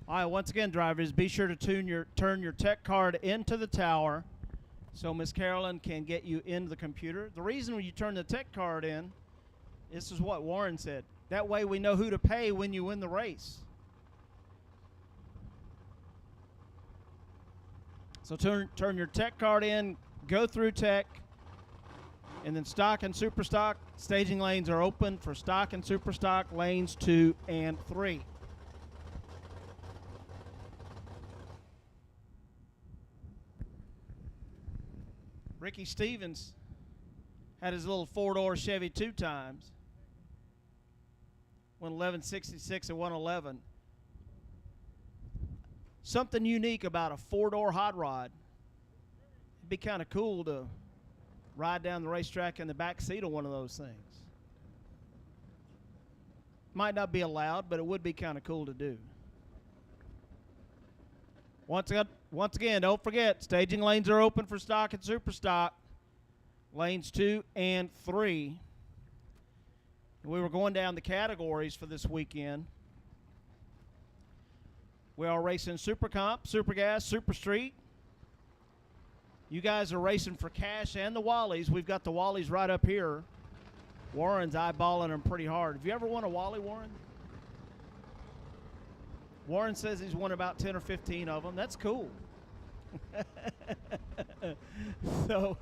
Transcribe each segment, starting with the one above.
All right, once again, drivers, be sure to turn your tech card into the tower so Miss Carolyn can get you into the computer. The reason when you turn the tech card in, this is what Warren said. That way we know who to pay when you win the race. So turn your tech card in, go through tech, and then stock and super stock. Staging lanes are open for stock and super stock, lanes 2 and 3. Ricky Stevens had his little 4-door Chevy 2 times. Won 1166 and 111. Something unique about a 4-door hot rod. It'd be kind of cool to ride down the racetrack in the back seat of one of those things. Might not be allowed, but it would be kind of cool to do. Once again, don't forget, staging lanes are open for stock and super stock. Lanes 2 and 3. We were going down the categories for this weekend. We are racing Super Comp, Super Gas, Super Street. You guys are racing for cash and the Wallies. We've got the Wallies right up here. Warren's eyeballing them pretty hard. Have you ever won a Wally, Warren? Warren says he's won about 10 or 15 of them. That's cool. So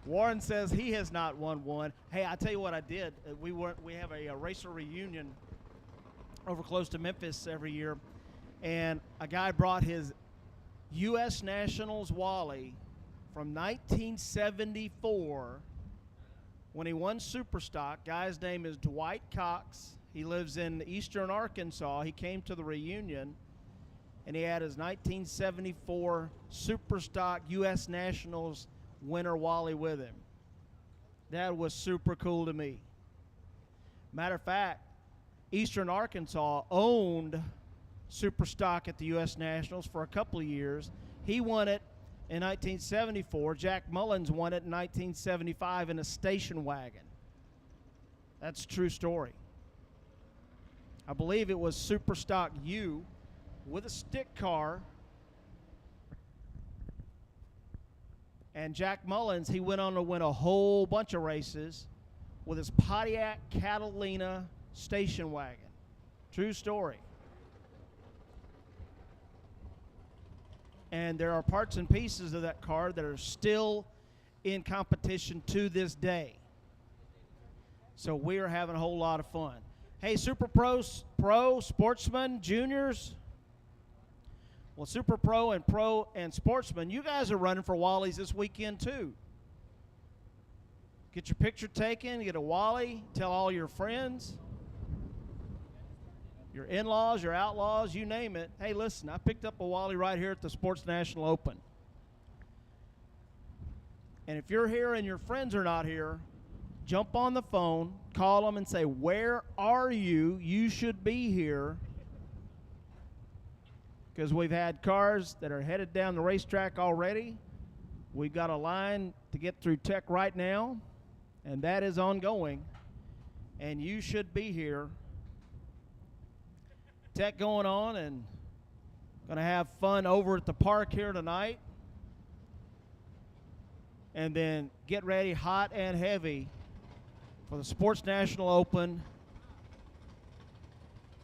Warren says he has not won one. Hey, I tell you what I did. We have a racer reunion over close to Memphis every year, and a guy brought his U.S. Nationals Wally from 1974 when he won Superstock. Guy's name is Dwight Cox. He lives in eastern Arkansas. He came to the reunion, and he had his 1974 Superstock U.S. Nationals winner Wally with him. That was super cool to me. Matter of fact, eastern Arkansas owned Superstock at the U.S. Nationals for a couple of years. He won it in 1974. Jack Mullins won it in 1975 in a station wagon. That's a true story. I believe it was Superstock U with a stick car. And Jack Mullins, he went on to win a whole bunch of races with his Pontiac Catalina station wagon. True story. And there are parts and pieces of that car that are still in competition to this day. So we are having a whole lot of fun. Hey, Super Pro, Sportsman, Juniors. Well, Super Pro and Sportsman, you guys are running for Wallies this weekend too. Get your picture taken, get a Wally, tell all your friends, your in-laws, your outlaws, you name it. Hey, listen, I picked up a Wally right here at the Sports National Open. And if you're here and your friends are not here, jump on the phone, call them and say, where are you? You should be here. Because we've had cars that are headed down the racetrack already. We've got a line to get through tech right now, and that is ongoing. And you should be here. Tech going on, and going to have fun over at the park here tonight. And then get ready hot and heavy for the Sports National Open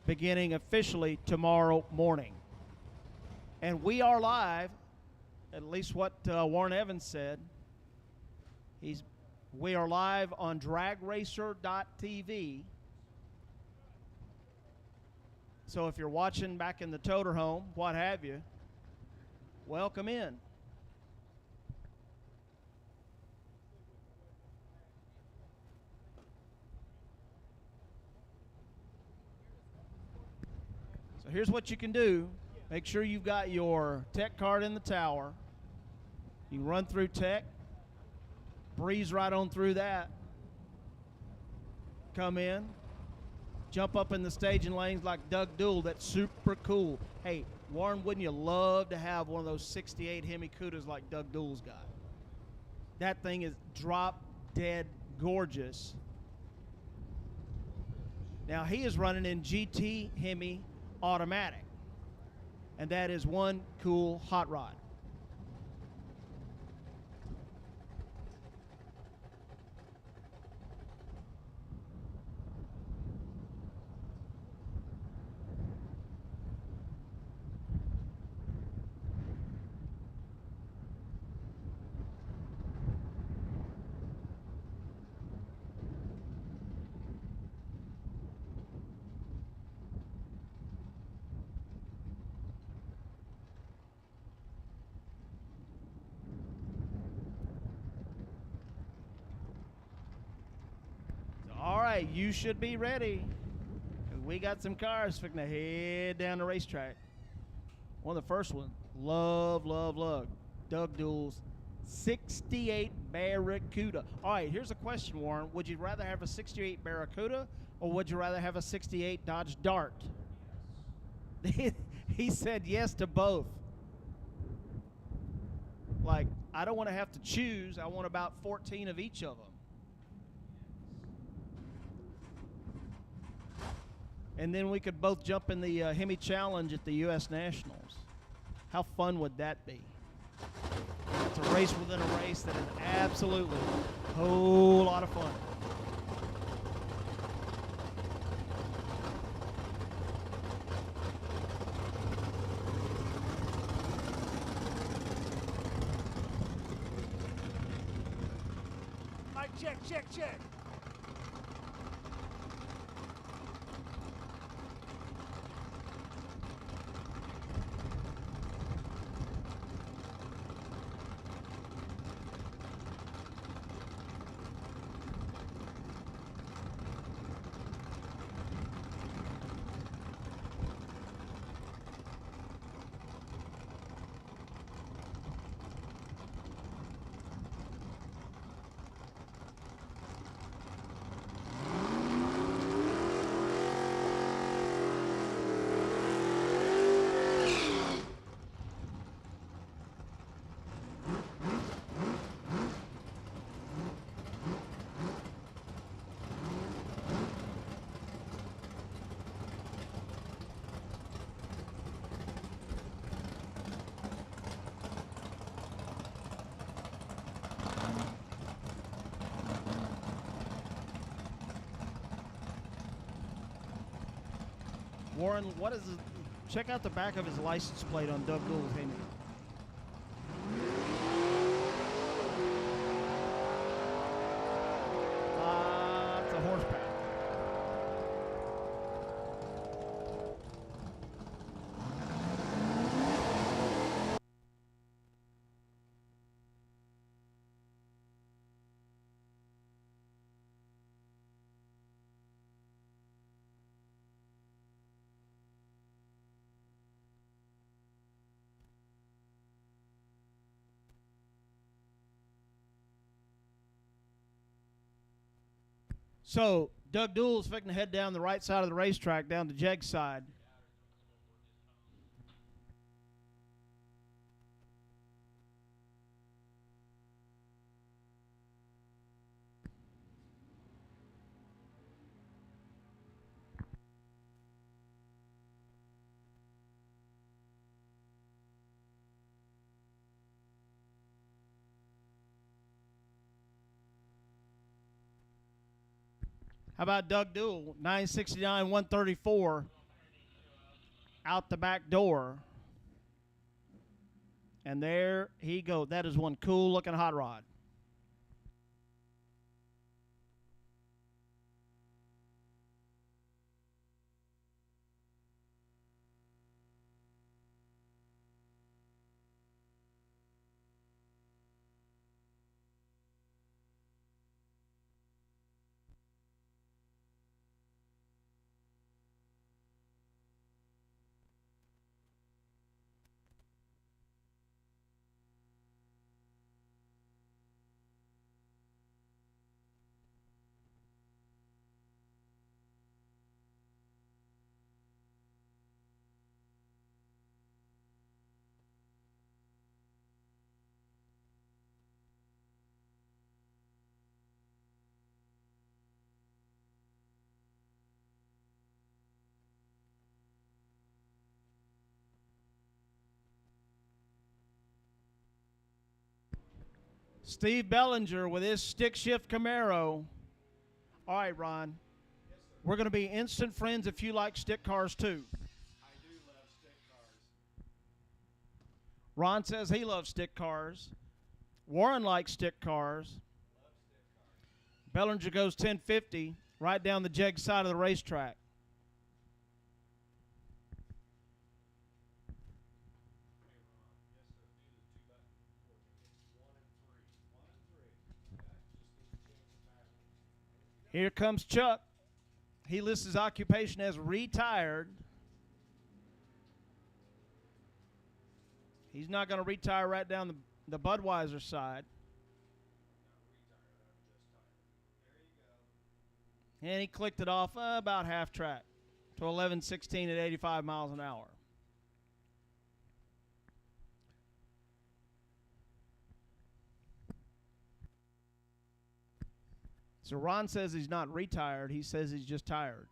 beginning officially tomorrow morning. And we are live, at least what Warren Evans said. We are live on dragracer.tv. So if you're watching back in the toter home, what have you, welcome in. So here's what you can do. Make sure you've got your tech card in the tower. You can run through tech, breeze right on through that. Come in, jump up in the staging lanes like Doug Duell. That's super cool. Hey, Warren, wouldn't you love to have one of those 68 Hemi Cudas like Doug Duell's got? That thing is drop dead gorgeous. Now, he is running in GT Hemi automatic. and that is one cool hot rod. All right, you should be ready. We got some cars fixing to head down the racetrack. One of the first ones, love. Doug Duell's 68 Barracuda. All right, here's a question, Warren. Would you rather have a 68 Barracuda or would you rather have a 68 Dodge Dart? He said yes to both. Like, I don't want to have to choose. I want about 14 of each of them. And then we could both jump in the Hemi Challenge at the U.S. Nationals. How fun would that be? It's a race within a race that is absolutely a whole lot of fun. Mike, check. Warren, what is it? Check out the back of his license plate on Doug Duell's Hemi. Lots of horsepower. So Doug Duell's fixing to head down the right side of the racetrack, down to Jegs side. How about Doug Duell, 969, 134, out the back door. And there he goes. That is one cool-looking hot rod. Steve Bellinger with his stick shift Camaro. All right, Ron. Yes, sir. We're going to be instant friends if you like stick cars too. I do love stick cars. Ron says he loves stick cars. Warren likes stick cars. Love stick cars. Bellinger goes 1050 right down the Jegs side of the racetrack. Hey, Ron. Yes, sir. Do the 2-button for me. It's 1 and 3. 1 and 3. Okay. Just need to change the battery. Here comes Chuck. He lists his occupation as retired. He's not going to retire right down the Budweiser side. And he clicked it off about half track to 11:16 at 85 miles an hour. So Ron says he's not retired. He says he's just tired.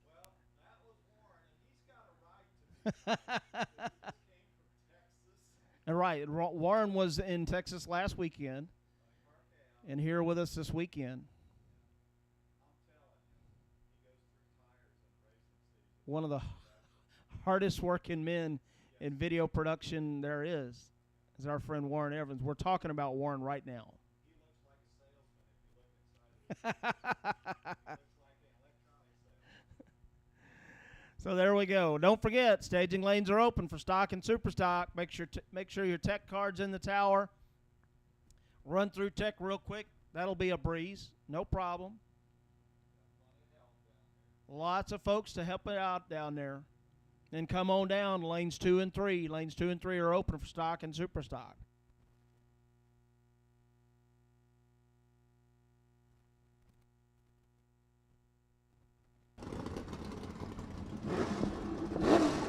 Well, that was Warren, and he's got a right to be. He just came from Texas. And right, Warren was in Texas last weekend and here with us this weekend. I'm telling you, he goes through tires in racing season. One of the hardest working men in video production there is our friend Warren Evans. We're talking about Warren right now. He looks like a salesman if you look inside of his car. He looks like an electronic salesman. So there we go. Don't forget, staging lanes are open for stock and super stock. Make sure your tech card's in the tower. Run through tech real quick. That'll be a breeze. No problem. Lots of folks to help it out down there. And come on down, lanes 2 and 3. Lanes 2 and 3 are open for stock and super stock.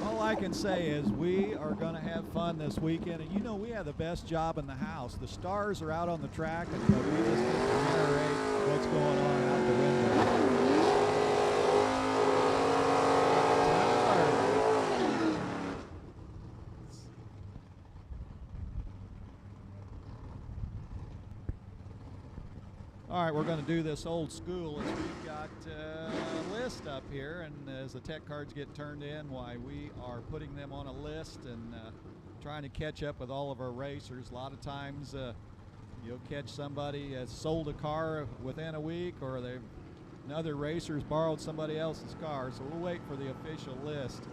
All I can say is we are going to have fun this weekend, and you know we have the best job in the house. The stars are out on the track, and we just get to narrate what's going on out the window. All right, we're going to do this old school as we've got a list up here, and as the tech cards get turned in, why we are putting them on a list and trying to catch up with all of our racers. A lot of times you'll catch somebody that's sold a car within a week, or another racer's borrowed somebody else's car, so we'll wait for the official list.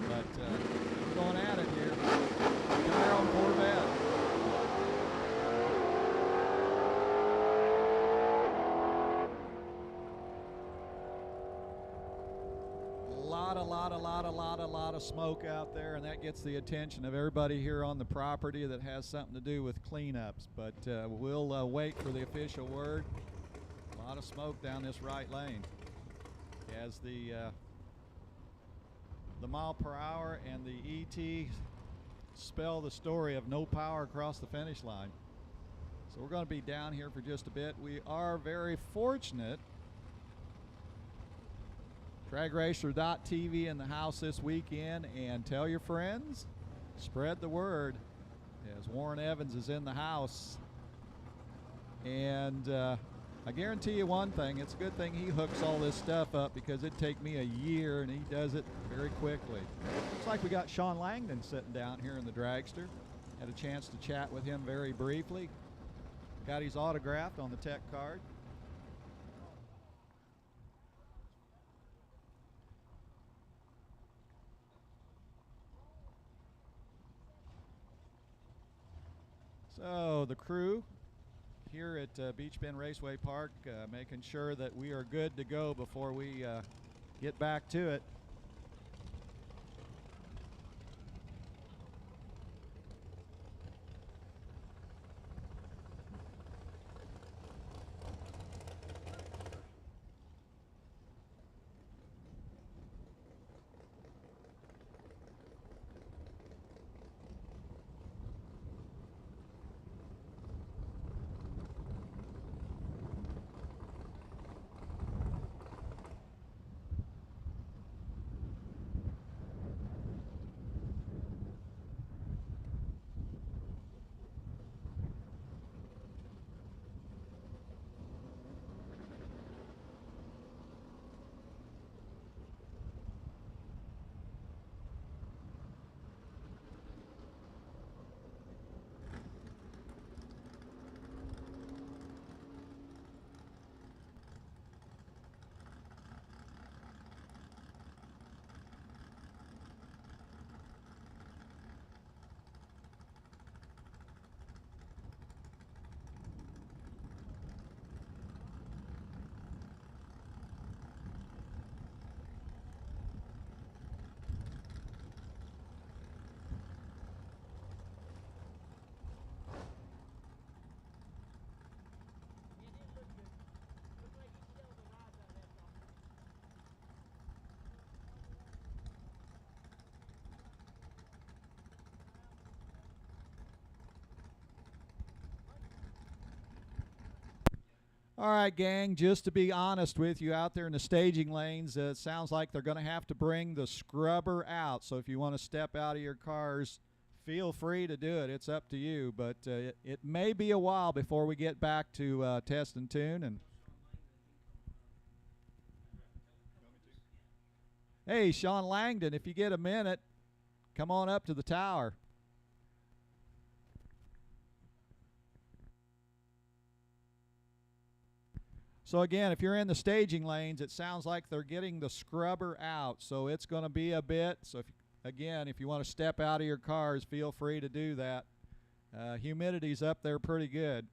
But we're going at it here. Camaro Corvette. A lot of smoke out there, and that gets the attention of everybody here on the property that has something to do with cleanups. But we'll wait for the official word. A lot of smoke down this right lane as the mile per hour and the ET spell the story of no power across the finish line. So we're going to be down here for just a bit. We are very fortunate. DragRacer.tv in the house this weekend, and tell your friends, spread the word as Warren Evans is in the house. And I guarantee you one thing, it's a good thing he hooks all this stuff up, because it'd take me a year and he does it very quickly. Looks like we got Sean Langdon sitting down here in the dragster. Had a chance to chat with him very briefly. Got his autograph on the tech card. So the crew here at Beech Bend Raceway Park making sure that we are good to go before we get back to it. All right, gang, just to be honest with you, out there in the staging lanes, it sounds like they're going to have to bring the scrubber out. So if you want to step out of your cars, feel free to do it. It's up to you. But it may be a while before we get back to test and tune. And hey, Sean Langdon, if you get a minute, come on up to the tower. So again, if you're in the staging lanes, it sounds like they're getting the scrubber out. So it's going to be a bit. So if you want to step out of your cars, feel free to do that. Humidity's up there pretty good.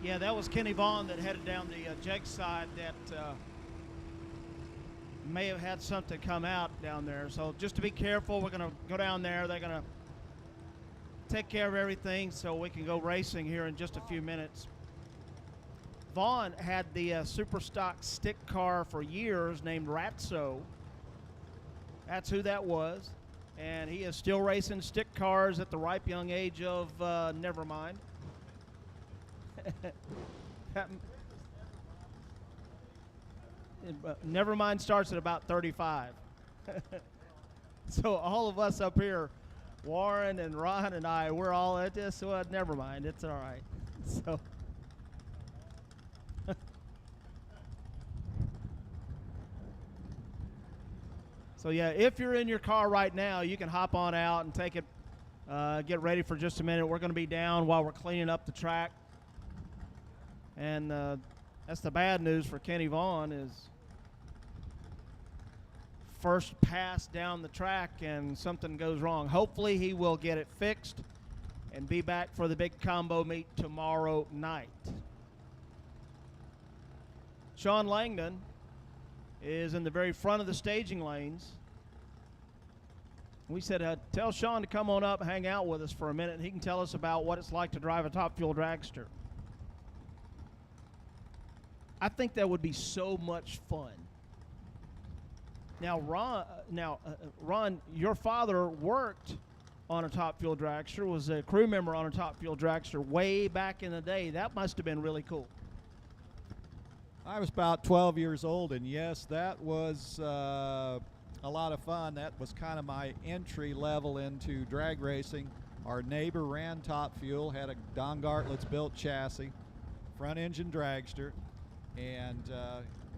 Yeah, that was Kenny Vaughn that headed down the Jegs side that may have had something come out down there. So just to be careful, we're going to go down there. They're going to take care of everything so we can go racing here in just a few minutes. Vaughn had the super stock stick car for years named Ratso. That's who that was. And he is still racing stick cars at the ripe young age of Nevermind. Nevermind starts at about 35. So all of us up here, Warren and Ron and I, we're all at this. Well, never mind, it's all right. So. So yeah, if you're in your car right now, you can hop on out and take it. Get ready for just a minute. We're going to be down while we're cleaning up the track. And that's the bad news for Kenny Vaughn is first pass down the track and something goes wrong. Hopefully he will get it fixed and be back for the big combo meet tomorrow night. Sean Langdon is in the very front of the staging lanes. We said, tell Sean to come on up and hang out with us for a minute, and he can tell us about what it's like to drive a Top Fuel dragster. I think that would be so much fun. Now, Ron, your father worked on a Top Fuel dragster, was a crew member on a Top Fuel dragster way back in the day. That must have been really cool. I was about 12 years old, and yes, that was a lot of fun. That was kind of my entry level into drag racing. Our neighbor ran Top Fuel, had a Don Gartlett's built chassis, front engine dragster, and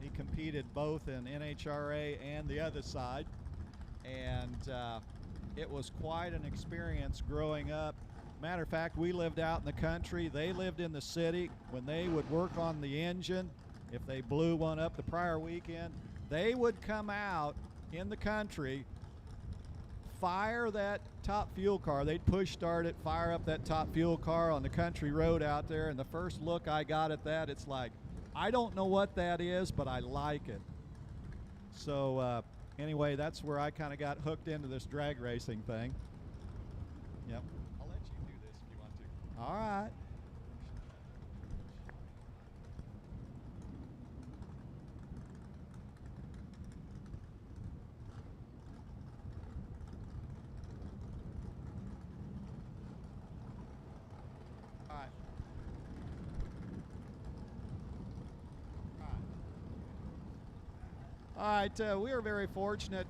he competed both in NHRA and the other side. And it was quite an experience growing up. Matter of fact, we lived out in the country. They lived in the city. When they would work on the engine, if they blew one up the prior weekend, they would come out in the country, fire that Top Fuel car. They'd push start it, fire up that Top Fuel car on the country road out there, and the first look I got at that, it's like, I don't know what that is, but I like it. So anyway, that's where I kind of got hooked into this drag racing thing. Yep. I'll let you do this if you want to. All right. All right, we are very fortunate.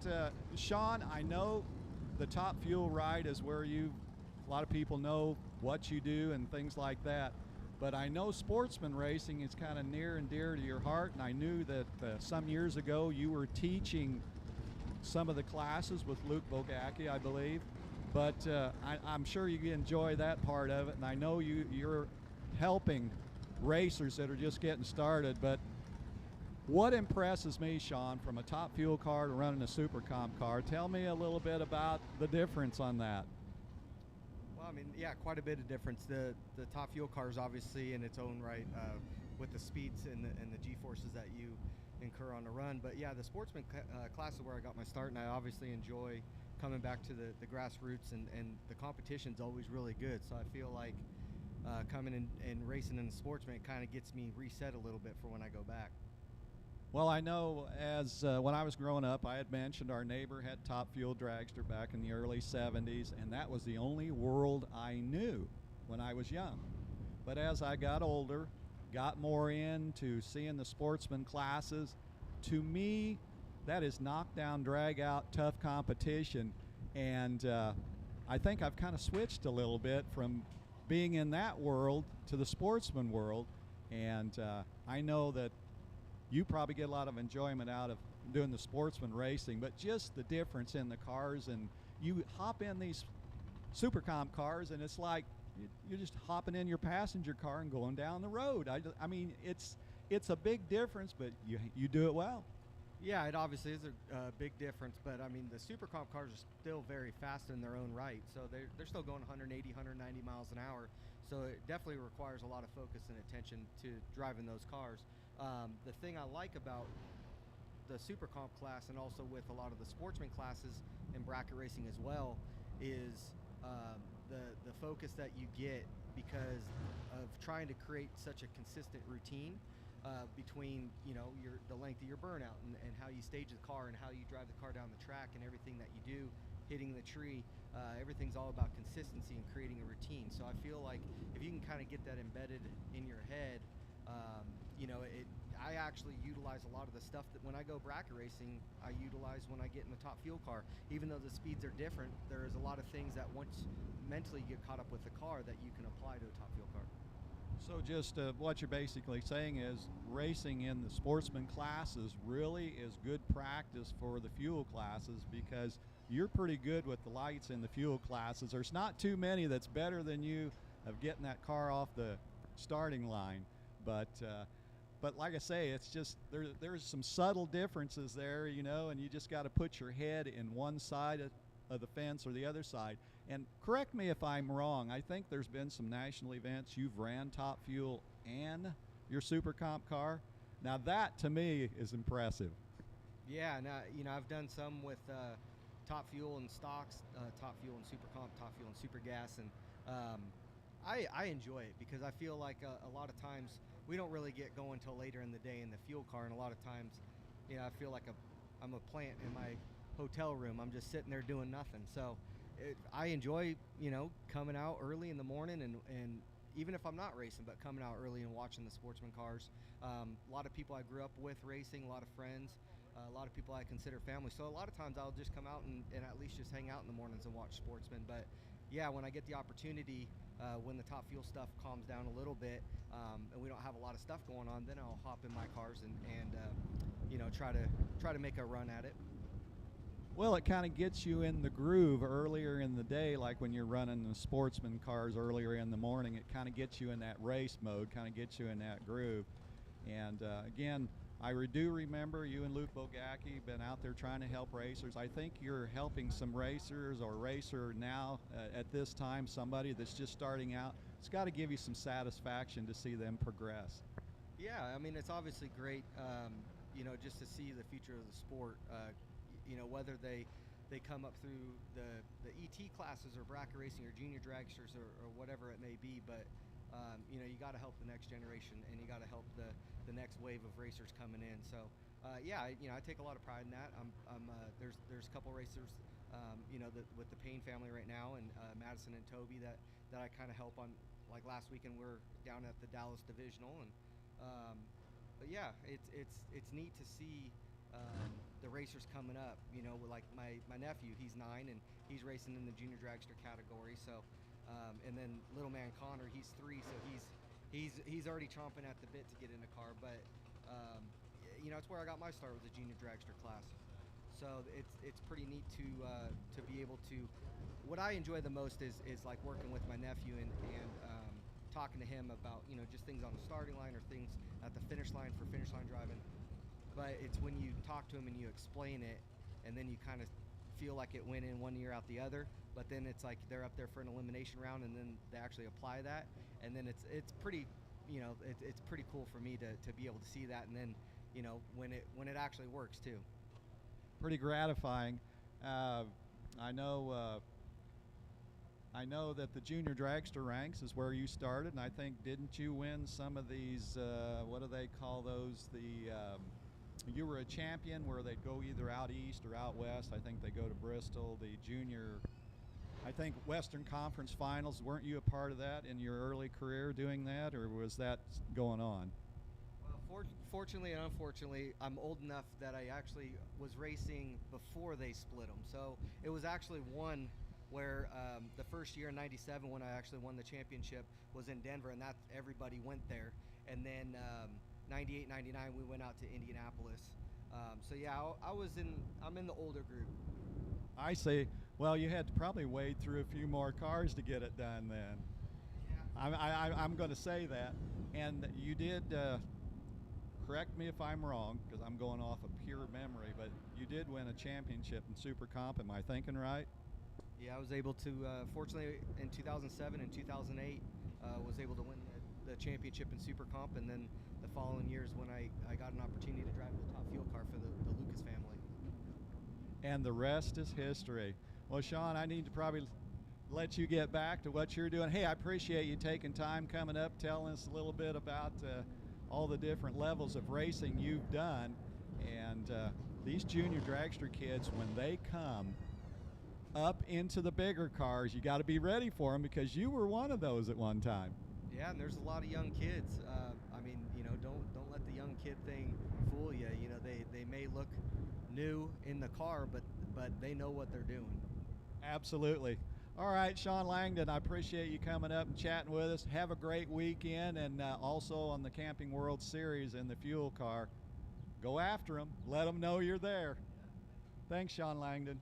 Sean, I know the Top Fuel ride is where a lot of people know what you do and things like that. But I know sportsman racing is kind of near and dear to your heart, and I knew that some years ago you were teaching some of the classes with Luke Bogacki, I believe. But I'm sure you enjoy that part of it, and I know you're helping racers that are just getting started. But what impresses me, Sean, from a Top Fuel car to running a Super Comp car? Tell me a little bit about the difference on that. Well, I mean, yeah, quite a bit of difference. The Top Fuel car is obviously in its own right with the speeds and the G-forces that you incur on a run. But yeah, the sportsman class is where I got my start, and I obviously enjoy coming back to the grassroots, and the competition's always really good. So I feel like coming and racing in the Sportsman kind of gets me reset a little bit for when I go back. Well, I know as when I was growing up, I had mentioned our neighbor had Top Fuel dragster back in the early 70s, and that was the only world I knew when I was young. But as I got older, got more into seeing the Sportsman classes, to me, that is knockdown, drag out, tough competition. And I think I've kind of switched a little bit from being in that world to the Sportsman world. And I know that you probably get a lot of enjoyment out of doing the Sportsman racing, but just the difference in the cars, and you hop in these Super Comp cars and it's like you're just hopping in your passenger car and going down the road. I mean, it's a big difference, but you do it well. Yeah, it obviously is a big difference, but I mean the Super Comp cars are still very fast in their own right, so they're still going 180, 190 miles an hour. So it definitely requires a lot of focus and attention to driving those cars. The thing I like about the Super Comp class, and also with a lot of the Sportsman classes and bracket racing as well, is the focus that you get because of trying to create such a consistent routine between the length of your burnout and how you stage the car and how you drive the car down the track and everything that you do, hitting the tree. Everything's all about consistency and creating a routine. So I feel like if you can kind of get that embedded in your head, I actually utilize a lot of the stuff that when I go bracket racing, I utilize when I get in the Top Fuel car. Even though the speeds are different, there is a lot of things that once mentally you get caught up with the car that you can apply to a Top Fuel car. So just what you're basically saying is racing in the Sportsman classes really is good practice for the fuel classes, because you're pretty good with the lights in the fuel classes. There's not too many that's better than you of getting that car off the starting line. But like I say, it's just there's some subtle differences there, and you just got to put your head in one side of the fence or the other side. And correct me if I'm wrong, I think there's been some national events you've ran Top Fuel and your Super Comp car. Now that to me is impressive. Yeah, now I've done some with Top Fuel and stocks, Top Fuel and Super Comp, Top Fuel and Super Gas, and I enjoy it because I feel like a lot of times we don't really get going till later in the day in the fuel car, and a lot of times, I feel like I'm a plant in my hotel room. I'm just sitting there doing nothing. So I enjoy, coming out early in the morning and even if I'm not racing, but coming out early and watching the Sportsman cars. A lot of people I grew up with racing, a lot of friends, a lot of people I consider family. So a lot of times I'll just come out and at least just hang out in the mornings and watch Sportsman. But yeah, when I get the opportunity, when the Top Fuel stuff calms down a little bit and we don't have a lot of stuff going on, then I'll hop in my cars and try to make a run at it. Well, it kind of gets you in the groove earlier in the day, like when you're running the Sportsman cars earlier in the morning. It kind of gets you in that race mode, kind of gets you in that groove. And again, I do remember you and Luke Bogacki been out there trying to help racers. I think you're helping some racers or racer now at this time, somebody that's just starting out. It's got to give you some satisfaction to see them progress. Yeah, I mean, it's obviously great, just to see the future of the sport. Whether they come up through the ET classes or bracket racing or junior dragsters or whatever it may be, but you got to help the next generation and you got to help the next wave of racers coming in. So I take a lot of pride in that. There's a couple racers with the Payne family right now, and Madison and Toby that I kind of help on. Like last weekend we're down at the Dallas Divisional, and but yeah, it's neat to see the racers coming up. Like my nephew, he's 9 and he's racing in the junior dragster category. So and then little man Connor, he's 3, so he's already chomping at the bit to get in a car. But it's where I got my start with the junior dragster class. So it's pretty neat to be able to. What I enjoy the most is like working with my nephew and talking to him about just things on the starting line or things at the finish line for finish line driving. But it's when you talk to him and you explain it, and then you kind of feel like it went in one ear out the other. But then it's like they're up there for an elimination round, and then they actually apply that, and then it's pretty, it's pretty cool for me to be able to see that, and then when it actually works too. Pretty gratifying. I know that the junior dragster ranks is where you started, and I think didn't you win some of these? What do they call those? You were a champion where they'd go either out east or out west. I think they go to Bristol. The junior, I think Western Conference Finals. Weren't you a part of that in your early career doing that, or was that going on? Well, fortunately and unfortunately, I'm old enough that I actually was racing before they split them. So it was actually one where the first year in '97 when I actually won the championship was in Denver, and that's everybody went there. And then '98, '99 we went out to Indianapolis. So yeah, I'm in the older group. I say, well, you had to probably wade through a few more cars to get it done then. Yeah. I'm going to say that. And you did, correct me if I'm wrong, because I'm going off of pure memory, but you did win a championship in Super Comp. Am I thinking right? Yeah, I was able to, fortunately, in 2007 and 2008, was able to win the championship in Super Comp, and then the following years when I got an opportunity to drive the top fuel car for the Lucas family. And the rest is history. Well, Sean, I need to probably let you get back to what you're doing. Hey, I appreciate you taking time coming up, telling us a little bit about all the different levels of racing you've done. And these junior dragster kids, when they come up into the bigger cars, you got to be ready for them, because you were one of those at one time. Yeah, and there's a lot of young kids. I mean, don't let the young kid thing fool you. They may look new in the car, but they know what they're doing. Absolutely. All right, Sean Langdon, I appreciate you coming up and chatting with us. Have a great weekend, and also on the Camping World Series in the fuel car. Go after them. Let them know you're there. Thanks, Sean Langdon.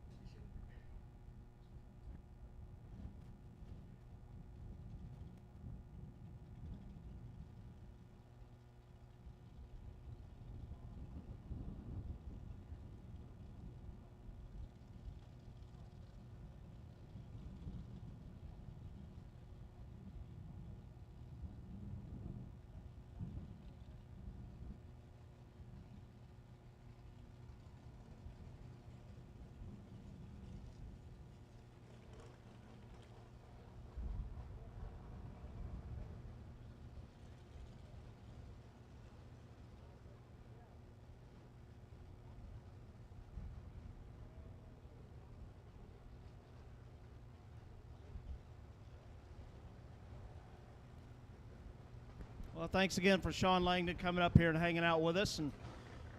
Well, thanks again for Sean Langdon coming up here and hanging out with us and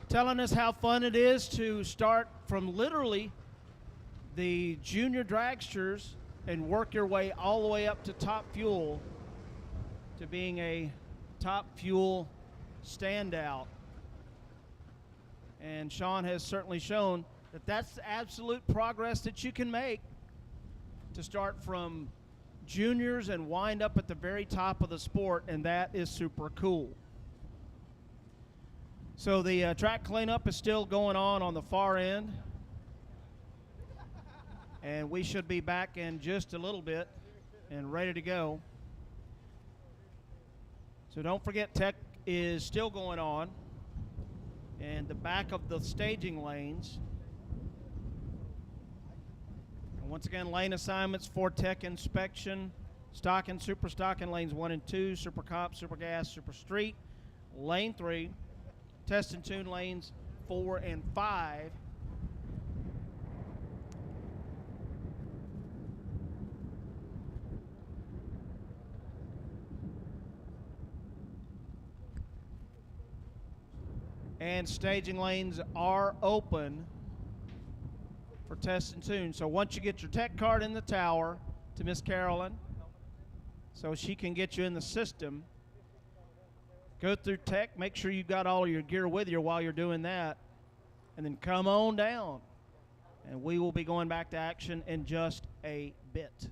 telling us how fun it is to start from literally the junior dragsters and work your way all the way up to top fuel to being a top fuel standout. And Sean has certainly shown that that's the absolute progress that you can make to start from juniors and wind up at the very top of the sport, and that is super cool. So the track cleanup is still going on the far end, and we should be back in just a little bit and ready to go. So don't forget, tech is still going on in the back of the staging lanes. Once again, lane assignments for tech inspection, stock and super stock in lanes 1 and 2, super comp, super gas, super street. Lane 3, test and tune lanes 4 and 5. And staging lanes are open for test and tune. So once you get your tech card in the tower to Miss Carolyn, so she can get you in the system, go through tech, make sure you've got all your gear with you while you're doing that, and then come on down. And we will be going back to action in just a bit.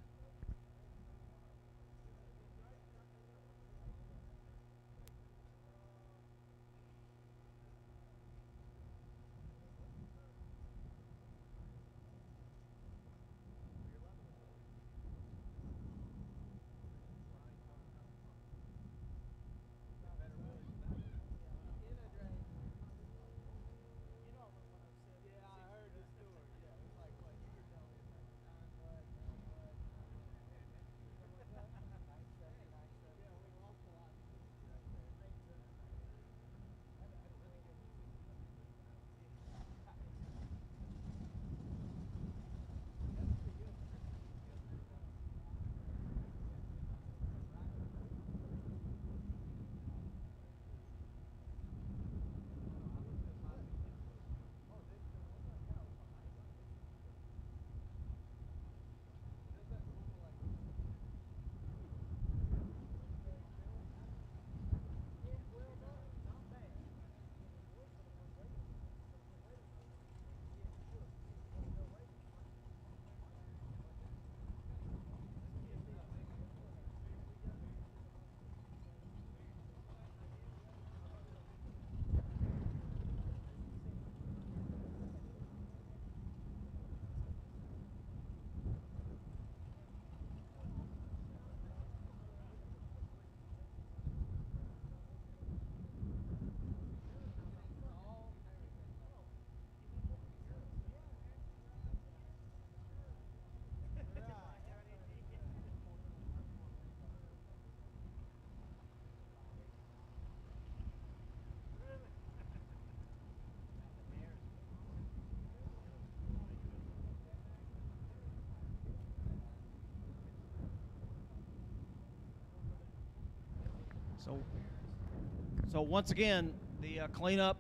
So once again, the cleanup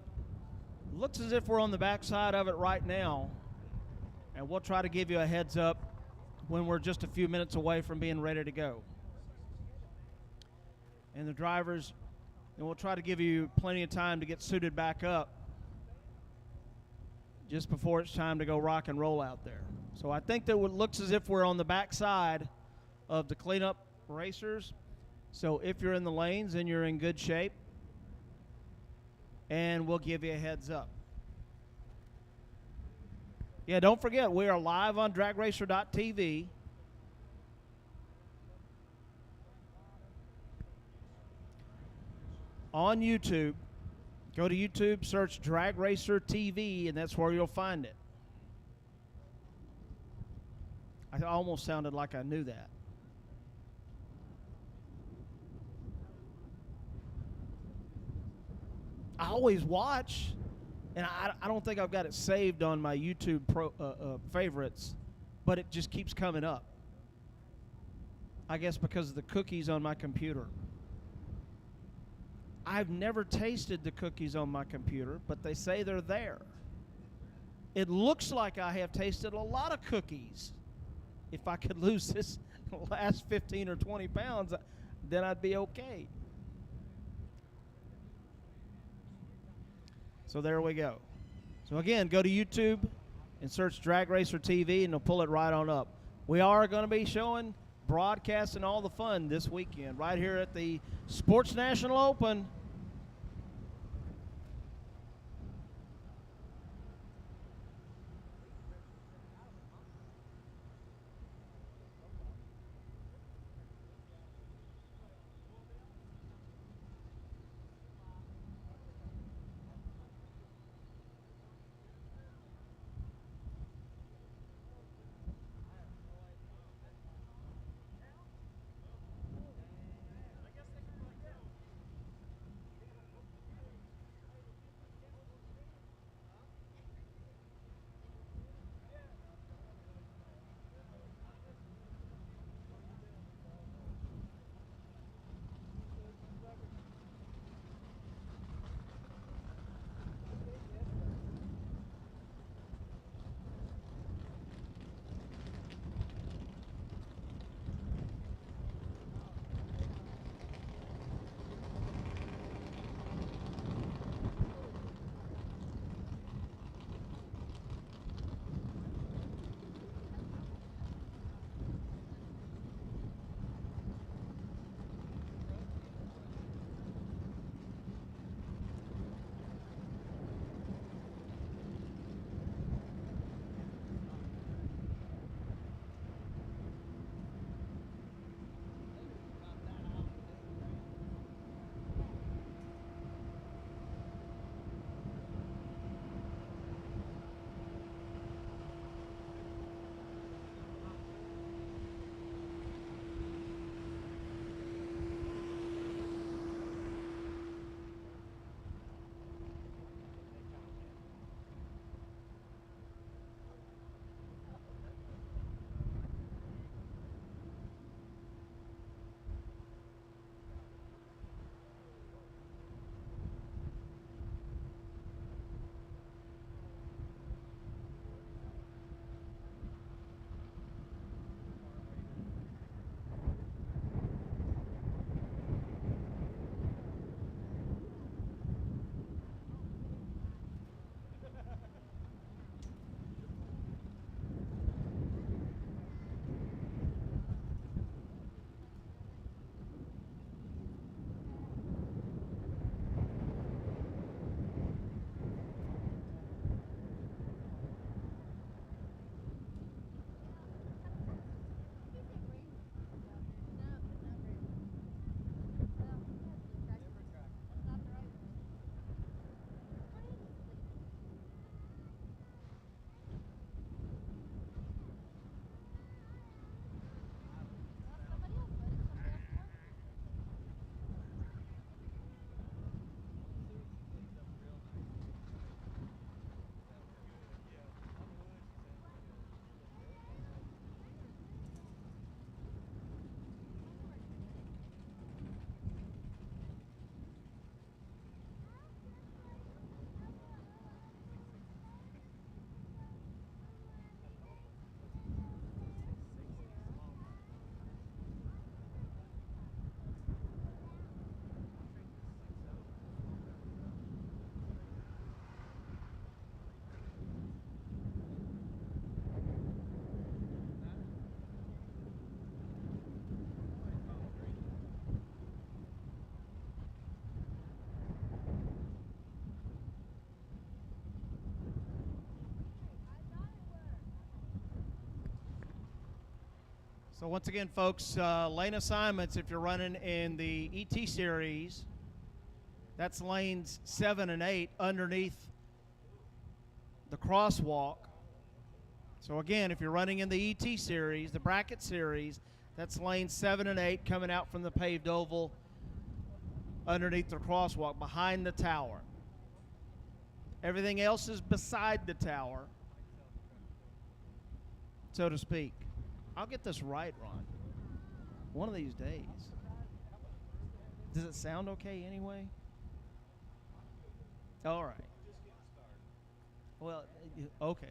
looks as if we're on the backside of it right now, and we'll try to give you a heads up when we're just a few minutes away from being ready to go. And the drivers, and we'll try to give you plenty of time to get suited back up just before it's time to go rock and roll out there. So I think that it looks as if we're on the backside of the cleanup racers. So if you're in the lanes, then you're in good shape. And we'll give you a heads up. Yeah, don't forget, we are live on dragracer.tv. On YouTube. Go to YouTube, search Drag Racer TV, and that's where you'll find it. I almost sounded like I knew that. I always watch, and I don't think I've got it saved on my YouTube favorites, but it just keeps coming up. I guess because of the cookies on my computer. I've never tasted the cookies on my computer, but they say they're there. It looks like I have tasted a lot of cookies. If I could lose this last 15 or 20 pounds, then I'd be okay. So there we go. So again, go to YouTube and search Drag Racer TV, and they'll pull it right on up. We are going to be showing, broadcasting all the fun this weekend right here at the Sports National Open. So once again, folks, lane assignments, if you're running in the ET series, that's lanes 7 and 8 underneath the crosswalk. So again, if you're running in the ET series, the bracket series, that's lanes 7 and 8 coming out from the paved oval underneath the crosswalk behind the tower. Everything else is beside the tower, so to speak. I'll get this right, Ron. One of these days. Does it sound okay anyway? All right. Well, okay.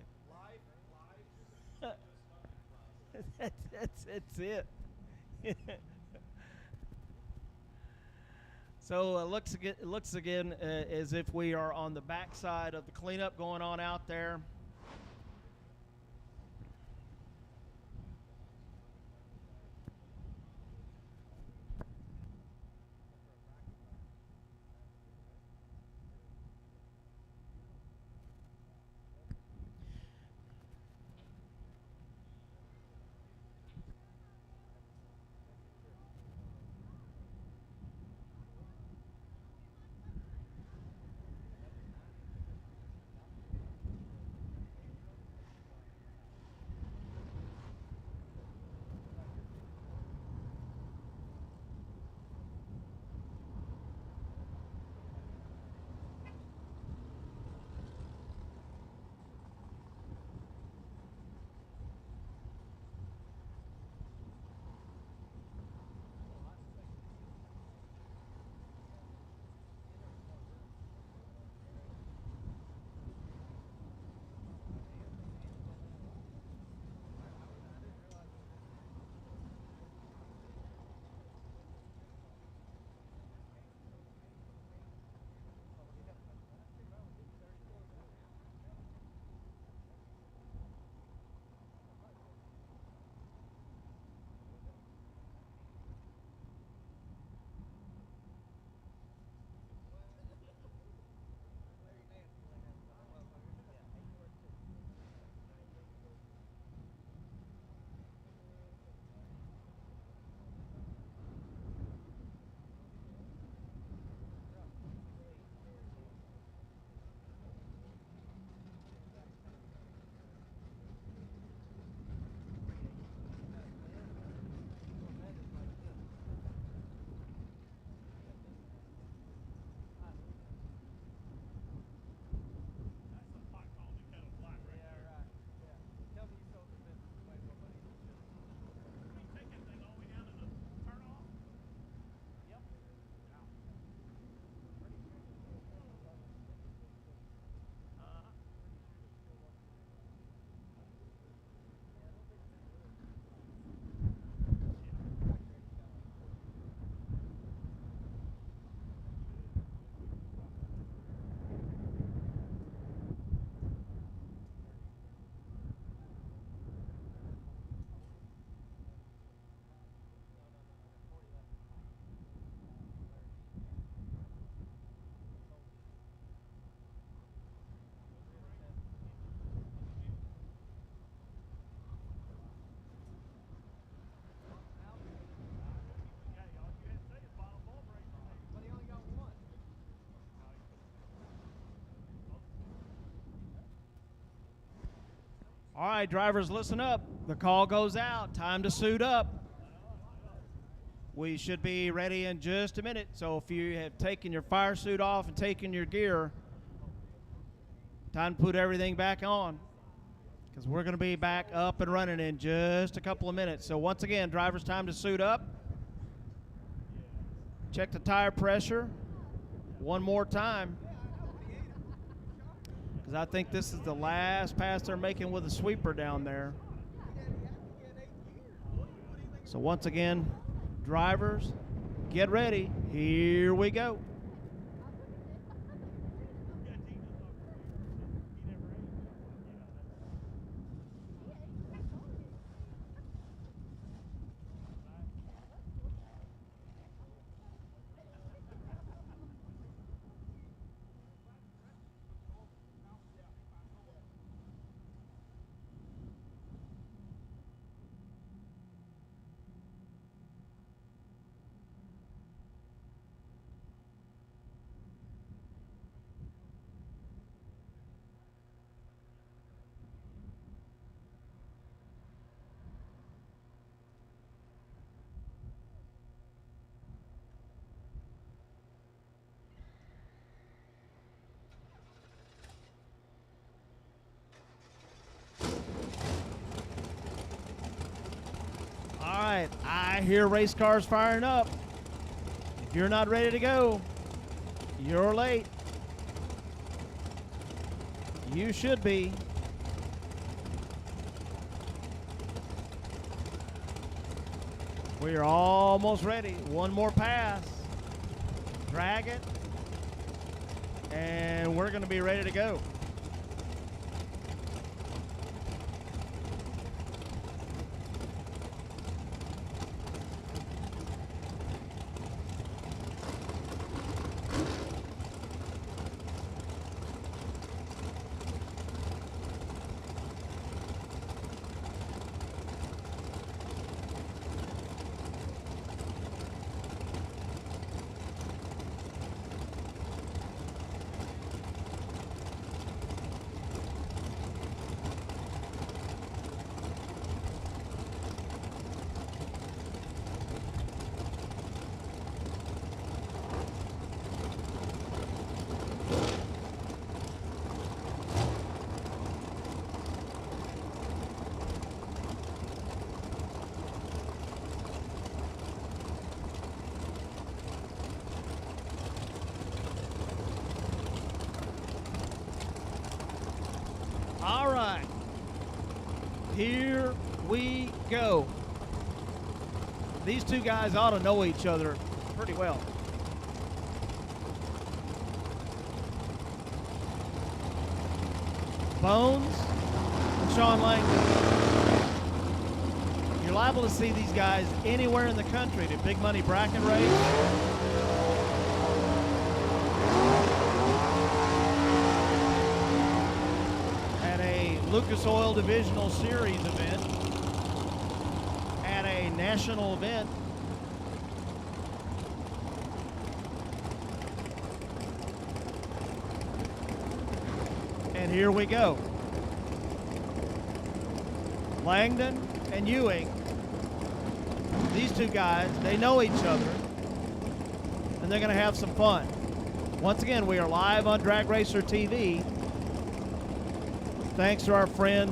That's it. So it looks again as if we are on the backside of the cleanup going on out there. All right, drivers, listen up. The call goes out. Time to suit up. We should be ready in just a minute. So if you have taken your fire suit off and taken your gear, time to put everything back on, because we're going to be back up and running in just a couple of minutes. So once again, drivers, time to suit up. Check the tire pressure one more time, because I think this is the last pass they're making with a sweeper down there. So once again, drivers, get ready. Here we go. right. I hear race cars firing up. If you're not ready to go, you're late. You should be. We are almost ready. One more pass. Drag it. And we're going to be ready to go. All right, here we go. These two guys ought to know each other pretty well. Bones and Sean Langdon. You're liable to see these guys anywhere in the country at a big money bracket race. Lucas Oil Divisional Series event, at a national event. And here we go. Langdon and Ewing, these two guys, they know each other, and they're going to have some fun. Once again, we are live on Drag Racer TV. Thanks to our friend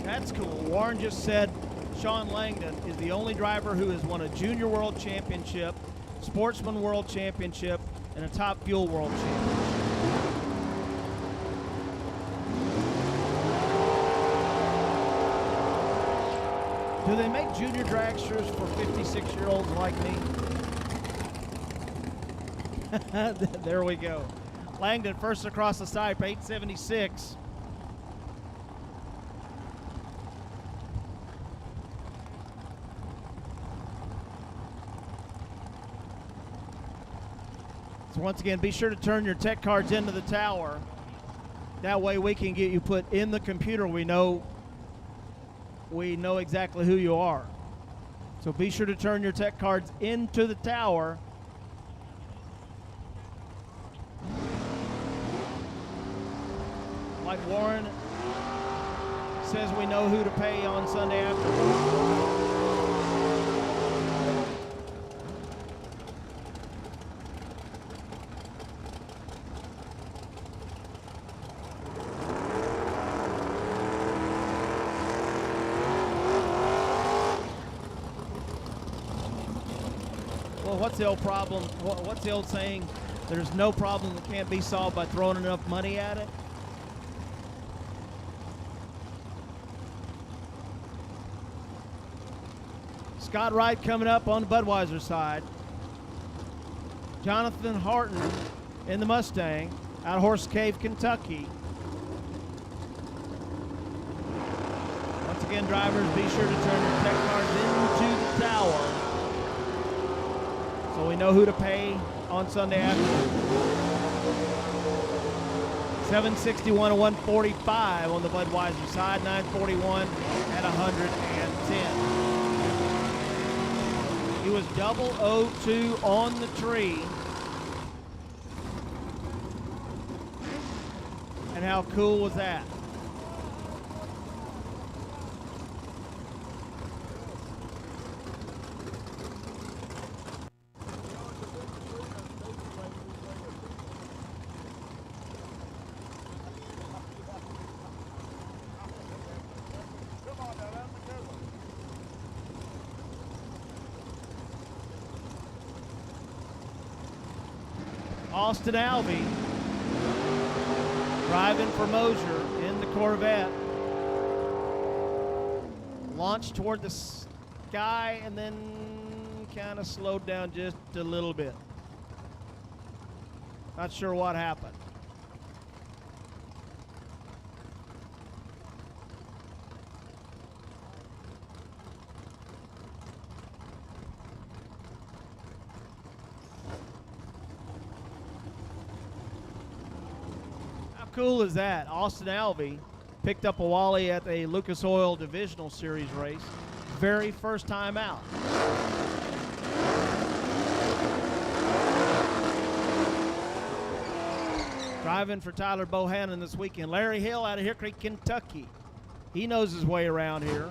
That's cool. Warren just said Sean Langdon is the only driver who has won a Junior World Championship, Sportsman World Championship, and a Top Fuel World Championship. Do they make junior dragsters for 56-year-olds like me? There we go. Langdon first across the stripe, 876. So once again, be sure to turn your tech cards into the tower. That way we can get you put in the computer. We know exactly who you are. So be sure to turn your tech cards into the tower. Like Warren says, we know who to pay on Sunday afternoon. Well, what's the old problem? What's the old saying? There's no problem that can't be solved by throwing enough money at it. Scott Wright coming up on the Budweiser side. Jonathan Harton in the Mustang out of Horse Cave, Kentucky. Once again, drivers, be sure to turn your tech cards into the tower so we know who to pay on Sunday afternoon. 761 to 145 on the Budweiser side, 941 at 110. He was 002 on the tree. And how cool was that? Austin Alvey driving for Mosier in the Corvette. Launched toward the sky and then kind of slowed down just a little bit. Not sure what happened. How cool is that? Austin Alvey picked up a Wally at a Lucas Oil Divisional Series race. Very first time out. Driving for Tyler Bohannon this weekend. Larry Hill out of Hickory, Kentucky. He knows his way around here.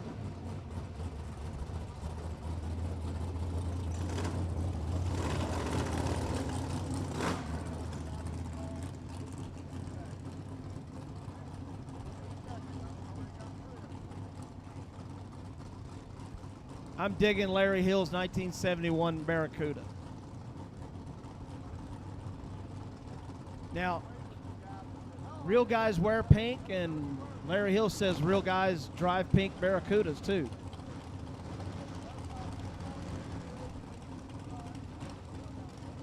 I'm digging Larry Hill's 1971 Barracuda. Now, real guys wear pink, and Larry Hill says real guys drive pink Barracudas too.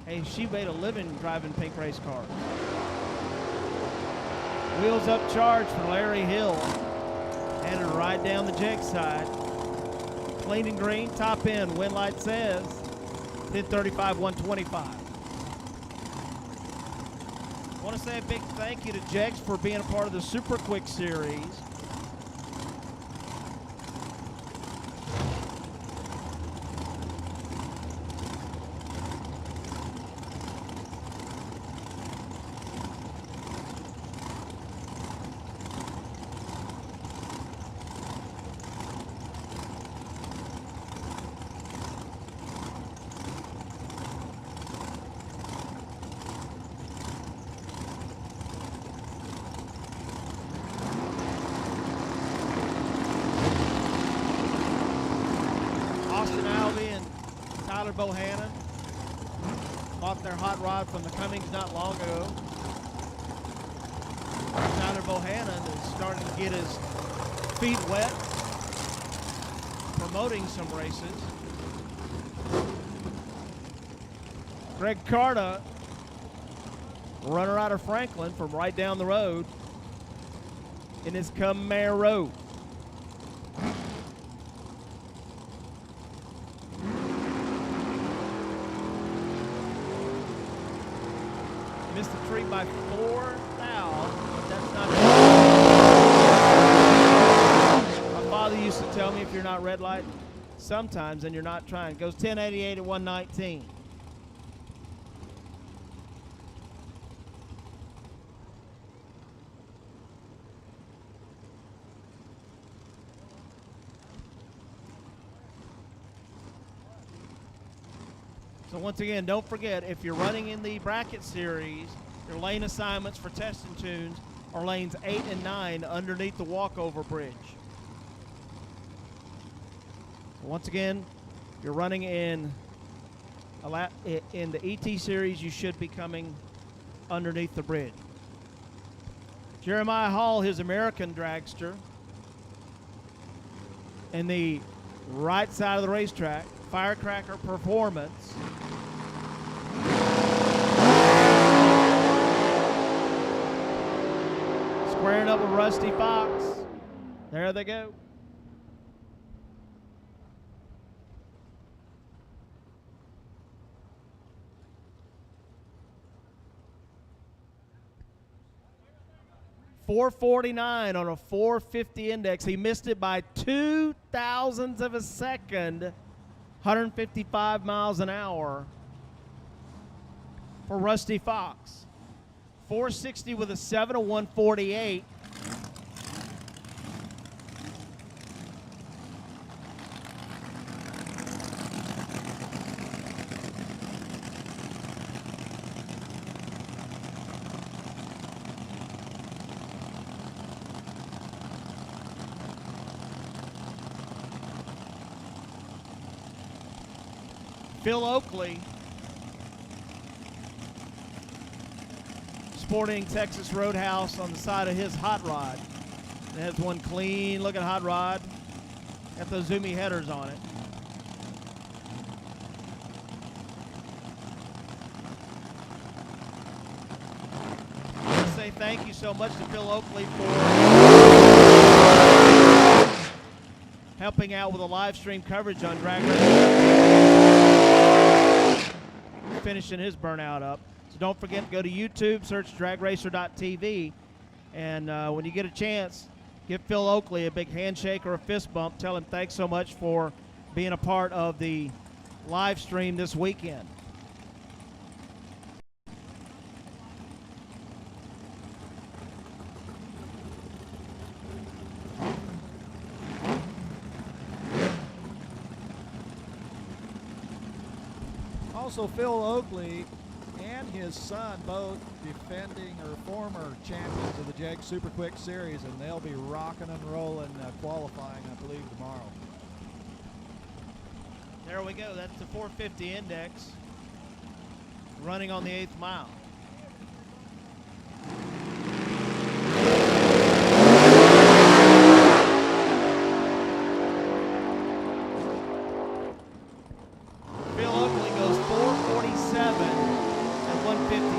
Hey, she made a living driving pink race cars. Wheels up charge for Larry Hill. Headed right down the Jegs side. Clean and green, top end, wind light says 1035, 125. I want to say a big thank you to Jegs for being a part of the Super Quick Series. Tyler Bohannon bought their hot rod from the Cummings not long ago. Tyler Bohannon is starting to get his feet wet, promoting some races. Greg Carta, runner out of Franklin from right down the road in his Camaro. Missed the tree by 4 thou, but that's not it. My father used to tell me if you're not red light sometimes, then you're not trying. It goes 1088 at 119. So once again, don't forget, if you're running in the bracket series, your lane assignments for testing tunes are lanes 8 and 9 underneath the walkover bridge. So once again, you're running in the ET series, you should be coming underneath the bridge. Jeremiah Hall, his American dragster, in the right side of the racetrack. Firecracker Performance. Squaring up with Rusty Fox. There they go. .449 on a 450 index. He missed it by 2 thousandths of a second. 155 miles an hour for Rusty Fox. 460 with a 7 of 148. Phil Oakley Sporting Texas Roadhouse on the side of his hot rod. It has one clean looking hot rod. Got those zoomy headers on it. I want to say thank you so much to Phil Oakley for helping out with a live stream coverage on Drag Race. Finishing his burnout up. So don't forget to go to YouTube, search dragracer.tv, and when you get a chance, give Phil Oakley a big handshake or a fist bump. Tell him thanks so much for being a part of the live stream this weekend. Also, Phil Oakley and his son, both defending or former champions of the Jegs Super Quick Series, and they'll be rocking and rolling qualifying, I believe, tomorrow. There we go. That's the 450 index running on the 8th mile. Phil Oakley goes 447 at 156.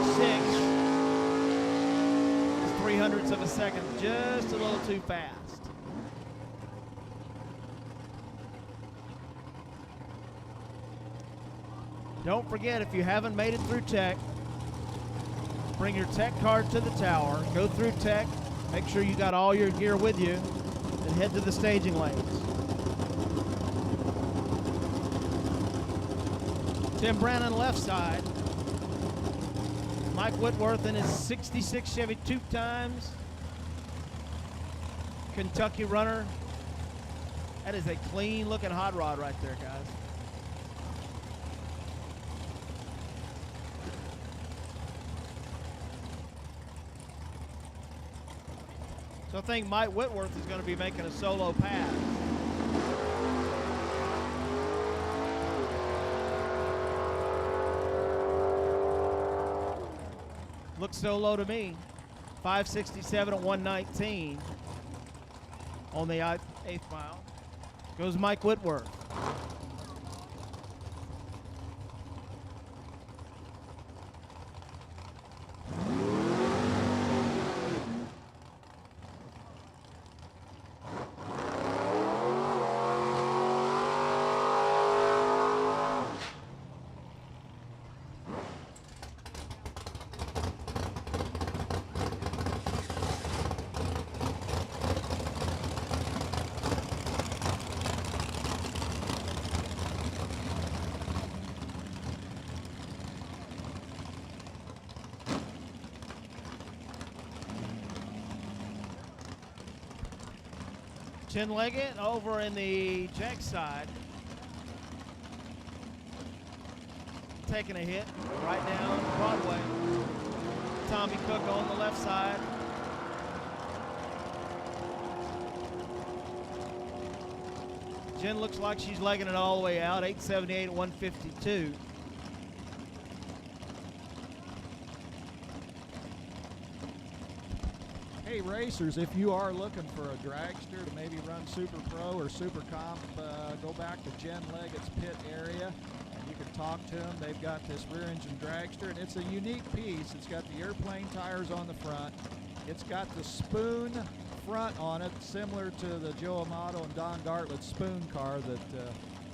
It's 300ths of a second, just a little too fast. Don't forget, if you haven't made it through tech, bring your tech card to the tower, go through tech, make sure you got all your gear with you, and head to the staging lanes. Tim Brannon left side. Mike Whitworth in his 66 Chevy 2 times. Kentucky runner. That is a clean looking hot rod right there, guys. So I think Mike Whitworth is going to be making a solo pass. Looks solo to me. 567 at 119 on the 8th mile. Goes Mike Whitworth. Chin Leggett over in the Jegs side. Taking a hit right down Broadway. Tommy Cook on the left side. Jen looks like she's legging it all the way out. 878 at 152. Hey racers, if you are looking for a dragster to maybe run Super Pro or Super Comp, go back to Jen Leggett's pit area and you can talk to them. They've got this rear engine dragster and it's a unique piece. It's got the airplane tires on the front. It's got the spoon front on it, similar to the Joe Amato and Don Gartlett spoon car that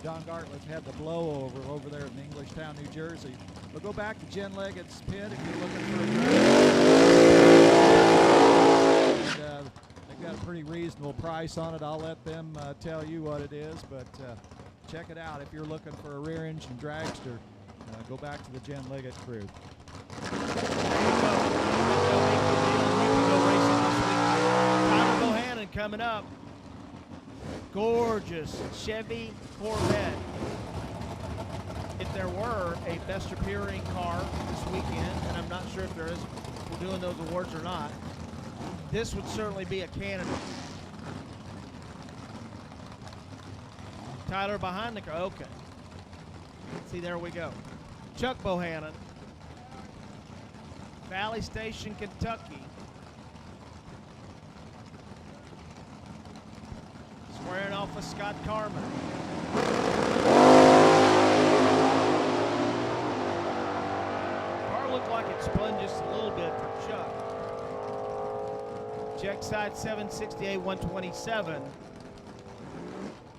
Don Gartlett had the blow over there in Englishtown, New Jersey. But go back to Jen Leggett's pit if you're looking for a dragster. They've got a pretty reasonable price on it. I'll let them tell you what it is, but check it out if you're looking for a rear engine dragster. Go back to the Jen Leggett crew. Tyler Bohannon coming up. Gorgeous Chevy Corvette. If there were a best appearing car this weekend, and I'm not sure if there is, if we're doing those awards or not, this would certainly be a candidate. Tyler behind the car. Okay. See, there we go. Chuck Bohannon. Valley Station, Kentucky. Squaring off with Scott Carmen. Car looked like it spun just a little bit for Chuck. Check side 768, 127.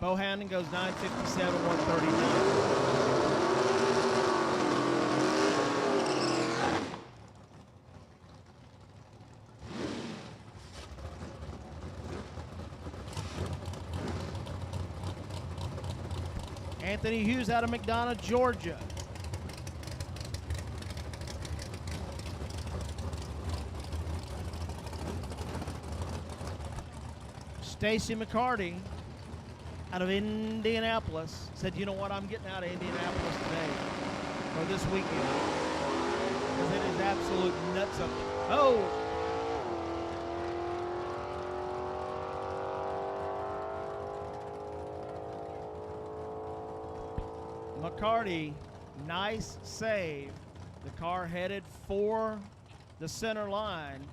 Bohannon goes 957, 139. Anthony Hughes out of McDonough, Georgia. Stacy McCarty out of Indianapolis said, you know what, I'm getting out of Indianapolis today, or this weekend, because it is absolute nuts up there. Oh! McCarty, nice save. The car headed for the center line.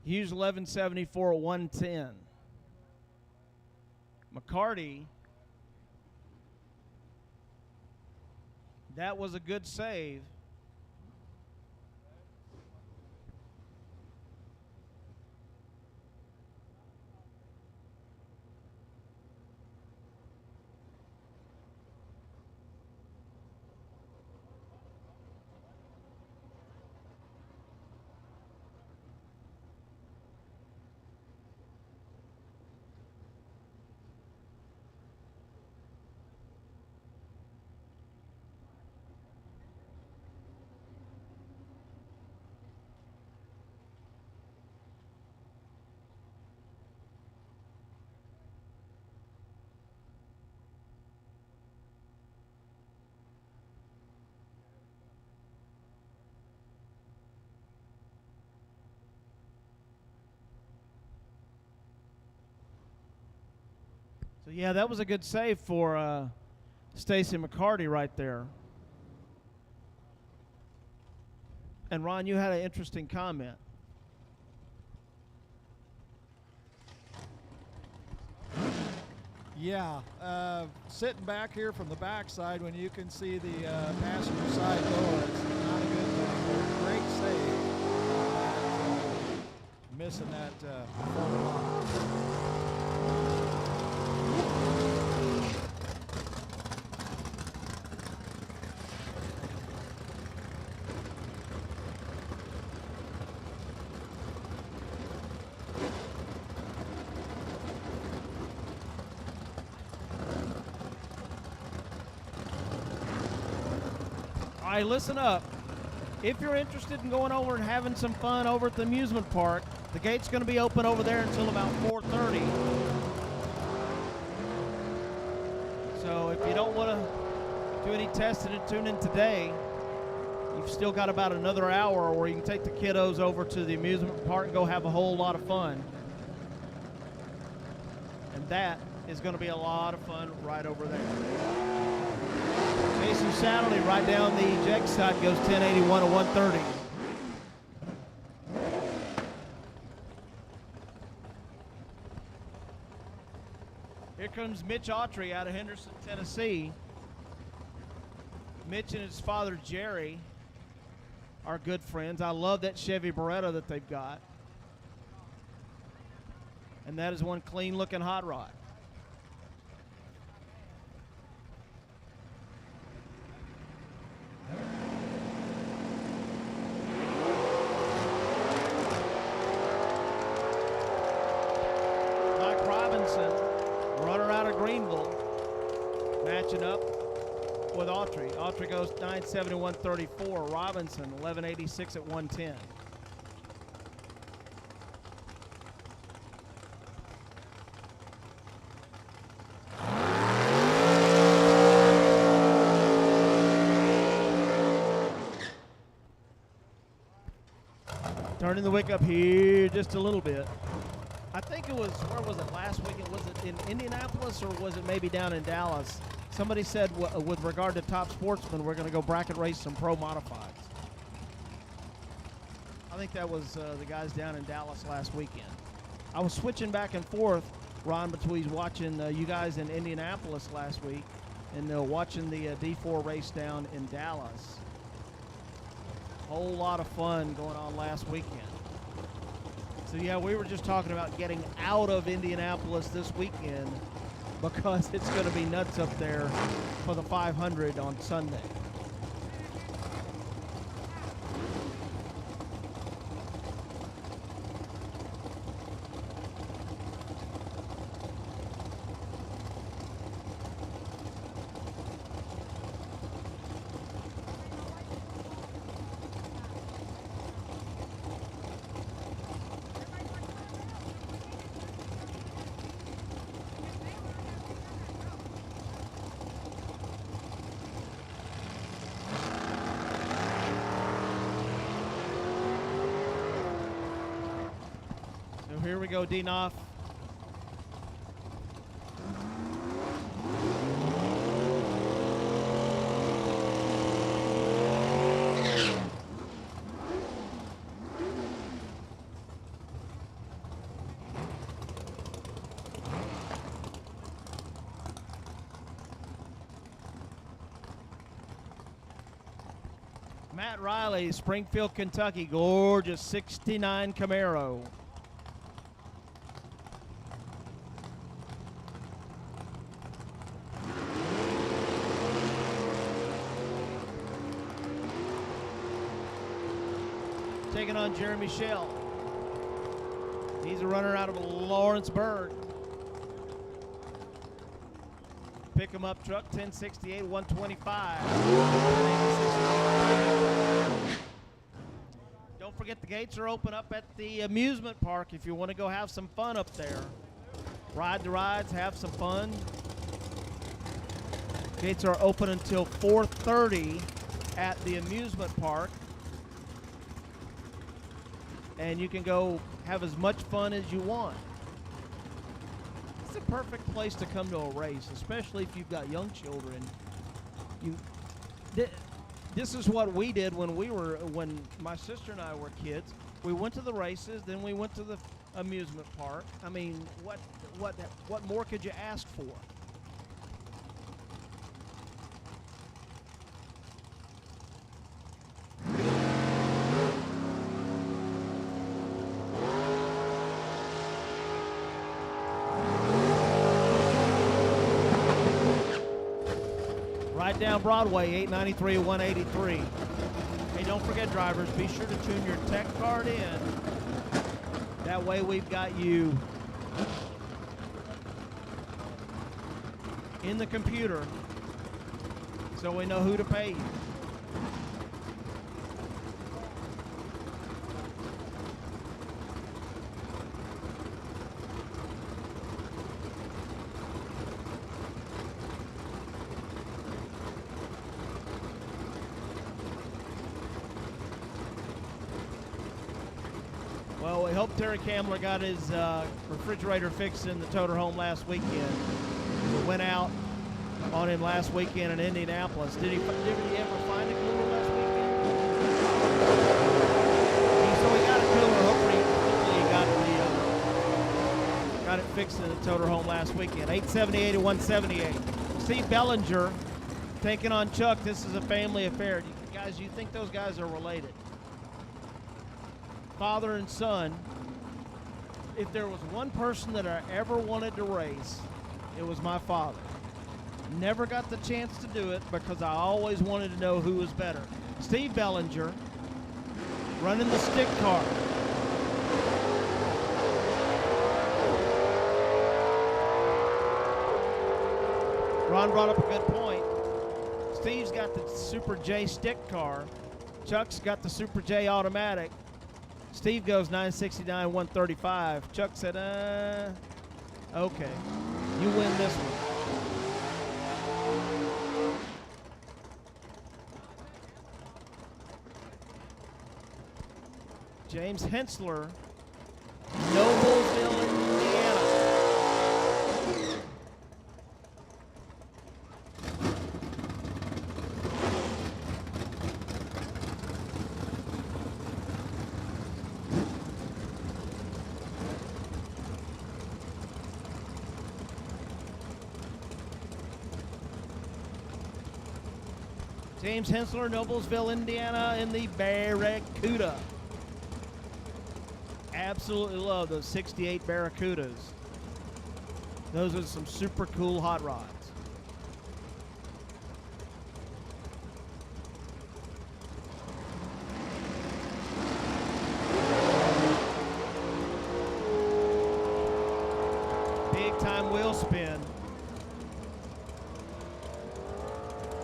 Hughes 1174 110. McCarty, that was a good save. So yeah, that was a good save for Stacy McCarty right there. And Ron, you had an interesting comment. Yeah, sitting back here from the backside when you can see the passenger side door, it's not a good thing. Great save. Missing that forward line. All right, listen up. If you're interested in going over and having some fun over at the amusement park, the gate's going to be open over there until about 4:30. So if you don't want to do any testing and tune in today, you've still got about another hour where you can take the kiddos over to the amusement park and go have a whole lot of fun. And that is going to be a lot of fun right over there. Jason Satterley right down the Jegs side goes 1081 to 130. Here comes Mitch Autry out of Henderson, Tennessee. Mitch and his father Jerry are good friends. I love that Chevy Beretta that they've got. And that is one clean looking hot rod. Runner out of Greenville, matching up with Autry. Autry goes 970, 134. Robinson 1186 at 110. Turning the wick up here just a little bit. I think it was, where was it last weekend? Was it in Indianapolis or was it maybe down in Dallas? Somebody said with regard to Top Sportsman, we're going to go bracket race some pro modifieds. I think that was the guys down in Dallas last weekend. I was switching back and forth, Ron, between watching you guys in Indianapolis last week and watching the D4 race down in Dallas. Whole lot of fun going on last weekend. So yeah, we were just talking about getting out of Indianapolis this weekend because it's going to be nuts up there for the 500 on Sunday. Here we go, D-Noff. Matt Riley, Springfield, Kentucky. Gorgeous 69 Camaro. Taking on Jeremy Shell. He's a runner out of Lawrenceburg. Pick him up truck 1068 125. Don't forget the gates are open up at the amusement park if you want to go have some fun up there. Ride the rides, have some fun. Gates are open until 4:30 at the amusement park. And you can go have as much fun as you want. It's a perfect place to come to a race, especially if you've got young children. This is what we did when my sister and I were kids. We went to the races, then we went to the amusement park. I mean, what more could you ask for? Right down Broadway, 893 183. Hey, don't forget, drivers, be sure to tune your tech card in. That way we've got you in the computer so we know who to pay you. Well, we hope Terry Kamler got his refrigerator fixed in the toter home last weekend. We went out on him last weekend in Indianapolis. Did he ever find a cooler last weekend? So he got a cooler. Hopefully he got it fixed in the toter home last weekend. 878 to 178. Steve Bellinger taking on Chuck. This is a family affair. Guys, you think those guys are related? Father and son. If there was one person that I ever wanted to race, it was my father. Never got the chance to do it because I always wanted to know who was better. Steve Bellinger running the stick car. Ron brought up a good point. Steve's got the Super J stick car. Chuck's got the Super J automatic. Steve goes 969, 135. Chuck said, okay, you win this one. James Hensler, Noblesville, James Hensler, Noblesville, Indiana, in the Barracuda. Absolutely love those 68 Barracudas. Those are some super cool hot rods. Big time wheel spin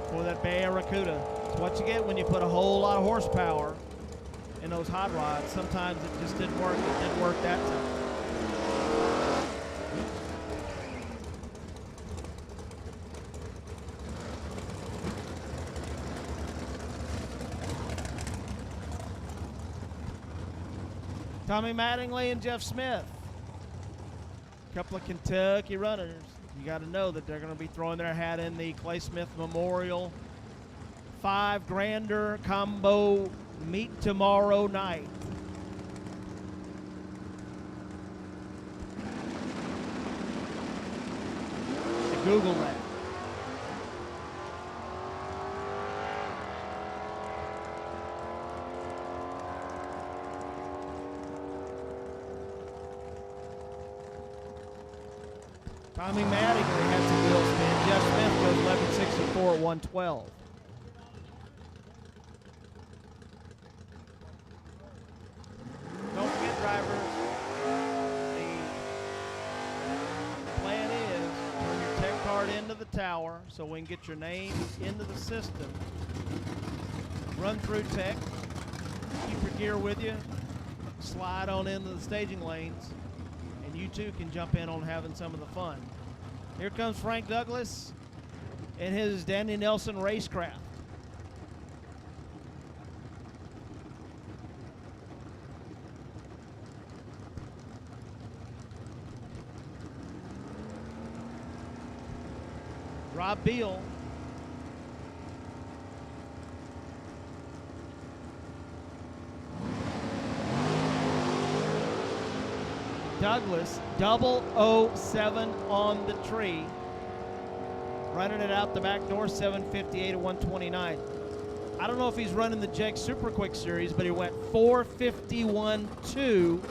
for that Barracuda. It's what you get when you put a whole lot of horsepower in those hot rods. Sometimes it just didn't work. It didn't work that time. Tommy Mattingly and Jeff Smith. A couple of Kentucky runners. You got to know that they're going to be throwing their hat in the Clay Smith Memorial 5 Grander Combo meet tomorrow night. Google that. Tommy Mattingly had some wheel spin. Jeff Smith goes 1164 at 112. Don't forget, drivers, the plan is turn your tech card into the tower so we can get your name into the system. Run through tech, keep your gear with you, slide on into the staging lanes, and you too can jump in on having some of the fun. Here comes Frank Douglas and his Danny Nelson racecraft. Rob Beal. Douglas, 007 on the tree. Running it out the back door, 758 at 129. I don't know if he's running the Jegs Super Quick Series, but he went 451.2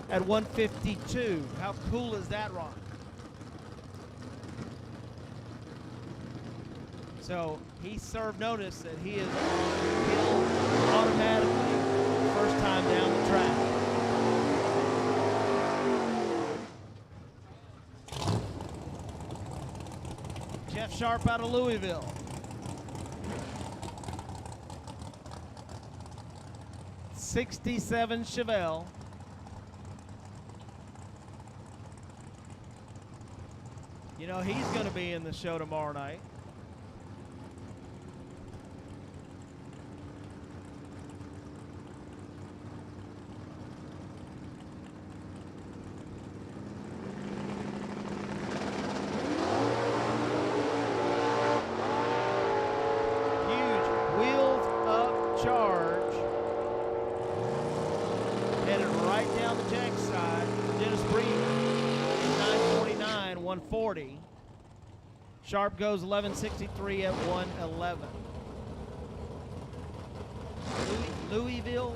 at 152. How cool is that, Ron? So he served notice that he is on hill automatically first time down the track. Jeff Sharp out of Louisville. '67 Chevelle. You know, he's going to be in the show tomorrow night. Charge headed right down the Jegs side. Dennis Breed 949 140. Sharp goes 1163 at 111. Louisville.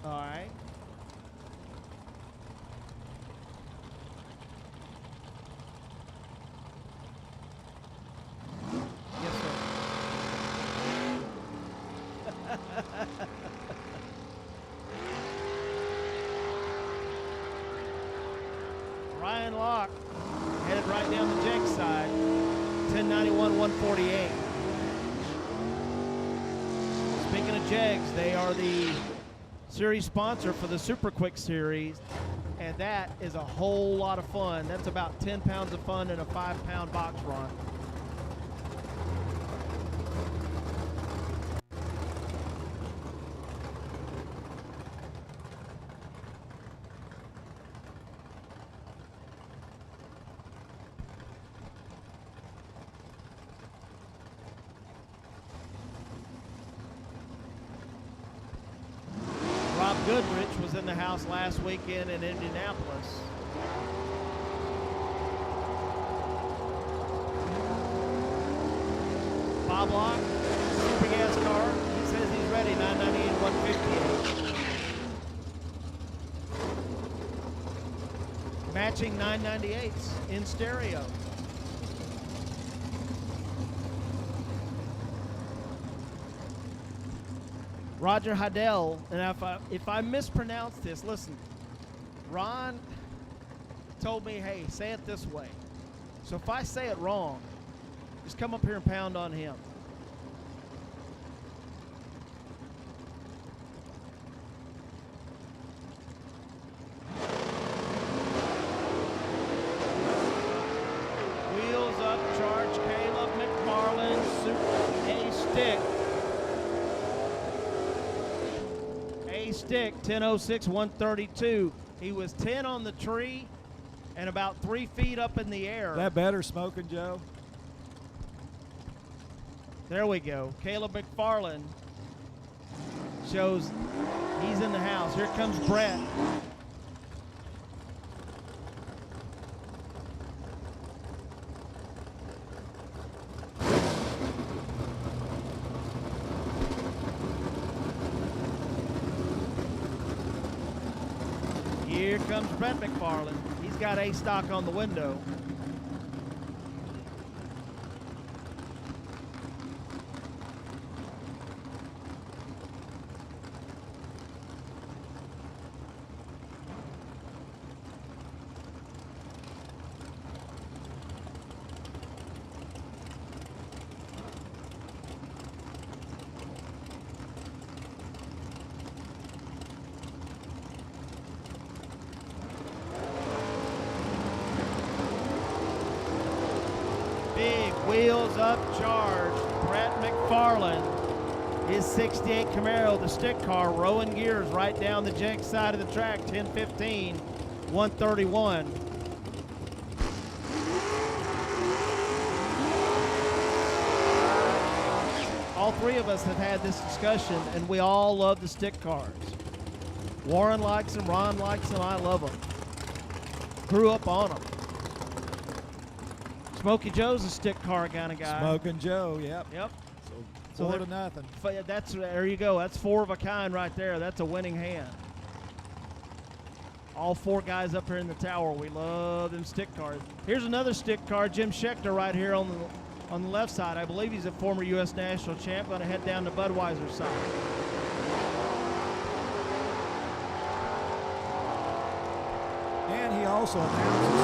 All right. Ryan Locke headed right down the Jegs side, 1091 148. Speaking of Jegs, they are the series sponsor for the Super Quick Series, and that is a whole lot of fun. That's about 10 pounds of fun in a 5-pound box run. Goodrich was in in the house last weekend in Indianapolis. Bob Locke, super gas car. He says he's ready, 998, 158. Matching 998s in stereo. Roger Heidel, and if I mispronounce this, listen, Ron told me, hey, say it this way. So if I say it wrong, just come up here and pound on him. Wheels up, charge, Caleb McFarland, Super A stick. A stick, 10:06, 132. He was 10 on the tree and about 3 feet up in the air. That better, Smoking Joe? There we go. Caleb McFarland shows he's in the house. Here comes Brett. Here comes Brett McFarland. He's got A stock on the window. Big wheels up charge. Brett McFarland. His 68 Camaro, the stick car, rowing gears right down the Jegs side of the track, 10:15, 131. All three of us have had this discussion, and we all love the stick cars. Warren likes them, Ron likes them, I love them. Grew up on them. Smokey Joe's a stick car kind of guy. Smoking Joe, yep. Yep. So 4 to nothing. There you go. That's 4 of a kind right there. That's a winning hand. All 4 guys up here in the tower. We love them stick cars. Here's another stick car, Jim Schechter right here on the left side. I believe he's a former U.S. national champ. Going to head down to Budweiser's side. And he also announces.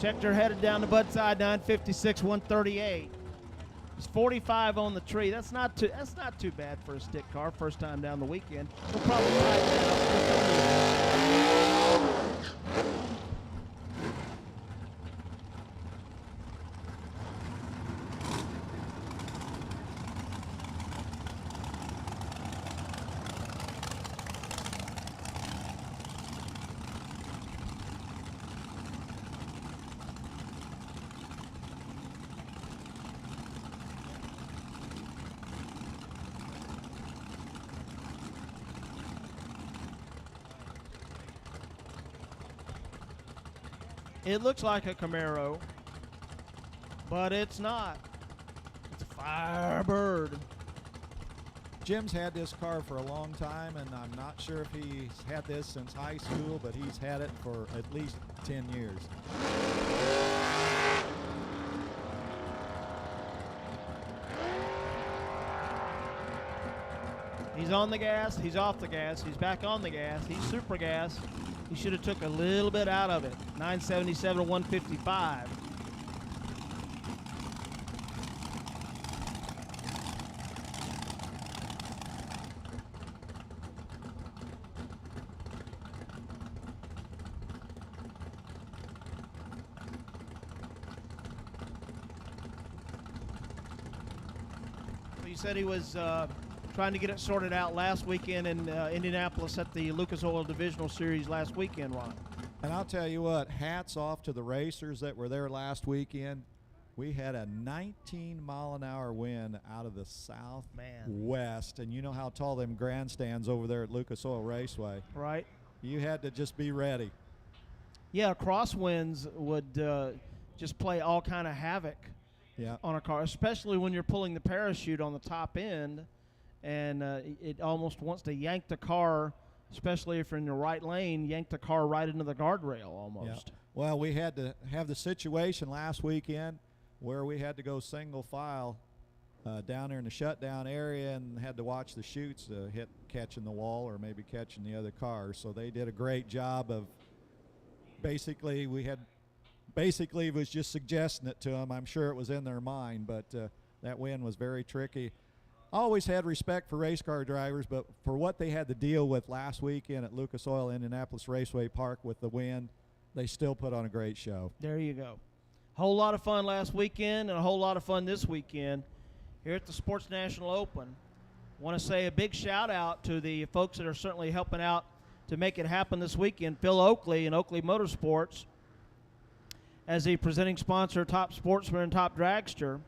Schechter headed down to Bud side, 956, 138. It's 45 on the tree. That's not too bad for a stick car. First time down the weekend. We'll probably tighten that up just a little. It looks like a Camaro, but it's not. It's a Firebird. Jim's had this car for a long time, and I'm not sure if he's had this since high school, but he's had it for at least 10 years. He's on the gas, he's off the gas, he's back on the gas, he's super gas. He should have took a little bit out of it. 977 to 155. You said he was trying to get it sorted out last weekend in Indianapolis at the Lucas Oil Divisional Series last weekend, Ron. And I'll tell you what, hats off to the racers that were there last weekend. we had a 19-mile-an-hour wind out of the southwest, and you know how tall them grandstands over there at Lucas Oil Raceway. Right. You had to just be ready. Yeah, crosswinds would just play all kind of havoc on a car, especially when you're pulling the parachute on the top end, and it almost wants to yank the car, especially if you're in the right lane, yank the car right into the guardrail almost. Yeah. Well, we had to have the situation last weekend where we had to go single file down there in the shutdown area and had to watch the chutes hit catching the wall or maybe catching the other cars. So they did a great job of basically it was just suggesting it to them. I'm sure it was in their mind, but that wind was very tricky. Always had respect for race car drivers, but for what they had to deal with last weekend at Lucas Oil Indianapolis Raceway Park with the wind, they still put on a great show. There you go. Whole lot of fun last weekend and a whole lot of fun this weekend here at the Sports National Open. Want to say a big shout out to the folks that are certainly helping out to make it happen this weekend. Phil Oakley and Oakley Motorsports as the presenting sponsor, Top Sportsman and Top Dragster.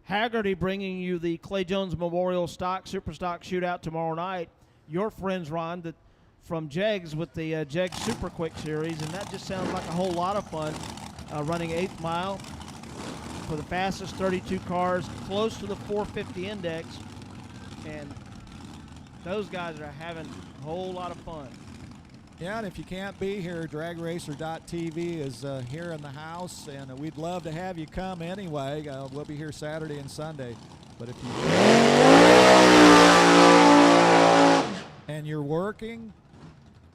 Haggerty bringing you the Clay Jones Memorial Super Stock Shootout tomorrow night. Your friends, Ron, from Jegs with the Jegs Super Quick Series, and that just sounds like a whole lot of fun. Running 8th mile for the fastest 32 cars, close to the 450 index, and those guys are having a whole lot of fun. Yeah, and if you can't be here, DragRacer.tv is here in the house, and we'd love to have you come anyway. We'll be here Saturday and Sunday, but if you and you're working,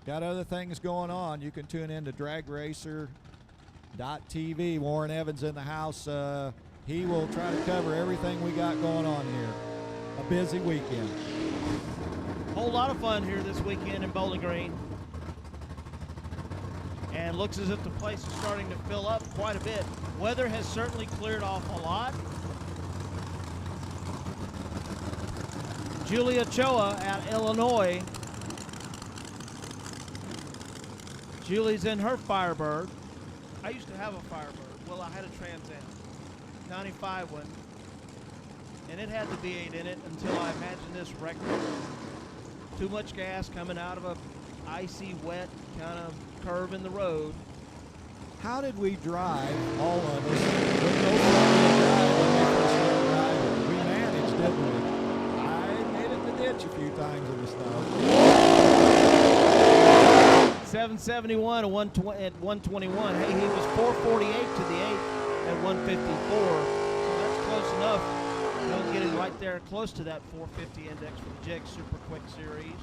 got other things going on, you can tune in to DragRacer.tv. Warren Evans in the house. He will try to cover everything we got going on here. A busy weekend. Whole lot of fun here this weekend in Bowling Green. And looks as if the place is starting to fill up quite a bit. Weather has certainly cleared off a lot. Julia Choa out Illinois. Julie's in her Firebird. I used to have a Firebird. Well, I had a Trans Am, 95 one, and it had the V8 in it until I imagined this wreck. Too much gas coming out of a icy, wet kind of curve in the road. How did we drive, all of us, with no front-wheel drive when we first started driving? We managed, didn't we? I made it in the ditch a few times in the snow. 771 at 121. Hey, he was 448 to the 8 at 154. So that's close enough. They'll get it right there close to that 450 index for the Jegs Super Quick Series.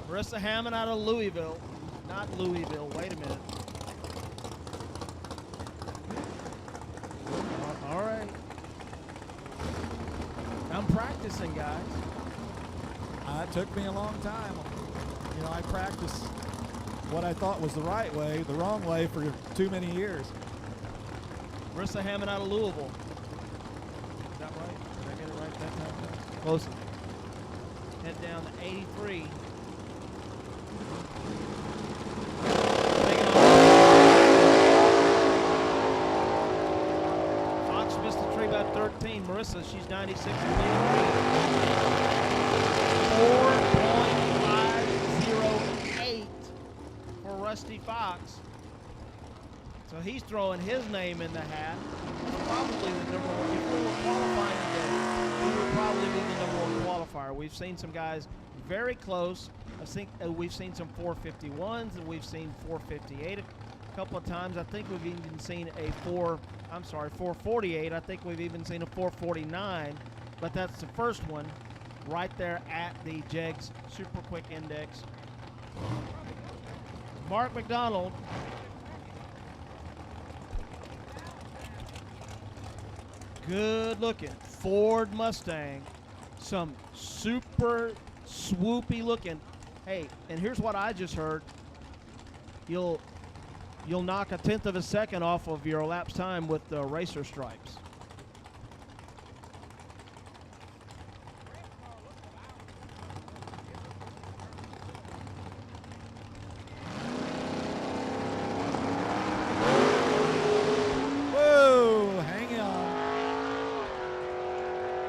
Marissa Hammond out of Louisville. Not Louisville. Wait a minute. All right. I'm practicing, guys. It took me a long time. You know, I practiced what I thought was the right way, the wrong way for too many years. Marissa Hammond out of Louisville. Is that right? Did I get it right that time? Close. Head down to 83. Fox missed the tree about 13. Marissa, she's 96 and leading. 4.508 for Rusty Fox. So he's throwing his name in the hat. Probably the number one. If we were qualifying today, we would probably be the number one qualifier. We've seen some guys very close. I think we've seen some 451s and we've seen 458 a couple of times. I think we've even seen a 448. I think we've even seen a 449, but that's the first one right there at the Jegs Super Quick Index. Mark McDonald. Good looking Ford Mustang. Some super swoopy looking. Hey, and here's what I just heard. You'll knock 1/10 of a second off of your elapsed time with the racer stripes.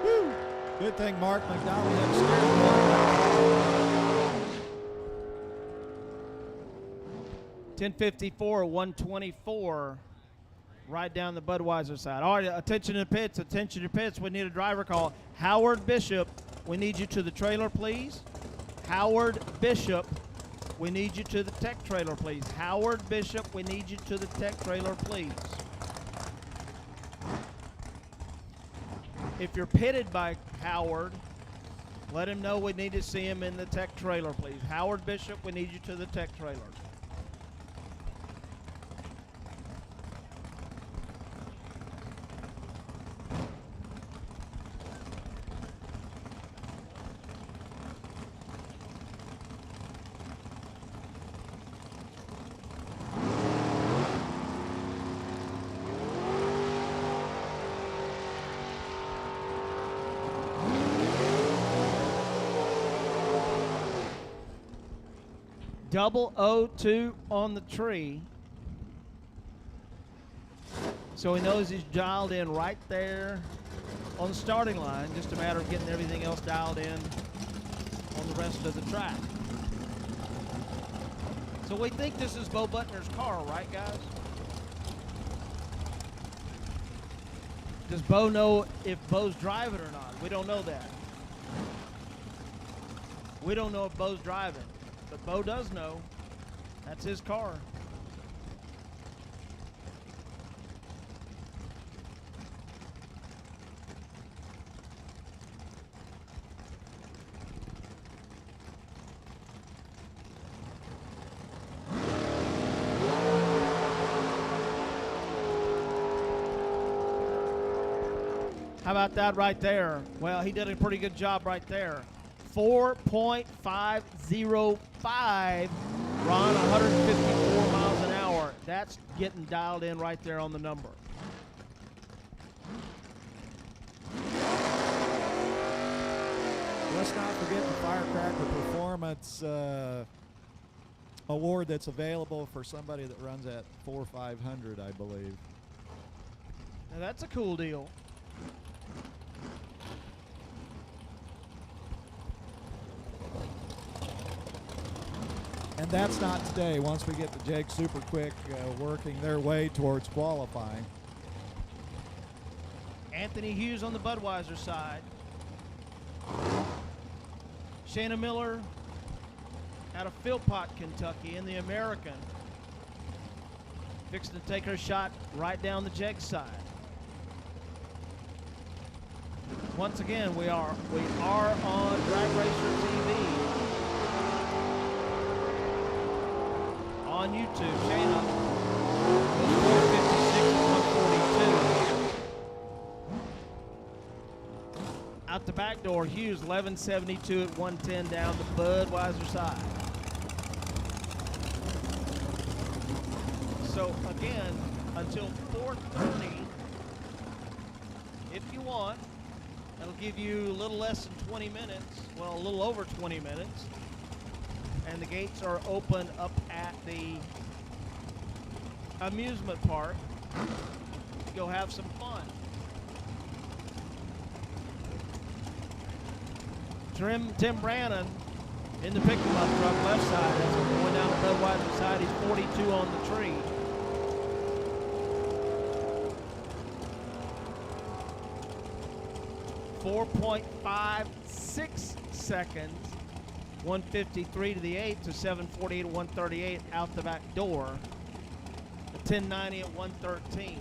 Woo! Good thing Mark McDonald had steering wheel. 10:54, 124. Right down the Budweiser side. All right, attention to pits. Attention to pits. We need a driver call. Howard Bishop, we need you to the trailer, please. Howard Bishop, we need you to the tech trailer, please. Howard Bishop, we need you to the tech trailer, please. If you're pitted by Howard, let him know we need to see him in the tech trailer, please. Howard Bishop, we need you to the tech trailer. Double 02 on the tree. So he knows he's dialed in right there on the starting line. Just a matter of getting everything else dialed in on the rest of the track. So we think this is Bo Butner's car, right, guys? Does Bo know if Bo's driving or not? We don't know that. We don't know if Bo's driving. But Bo does know. That's his car. How about that right there? Well, he did a pretty good job right there. 4.505, Ron, 154 miles an hour. That's getting dialed in right there on the number. Let's not forget the Firecracker Performance award that's available for somebody that runs at 4,500, I believe. Now that's a cool deal. And that's not today. Once we get the Jegs Super Quick working their way towards qualifying. Anthony Hughes on the Budweiser side. Shayna Miller out of Philpott, Kentucky in the American. Fixing to take her shot right down the Jegs side. Once again, we are on Drag Racer TV. On YouTube, Shayna was 456 and 142. Out the back door, Hughes 1172 at 110 down the Budweiser side. So again, until 4:30, if you want, that'll give you a little less than 20 minutes. Well, a little over 20 minutes. And the gates are open up at the amusement park. Go have some fun. Tim Brannon in the pick-em-up truck, left side. That's going down the Budweiser side. He's 42 on the tree. .56 seconds. 153 to the 8 to 748 to 138 out the back door. A 1090 at 113.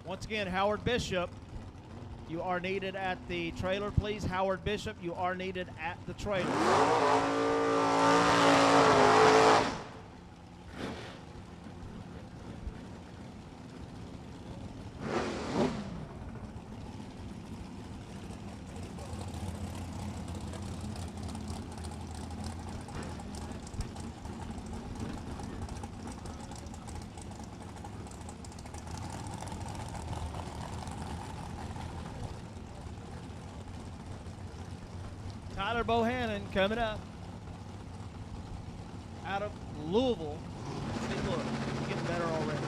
Once again, Howard Bishop, you are needed at the trailer, please. Howard Bishop, you are needed at the trailer. Tyler Bohannon coming up out of Louisville. See, look, he's getting better already.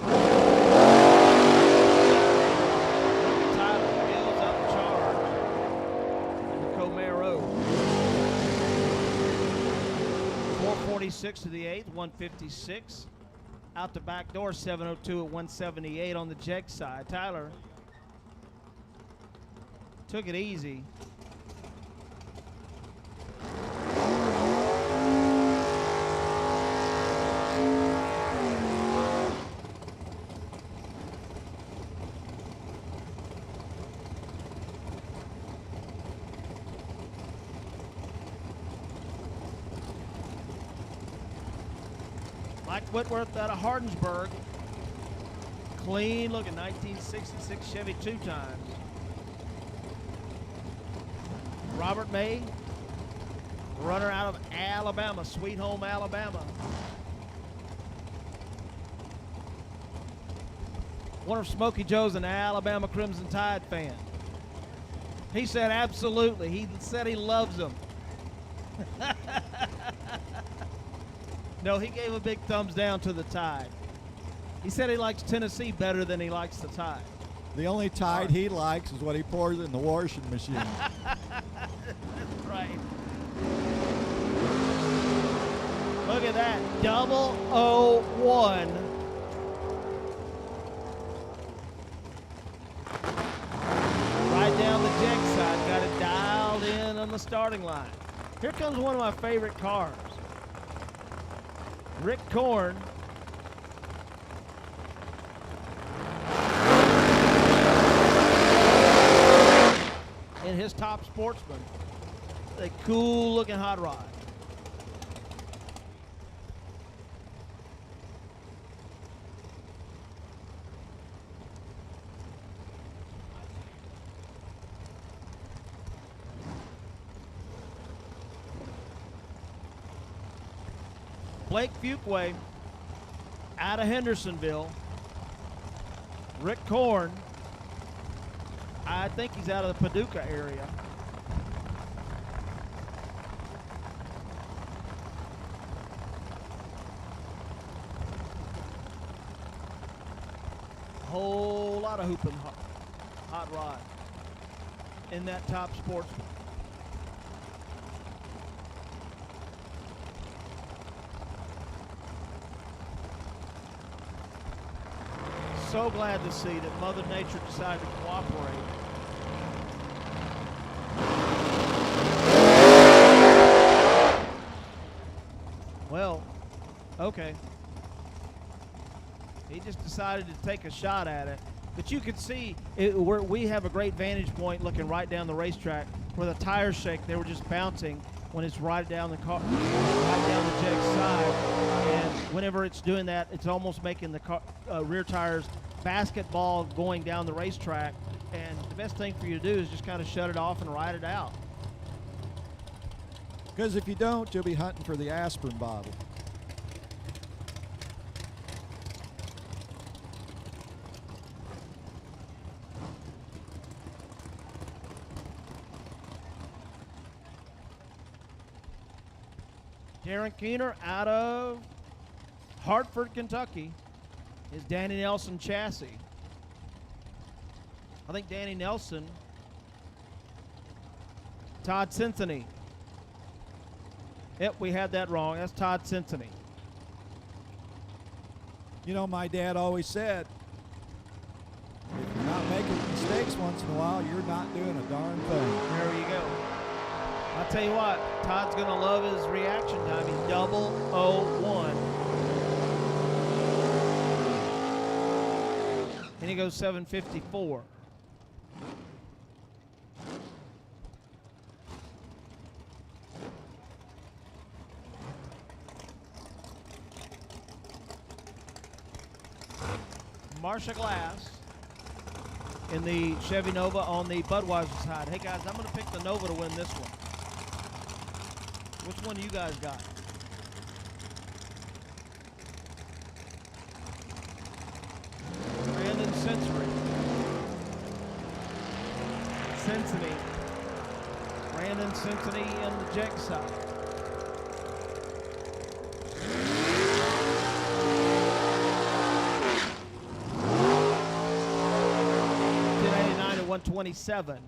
Tyler builds up the charge in the Comare Road. 446 to the 8th, 156. Out the back door, 702 at 178 on the Jegs side. Tyler took it easy. Mike Whitworth out of Hardinsburg. Clean looking 1966 Chevy 2 times. Robert May, runner out of Alabama, Sweet Home, Alabama. One of Smokey Joe's an Alabama Crimson Tide fan. He said absolutely. He said he loves them. No, he gave a big thumbs down to the Tide. He said he likes Tennessee better than he likes the Tide. The only Tide he likes is what he pours in the washing machine. That's right. Look at that. 001. Right down the Jegs side. Got it dialed in on the starting line. Here comes one of my favorite cars. Rick Korn. In his Top Sportsman. A cool looking hot rod. Blake Fuquay out of Hendersonville. Rick Korn, I think he's out of the Paducah area. Whole lot of hooping hot rod in that Top Sportsman. So glad to see that Mother Nature decided to cooperate. Well, okay. He just decided to take a shot at it. But you can see we have a great vantage point looking right down the racetrack where the tires shake. They were just bouncing when it's right down the car, right down the Jegs side. And whenever it's doing that, it's almost making the rear tires basketball going down the racetrack. And the best thing for you to do is just kind of shut it off and ride it out. Because if you don't, you'll be hunting for the aspirin bottle. Darren Keener out of Hartford, Kentucky, is Danny Nelson chassis. I think Danny Nelson, Todd Cincinnati. Yep, we had that wrong. That's Todd Cincinnati. You know, my dad always said, if you're not making mistakes once in a while, you're not doing a darn thing. There you go. I'll tell you what, Todd's going to love his reaction time. He's 001. And he goes 754. Marsha Glass in the Chevy Nova on the Budweiser side. Hey guys, I'm going to pick the Nova to win this one. Which one do you guys got? Brandon Sensory. Cincinnati. Brandon Symphony and the Jegs side. $10.89 at 127.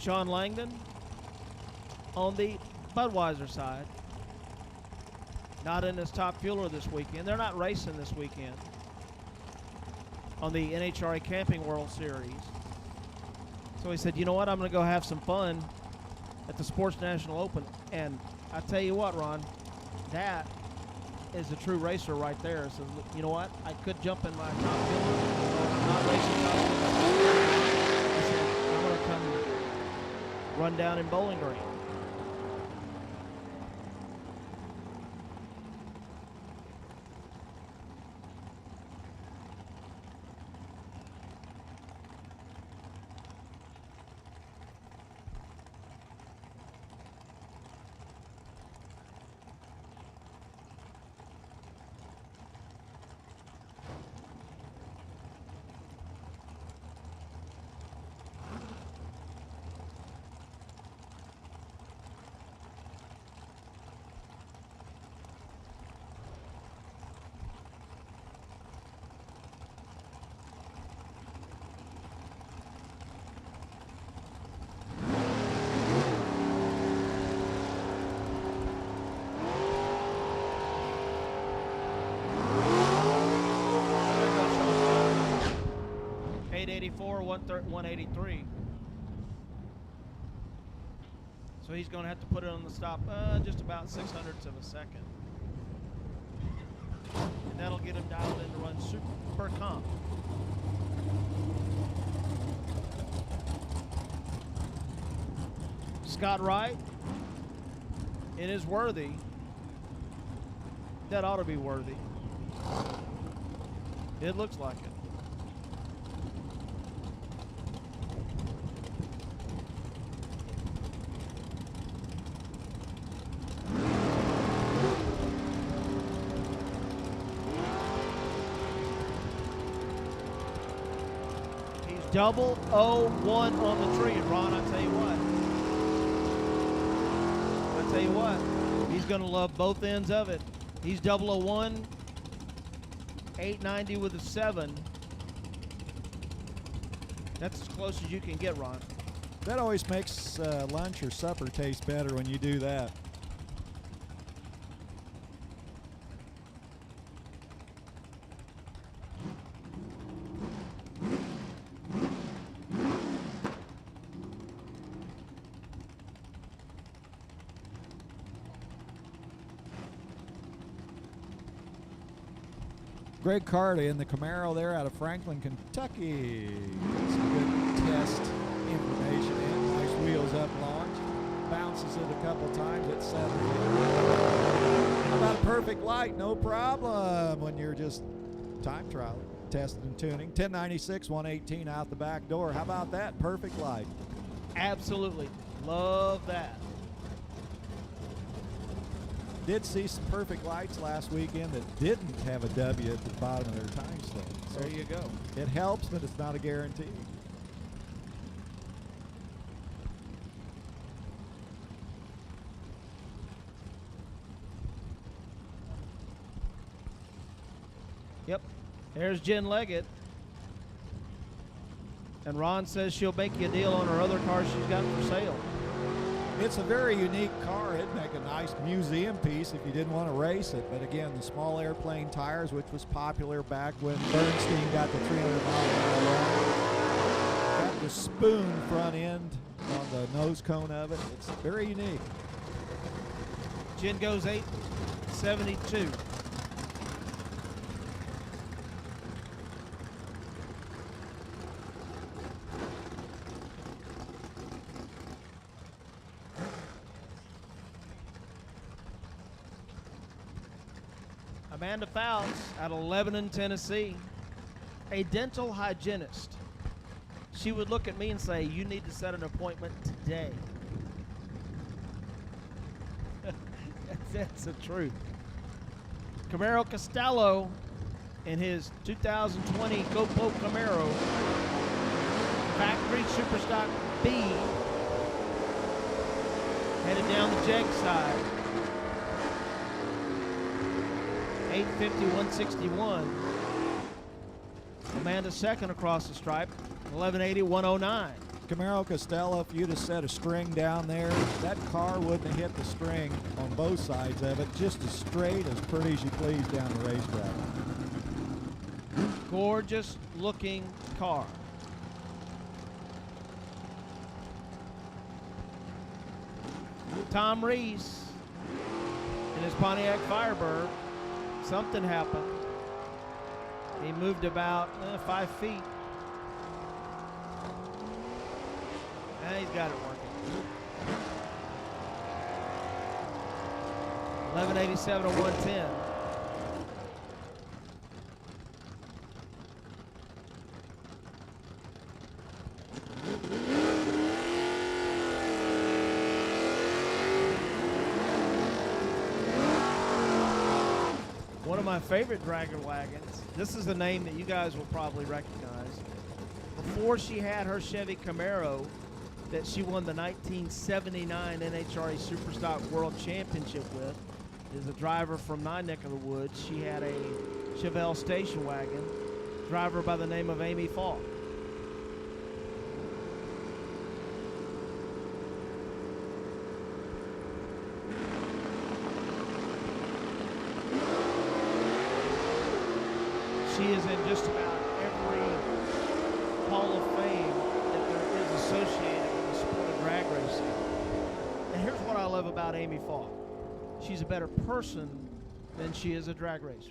Sean Langdon on the Budweiser side. Not in his top fueler this weekend. They're not racing this weekend on the NHRA Camping World Series. So he said, you know what, I'm going to go have some fun at the Sports National Open. And I tell you what, Ron, that is a true racer right there. So you know what, I could jump in my top fueler. I'm not racing top fueler. He said, I'm going to come run down in Bowling Green. .884, 183. So he's going to have to put it on the stop just about 600ths of a second. And that'll get him dialed in to run Super Comp. Scott Wright, it is worthy. That ought to be worthy. It looks like it. Double 0-1 on the tree, and Ron, I tell you what, he's going to love both ends of it. He's 001, 890 with a 7. That's as close as you can get, Ron. That always makes lunch or supper taste better when you do that. Greg Carty in the Camaro there out of Franklin, Kentucky. Some good test information in. Nice wheels up launch. Bounces it a couple times at 7. How about a perfect light? No problem when you're just time trial, testing and tuning. 1096, 118 out the back door. How about that? Perfect light. Absolutely. Love that. Did see some perfect lights last weekend that didn't have a W at the bottom of their time slip. So There you go. it helps, but it's not a guarantee. Yep. There's Jen Leggett. And Ron says she'll make you a deal on her other car she's got for sale. It's a very unique car. It'd make a nice museum piece if you didn't want to race it. But again, the small airplane tires, which was popular back when Bernstein got the 300-mile-an-hour run. Got the spoon front end on the nose cone of it. It's very unique. Jen goes 872. Amanda Fouts out of Lebanon, Tennessee. a dental hygienist. She would look at me and say, "You need to set an appointment today." That's the truth. Camaro Costello in his 2020 GoPro Camaro Factory Superstock B, headed down the Jegs side. 850, 161. Amanda second across the stripe. 1180, 109. Camaro Costello, if you'd have set a string down there, that car wouldn't have hit the string on both sides of it, just as straight, as pretty as you please down the racetrack. Gorgeous looking car. Tom Reese in his Pontiac Firebird. Something happened. He moved about 5 feet. And he's got it working. 1187 to 110. One of my favorite Dragon wagons. This is a name that you guys will probably recognize. Before she had her Chevy Camaro that she won the 1979 NHRA Superstock World Championship with, is a driver from my neck of the woods. She had a Chevelle station wagon, driver by the name of Amy Falk. She is in just about every Hall of Fame that there is associated with the sport of drag racing. And here's what I love about Amy Falk. She's a better person than she is a drag racer.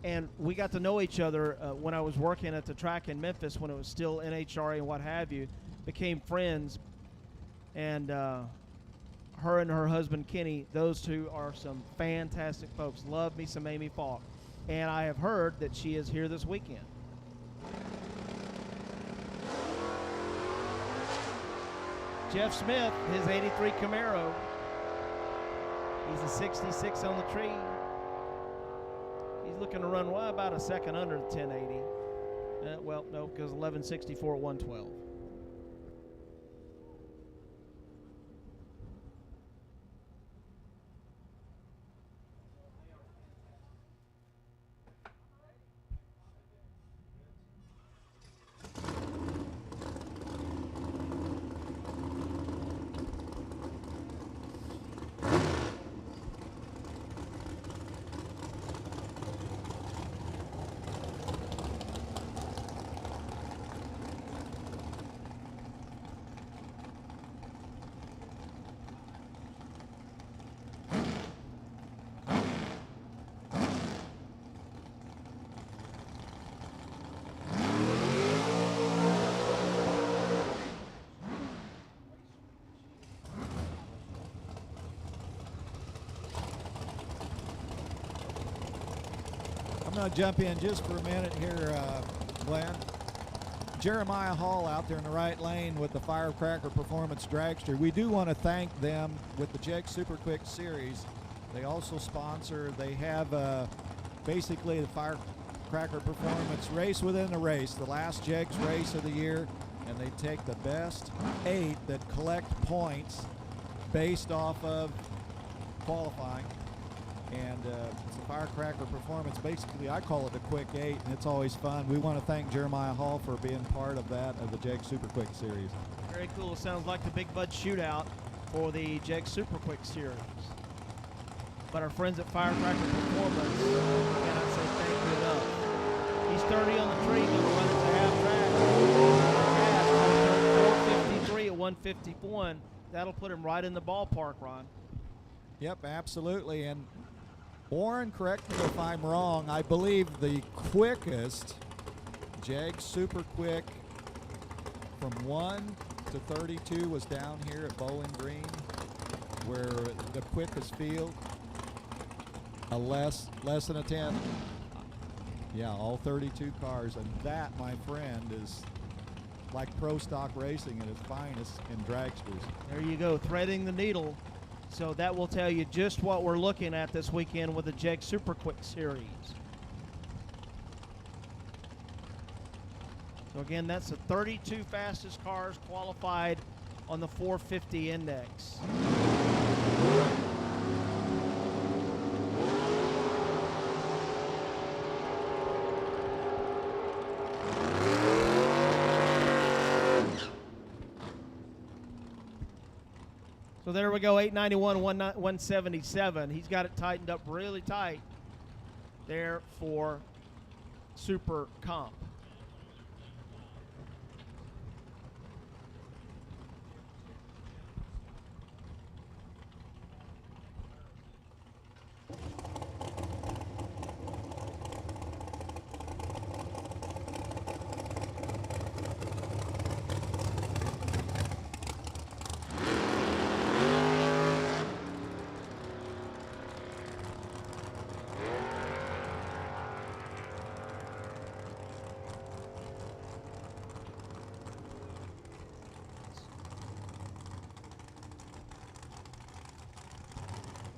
And we got to know each other when I was working at the track in Memphis when it was still NHRA and what have you. Became friends. And her and her husband Kenny, those two are some fantastic folks. Love me some Amy Falk. And I have heard that she is here this weekend. Jeff Smith, his 83 Camaro. He's a 66 on the tree. He's looking to run about a second under the 1080. Well, no, because 1164 at 112. I'm going to jump in just for a minute here, Glenn. Jeremiah Hall out there in the right lane with the Firecracker Performance Dragster. We do want to thank them with the Jegs Super Quick Series. They also sponsor, they have basically the Firecracker Performance race within a race, the last Jegs race of the year, and they take the best 8 that collect points based off of qualifying. And it's a Firecracker Performance. Basically, I call it the Quick 8, and it's always fun. We want to thank Jeremiah Hall for being part of that, of the Jegs Super Quick Series. Very cool. Sounds like the Big Bud Shootout for the Jegs Super Quick Series. But our friends at Firecracker Performance, cannot say thank you enough. He's 30 on the tree, going to run into half track. 453 at 151. That'll put him right in the ballpark, Ron. Yep, absolutely. And Warren, correct me if I'm wrong, I believe the quickest Jegs Super Quick from 1 to 32 was down here at Bowling Green, where the quickest field, a less than a 10. Yeah, all 32 cars, and that, my friend, is like pro stock racing at its finest in dragsters. There you go, threading the needle. So that will tell you just what we're looking at this weekend with the Jegs Super Quick Series. So again, that's the 32 fastest cars qualified on the 450 index. So there we go, 891, 177. He's got it tightened up really tight there for Super Comp.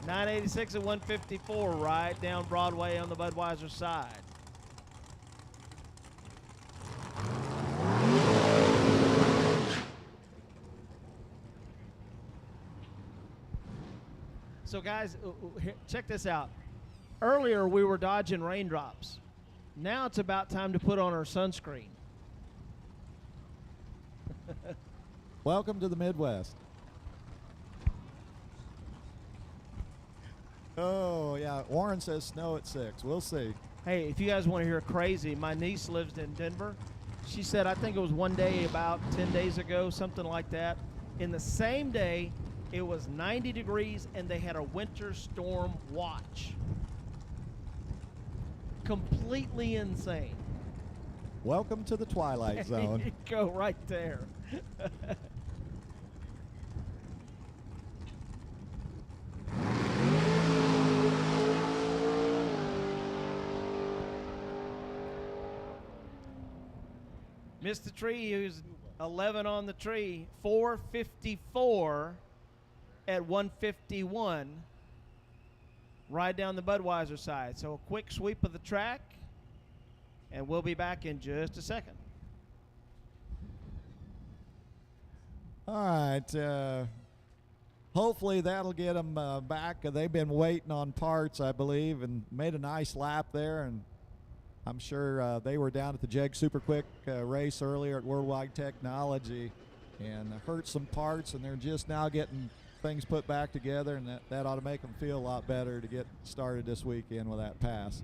.986 at 154, right down Broadway on the Budweiser side. So guys, check this out. Earlier we were dodging raindrops. Now it's about time to put on our sunscreen. Welcome to the Midwest. Oh, yeah. Warren says snow at 6. We'll see. Hey, if you guys want to hear crazy, my niece lives in Denver. She said, I think it was one day about 10 days ago, something like that. In the same day, it was 90 degrees and they had a winter storm watch. Completely insane. Welcome to the Twilight Zone. There you go, right there. Missed the tree. He was 11 on the tree. 454 at 151. Right down the Budweiser side. So a quick sweep of the track, and we'll be back in just a second. All right. Hopefully that'll get them back. They've been waiting on parts, I believe, and made a nice lap there. And I'm sure they were down at the Jegs Super Quick race earlier at Worldwide Technology and hurt some parts, and they're just now getting things put back together, and that ought to make them feel a lot better to get started this weekend with that pass.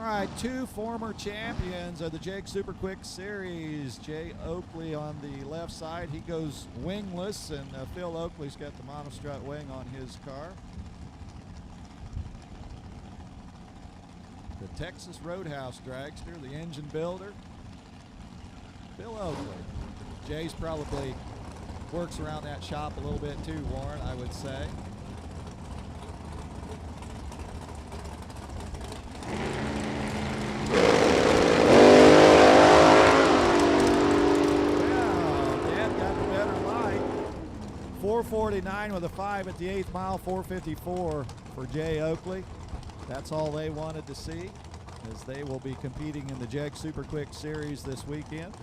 right, two former champions of the Jegs Super Quick Series. Jay Oakley on the left side. He goes wingless, and Phil Oakley's got the monostrut wing on his car. The Texas Roadhouse dragster, the engine builder, Phil Oakley. Jay's probably works around that shop a little bit too, Warren, I would say. Well, Dad got the better light. 449 with a 5 at the 8th mile, 454 for Jay Oakley. That's all they wanted to see, as they will be competing in the Jegs Super Quick Series this weekend.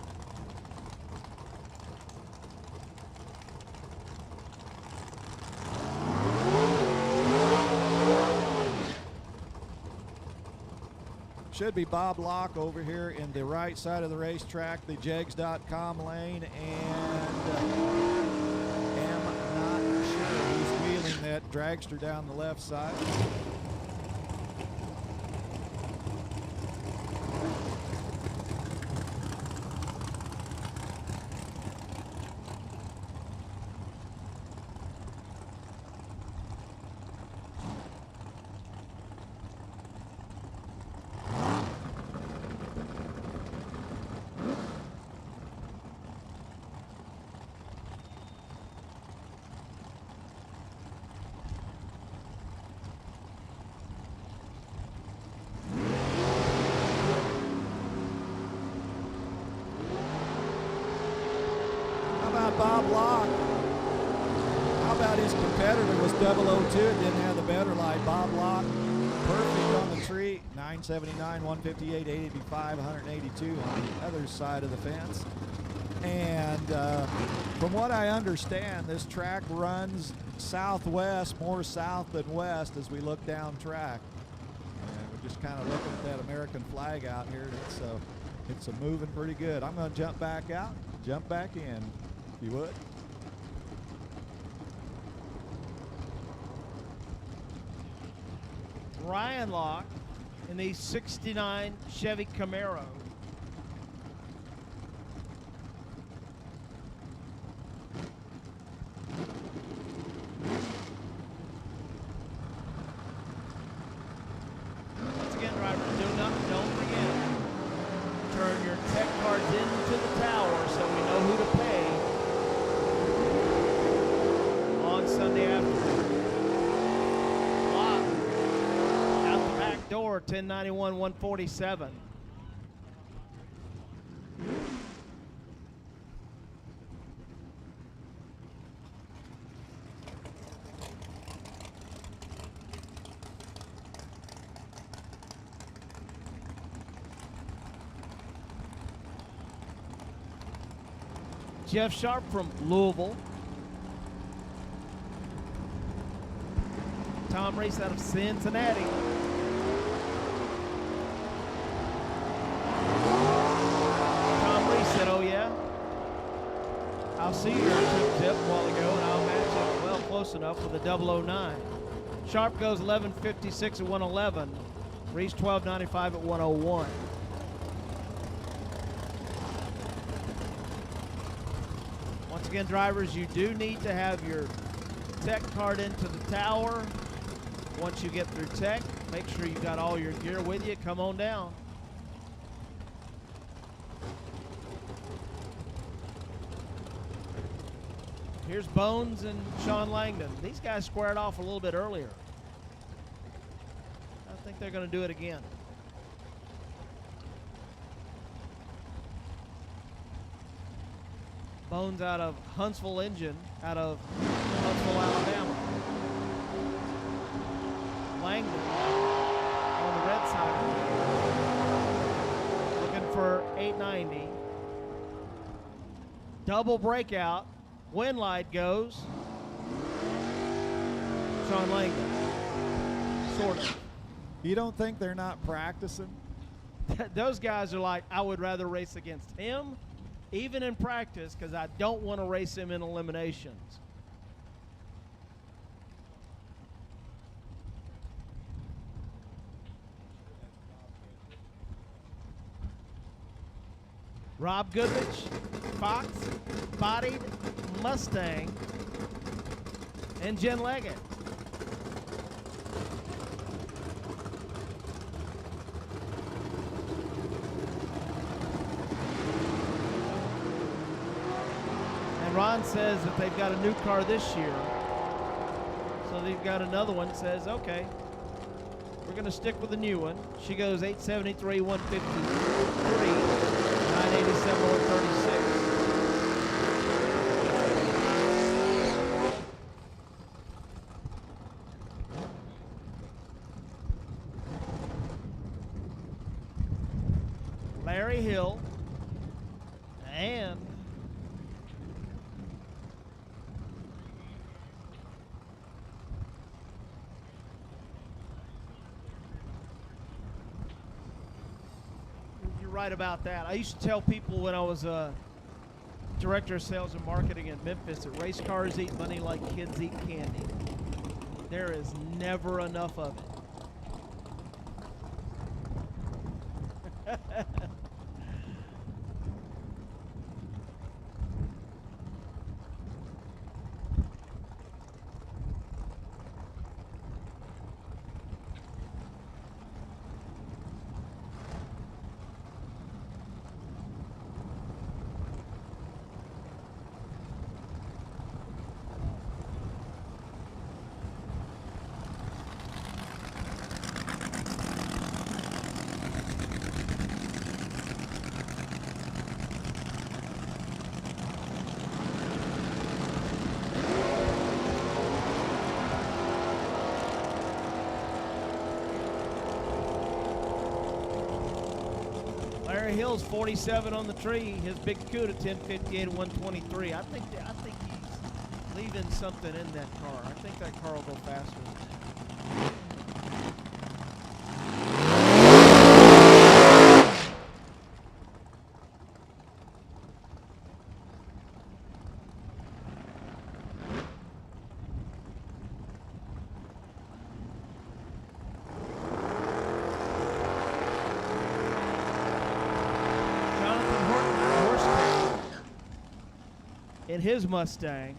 Should be Bob Locke over here in the right side of the racetrack, the Jegs.com lane, and am not sure who's wheeling that dragster down the left side. Bob Locke. How about his competitor was 002, didn't have the better light. Bob Locke, perfect on the tree, 979, 158, 885, 182 on the other side of the fence. And from what I understand, this track runs southwest, more south than west as we look down track. And we're just kind of looking at that American flag out here. It's moving pretty good. I'm going to jump back out, jump back in. If you would. Ryan Locke in the 69 Chevy Camaro. Once again, drivers, don't forget, turn your tech cards into the tower so we know who to pay on Sunday afternoon. Locke out the back door, 1091, 147. Jeff Sharp from Louisville. Tom Reese out of Cincinnati. Tom Reese said, oh yeah, I'll see your tip a while ago and I'll match it well close enough with a 009. Sharp goes 11:56 at 111. Reese 12:95 at 101. Once again, drivers, you do need to have your tech card into the tower. Once you get through tech, make sure you've got all your gear with you. Come on down. Here's Bones and Sean Langdon. These guys squared off a little bit earlier. I think they're going to do it again. Bones out of Huntsville Engine, out of Huntsville, Alabama. Langdon on the red side, looking for 890. Double breakout. Wind light goes. Sean Langdon. Sort of. You don't think they're not practicing? Those guys are like, I would rather race against him, even in practice, because I don't want to race him in eliminations. Rob Goodrich, Fox, Bodied, Mustang, and Jen Leggett. And Ron says that they've got a new car this year. So they've got another one that says, okay, we're going to stick with the new one. She goes 873, 153, 987, 136. Larry Hill and you're right about that. I used to tell people when I was a director of sales and marketing in Memphis that race cars eat money like kids eat candy. There is never enough of it. Larry Hill's 47 on the tree. His big CUDA 1058 and 123. I think he's leaving something in that car. I think that car will go faster than that. In his Mustang.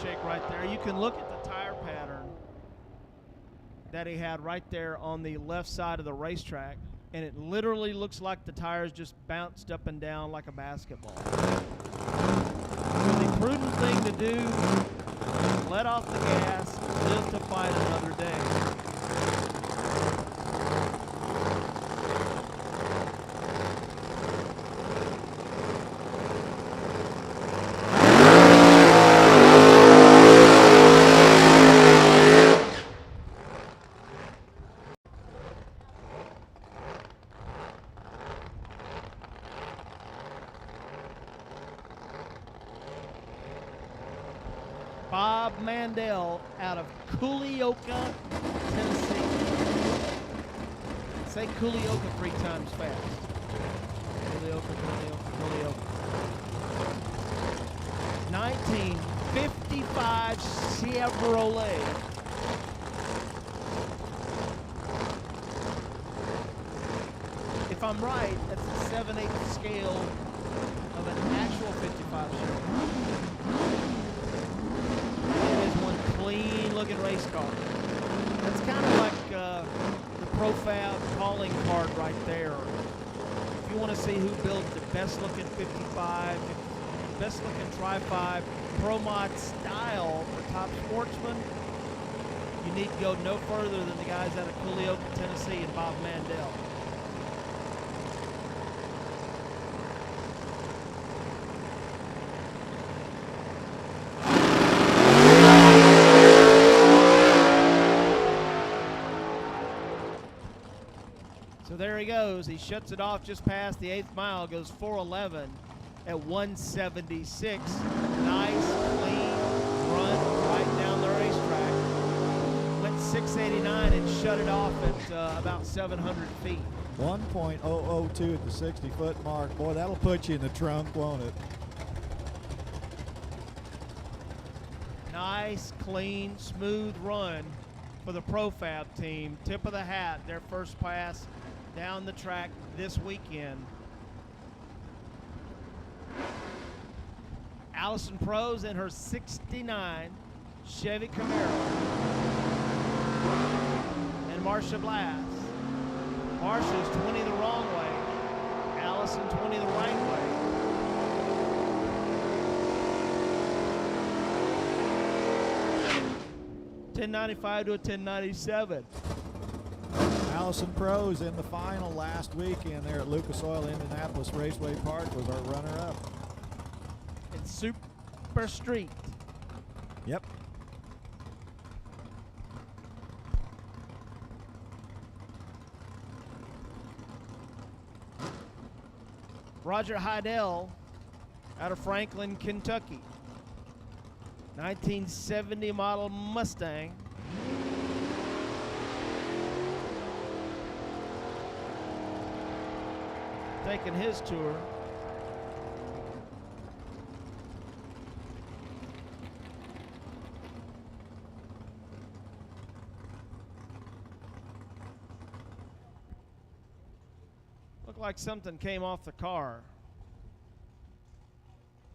Shake right there. You can look at the tire pattern that he had right there on the left side of the racetrack, and it literally looks like the tires just bounced up and down like a basketball. So the prudent thing to do, let off the gas, live to fight another day. Bob Mandel out of Culioca, Tennessee. Say Culioca 3 times fast. Culioca, Culioca, Culioca. 1955 Chevrolet. If I'm right, that's a 7/8 scale of an actual 55 Chevrolet. Clean looking race car. That's kind of like the Profab calling card right there. If you want to see who builds the best looking 55, best looking Tri-5 Pro Mod style for top sportsmen, you need to go no further than the guys out of Culioca, Tennessee and Bob Mandel. So there he goes. He shuts it off just past the 8th mile, goes 4:11 at 176. Nice, clean run right down the racetrack. Went 689 and shut it off at about 700 feet. 1.002 at the 60-foot mark. Boy, that'll put you in the trunk, won't it? Nice, clean, smooth run for the Profab team. Tip of the hat, their first pass down the track this weekend. Allison Pro's in her 69 Chevy Camaro. And Marcia Blass. Marcia's 20 the wrong way. Allison 20 the right way. $10.95 to a $10.97. Allison Pro's in the final last weekend there at Lucas Oil Indianapolis Raceway Park was our runner-up. It's Super Street. Yep. Roger Heidel out of Franklin, Kentucky. 1970 model Mustang. Taking his tour. Looked like something came off the car.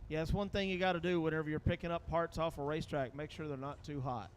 Yeah, it's one thing you got to do whenever you're picking up parts off a racetrack. Make sure they're not too hot.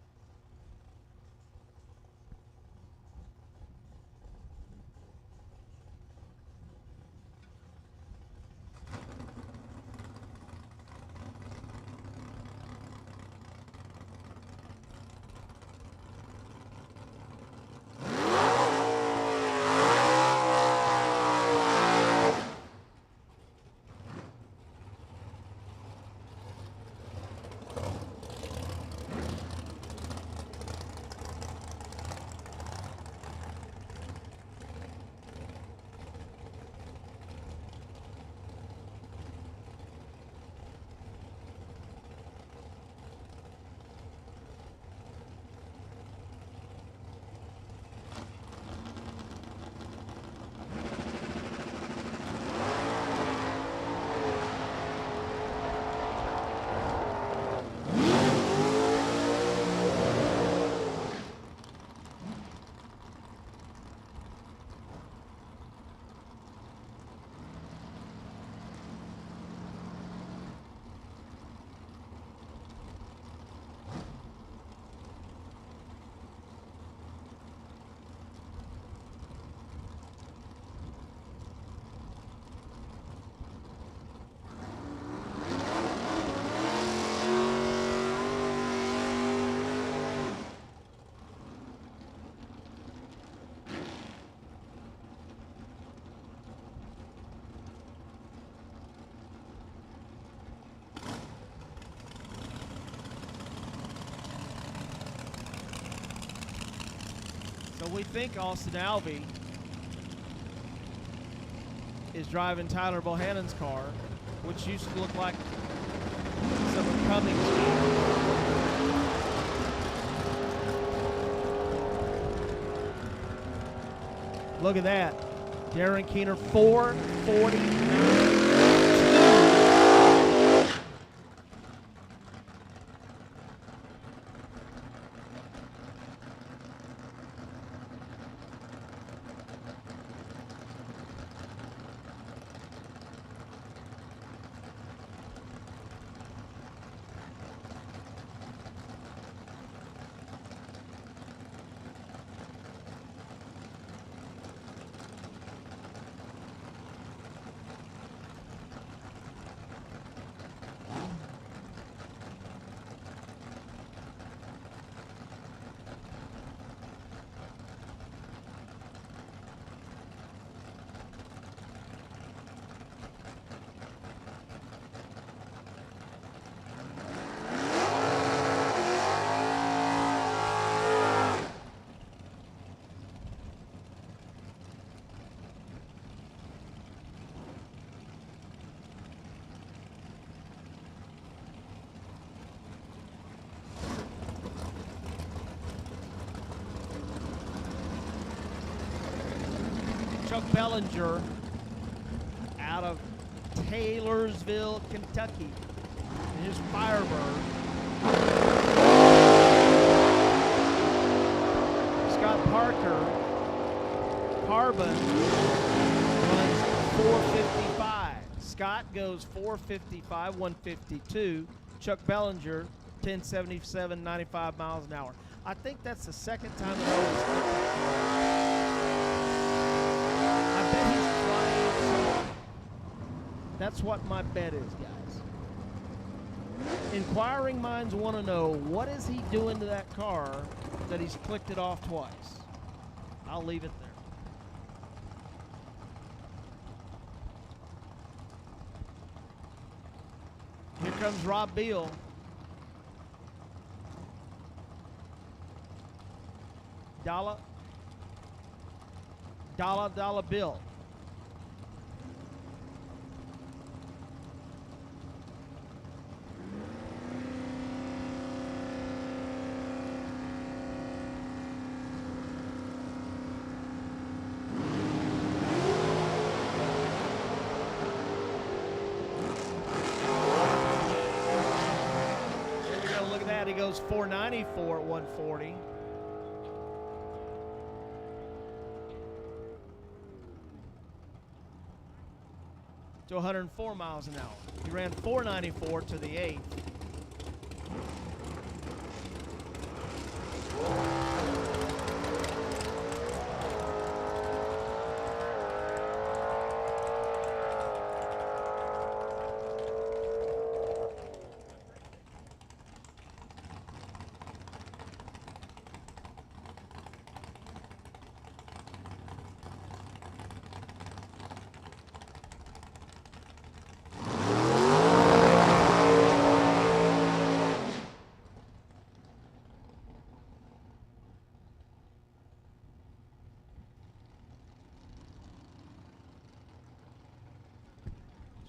So we think Austin Alvey is driving Tyler Bohannon's car, which used to look like some of Cummings' cars. Look at that. Darren Keener, 449. Chuck Bellinger out of Taylorsville, Kentucky. And here's Firebird. Scott Parker, Carbon, runs 4:55. Scott goes 4:55, 1:52. Chuck Bellinger, 10:77, 95 miles an hour. I think that's the second time in a row he's clipped that car. I bet he's trying something. That's what my bet is, guys. Inquiring minds want to know, what is he doing to that car that he's clicked it off twice? I'll leave it there. Here comes Rob Beal. Dollar Bill. There we go, look at that. He goes 494 at 140. To 104 miles an hour. He ran 494 to the 8th.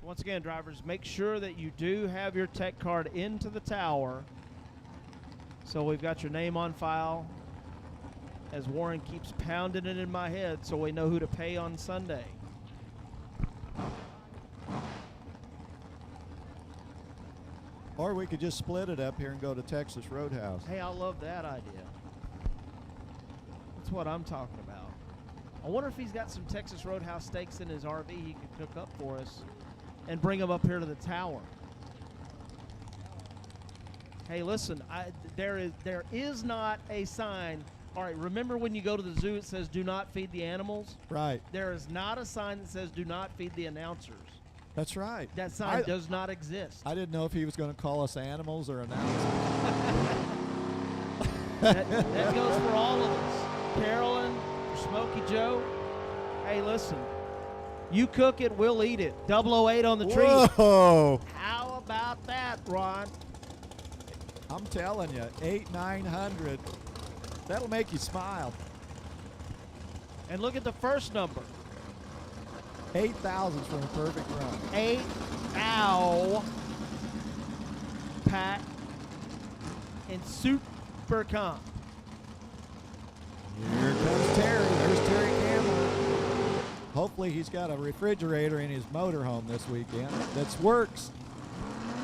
Once again, drivers, make sure that you do have your tech card into the tower. So we've got your name on file, as Warren keeps pounding it in my head so we know who to pay on Sunday. Or we could just split it up here and go to Texas Roadhouse. Hey, I love that idea. That's what I'm talking about. I wonder if he's got some Texas Roadhouse steaks in his RV he could cook up for us and bring them up here to the tower. Hey, listen, there is not a sign. All right, remember when you go to the zoo, it says do not feed the animals? Right. There is not a sign that says do not feed the announcers. That's right. That sign does not exist. I didn't know if he was going to call us animals or announcers. that goes for all of us. Carolyn, Smokey Joe. Hey, listen. You cook it, we'll eat it. 008 on the tree. Whoa! How about that, Ron? I'm telling you, 8,900. That'll make you smile. And look at the first number. 8,000 from a perfect run. 8 ow pack in Super Comp. Here comes Terry. There's Terry Campbell. Hopefully he's got a refrigerator in his motorhome this weekend that works.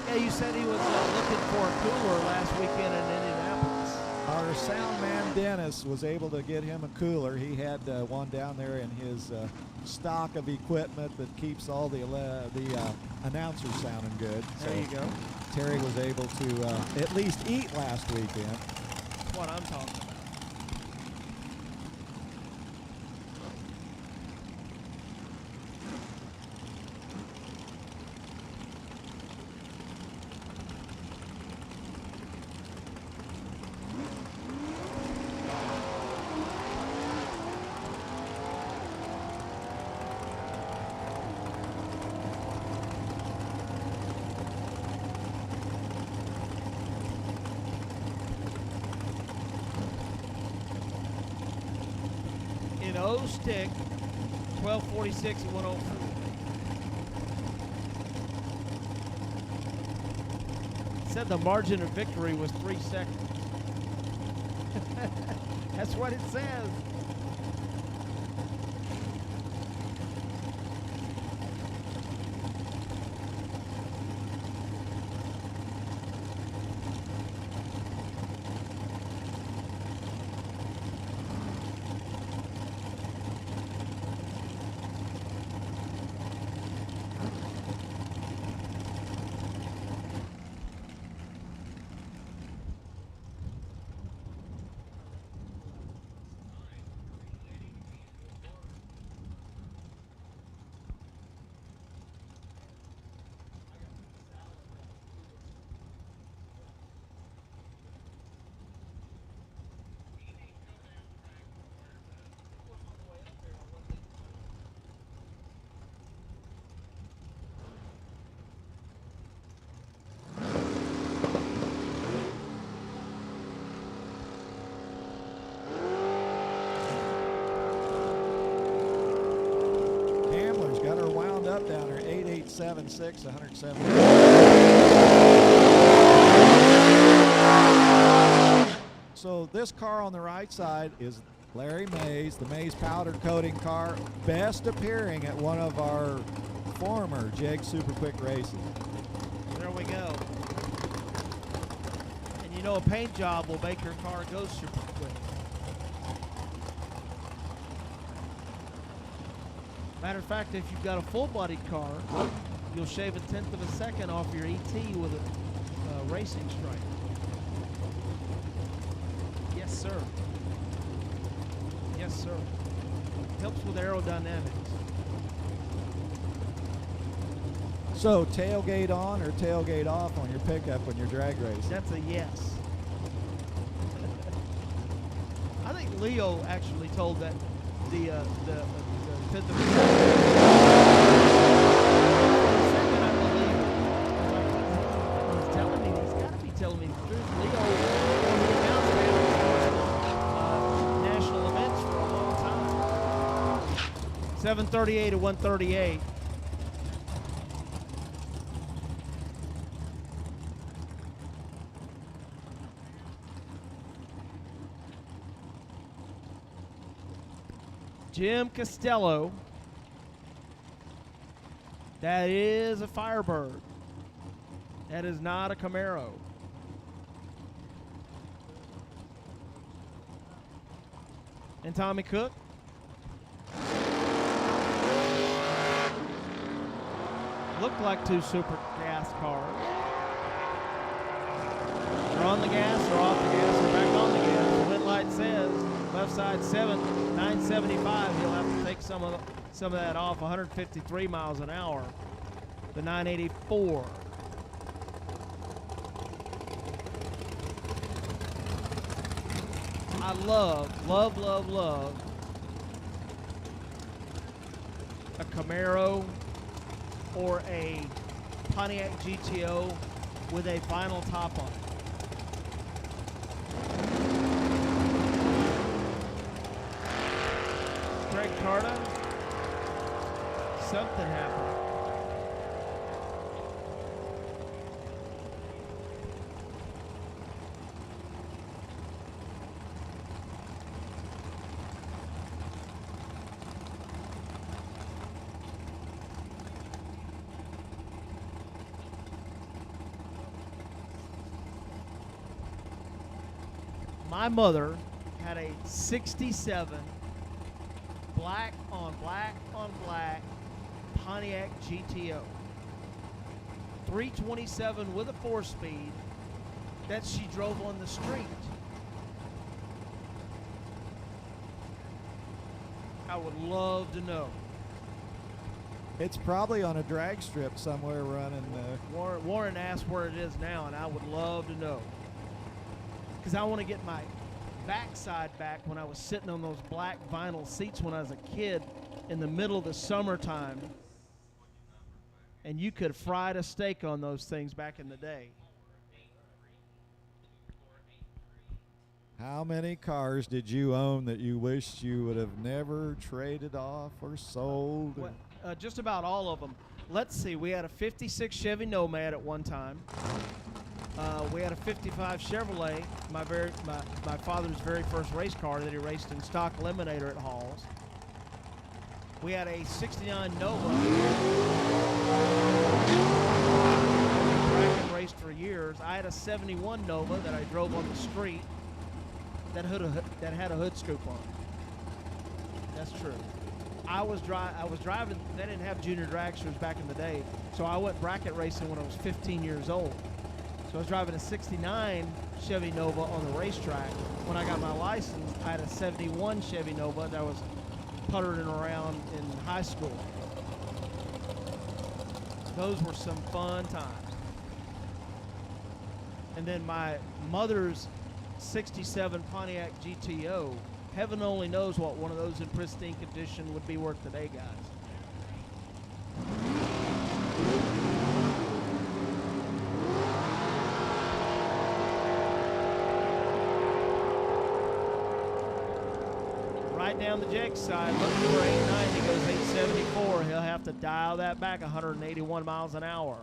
Yeah, you said he was looking for a cooler last weekend in Indianapolis. Our sound man Dennis was able to get him a cooler. He had one down there in his stock of equipment that keeps all the announcers sounding good. There you go. Terry was able to at least eat last weekend. That's what I'm talking about. Stick, 12:46 and 104. Said the margin of victory was 3 seconds. That's what it says. step downer, 8876, 170. So this car on the right side is Larry Mays, the Mays powder coating car, best appearing at one of our former Jegs Super Quick races. There we go. And you know, a paint job will make your car go super quick. Matter of fact, if you've got a full-bodied car, you'll shave 1/10 of a second off your ET with a racing stripe. Yes, sir. Yes, sir. Helps with aerodynamics. So tailgate on or tailgate off on your pickup when you're drag racing? That's a yes. I think Leo actually told that the fifth of I believe he's telling me, he's got to be telling me the truth. Leo announced national events for a long time. 738 to 138. Jim Costello. That is a Firebird. That is not a Camaro. And Tommy Cook. Looked like two super gas cars. They're on the gas, they're off the gas, they're back on the gas. The red light says left side 975. He'll have to take some of that off. 153 miles an hour. The 984. I love a Camaro or a Pontiac GTO with a vinyl top on it. Greg Carter, something happened. My mother had a 67 black on black Pontiac GTO. 327 with a 4-speed that she drove on the street. I would love to know. It's probably on a drag strip somewhere running. Warren asked where it is now, and I would love to know. Because I want to get my backside back when I was sitting on those black vinyl seats when I was a kid in the middle of the summertime. And you could fry a steak on those things back in the day. How many cars did you own that you wished you would have never traded off or sold? Just about all of them. Let's see. We had a 56 Chevy Nomad at one time. We had a 55 Chevrolet, my father's very first race car that he raced in stock eliminator at Halls. We had a 69 Nova. Track and raced for years. I had a 71 Nova that I drove on the street that had a hood scoop on it. That's true. I was driving. They didn't have junior dragsters back in the day, so I went bracket racing when I was 15 years old. So I was driving a 69 Chevy Nova on the racetrack. When I got my license, I had a 71 Chevy Nova that was puttering around in high school. Those were some fun times. And then my mother's 67 Pontiac GTO, heaven only knows what one of those in pristine condition would be worth today, guys. right down the Jegs side, looking for 890, goes 874. He'll have to dial that back 181 miles an hour.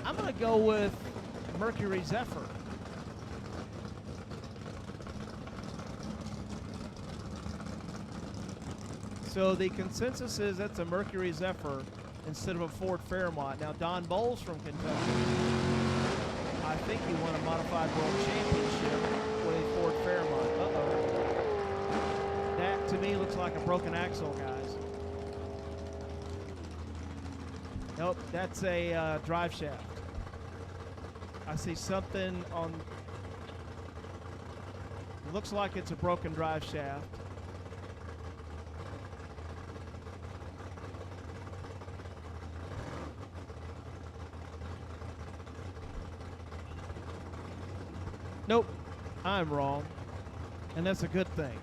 I'm going to go with Mercury Zephyr. So the consensus is that's a Mercury Zephyr instead of a Ford Fairmont. Now, Don Bowles from Kentucky, I think he won a Modified World Championship with a Ford Fairmont. Uh-oh. That, to me, looks like a broken axle, guys. Nope, that's a drive shaft. I see something on, looks like it's a broken drive shaft. Nope, I'm wrong, and that's a good thing.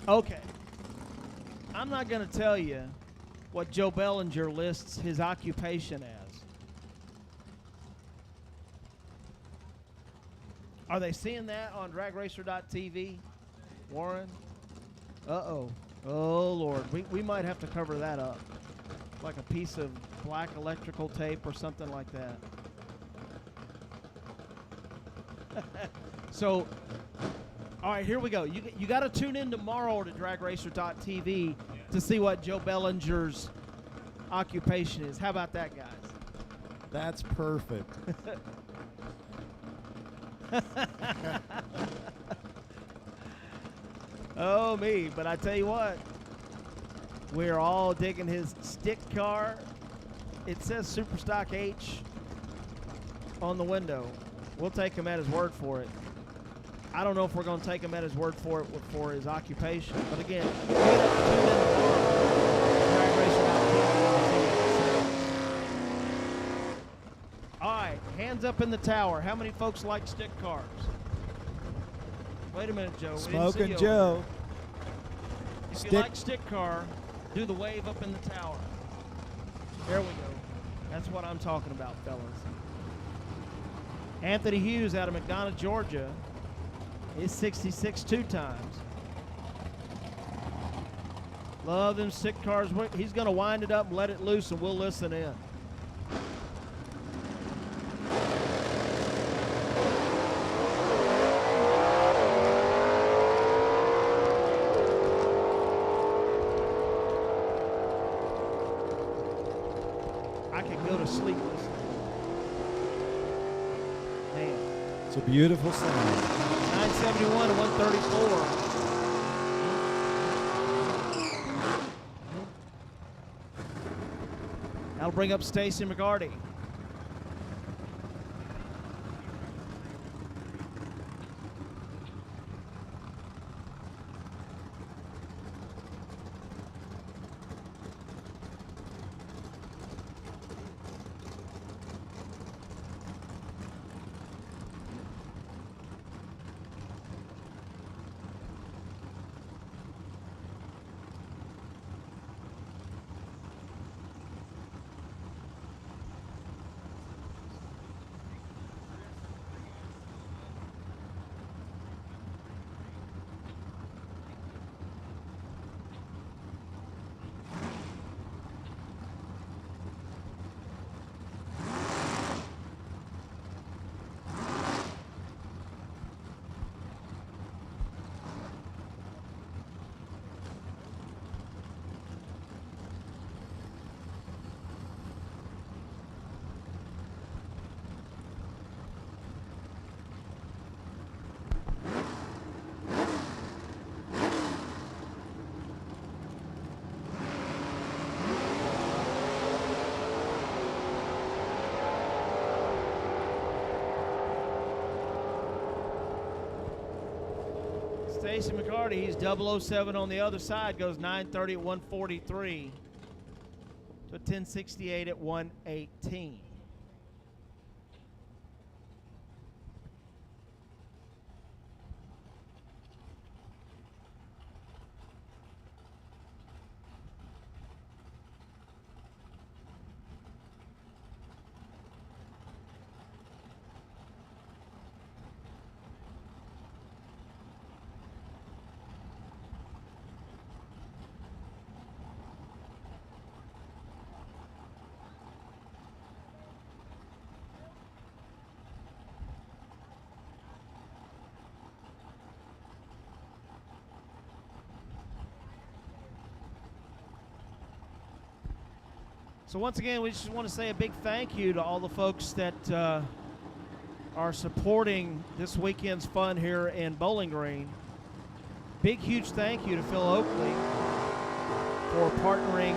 Okay, I'm not going to tell you what Joe Bellinger lists his occupation as. Are they seeing that on dragracer.tv, Warren? Uh-oh. Oh, Lord. We might have to cover that up. Like a piece of black electrical tape or something like that. So, all right, here we go. You got to tune in tomorrow to dragracer.tv to see what Joe Bellinger's occupation is. How about that, guys? That's perfect. Oh, me. But I tell you what, we're all digging his stick car. It says Superstock H on the window. We'll take him at his word for it. I don't know if we're going to take him at his word for it for his occupation. But again, we have to tune in tomorrow. All right, hands up in the tower. How many folks like stick cars? Wait a minute, Joe. Smoking Joe. If you like stick car, do the wave up in the tower. There we go. That's what I'm talking about, fellas. Anthony Hughes out of McDonough, Georgia. He's 66 two times. Love them stick cars. He's going to wind it up and let it loose, and we'll listen in. I could go to sleep listening. Man. It's a beautiful sound. 971 to 134. That'll bring up Stacy McGarty. Stacy McCarty, he's 007 on the other side, goes 930 at 143 to 1068 at 118. So once again, we just want to say a big thank you to all the folks that are supporting this weekend's fun here in Bowling Green. Big, huge thank you to Phil Oakley for partnering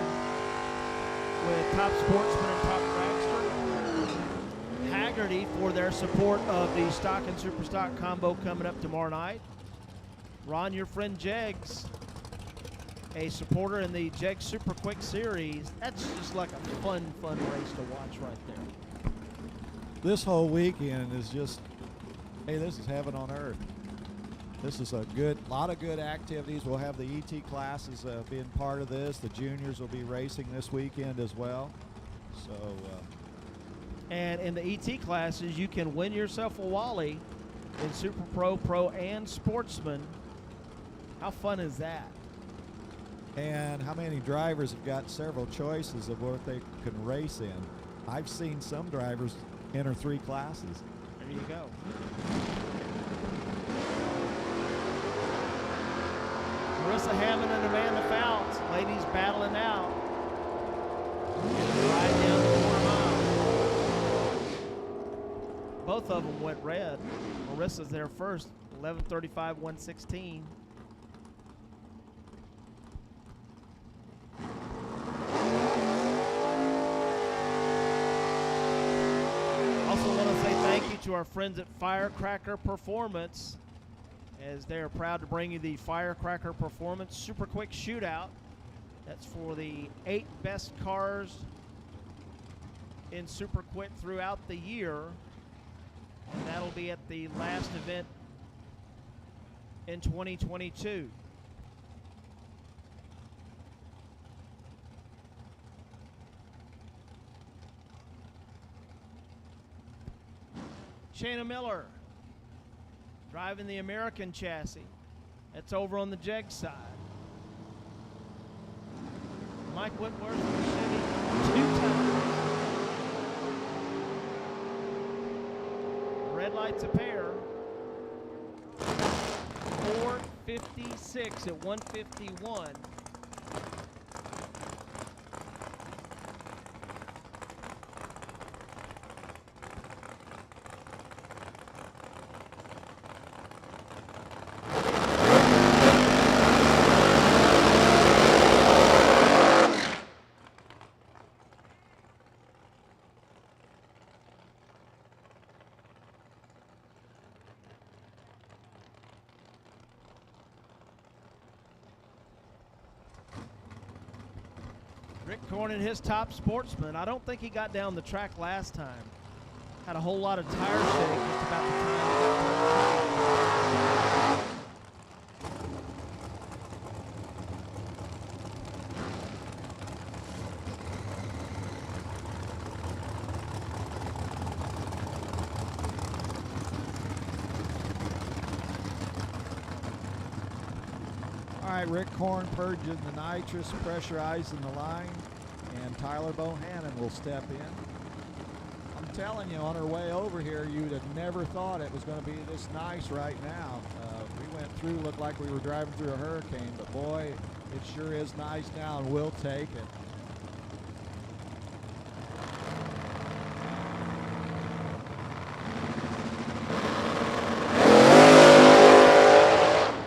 with Top Sportsman and Top Dragster. Haggerty for their support of the Stock and Super Stock combo coming up tomorrow night. Ron, your friend Jegs, a supporter in the Jegs Super Quick Series. That's just like a fun race to watch right there. This whole weekend is just, hey, this is heaven on earth. This is a lot of good activities. We'll have the ET classes being part of this. The juniors will be racing this weekend as well. So, and in the ET classes, you can win yourself a Wally in Super Pro, Pro, and Sportsman. How fun is that? And how many drivers have got several choices of what they can race in? I've seen some drivers enter 3 classes. There you go. Marissa Hammond and Amanda Fouts, ladies battling out. Right down the 4 mile. Both of them went red. Marissa's there first, 11:35, 1:16. To our friends at Firecracker Performance, as they are proud to bring you the Firecracker Performance Super Quick Shootout. That's for the 8 best cars in Super Quick throughout the year, and that'll be at the last event in 2022. Shayna Miller driving the American chassis. That's over on the Jegs side. Mike Whitworth from Chevy 2 times. Red lights a pair. 4:56 at 1:51. Rick Corn and his Top Sportsman. I don't think he got down the track last time. Had a whole lot of tire shake just about the time he got to the track. all right, Rick Korn purging the nitrous, pressurizing the line, and Tyler Bohannon will step in. I'm telling you, on our way over here, you'd have never thought it was going to be this nice right now. We went through, looked like we were driving through a hurricane, but boy, it sure is nice now, and we'll take it.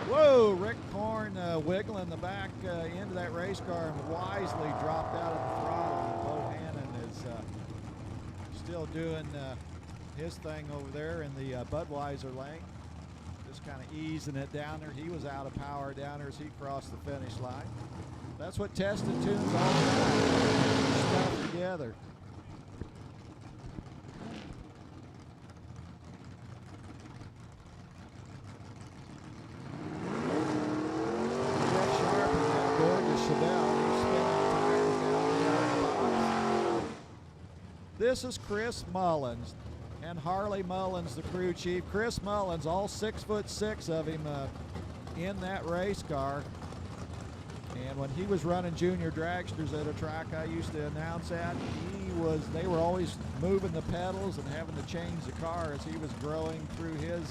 Whoa, Rick Korn wiggling the back into that race car and wisely dropped out of the throttle. And Bohannon is still doing his thing over there in the Budweiser lane. just kind of easing it down there. He was out of power down there as he crossed the finish line. That's what tested tunes all about. Stuff together. Jeff Sharp and that gorgeous Chevelle. He's spinning tires down the box. This is Chris Mullins and Harley Mullins, the crew chief. Chris Mullins, all 6'6" of him in that race car. And when he was running junior dragsters at a track I used to announce at, they were always moving the pedals and having to change the car as he was growing through his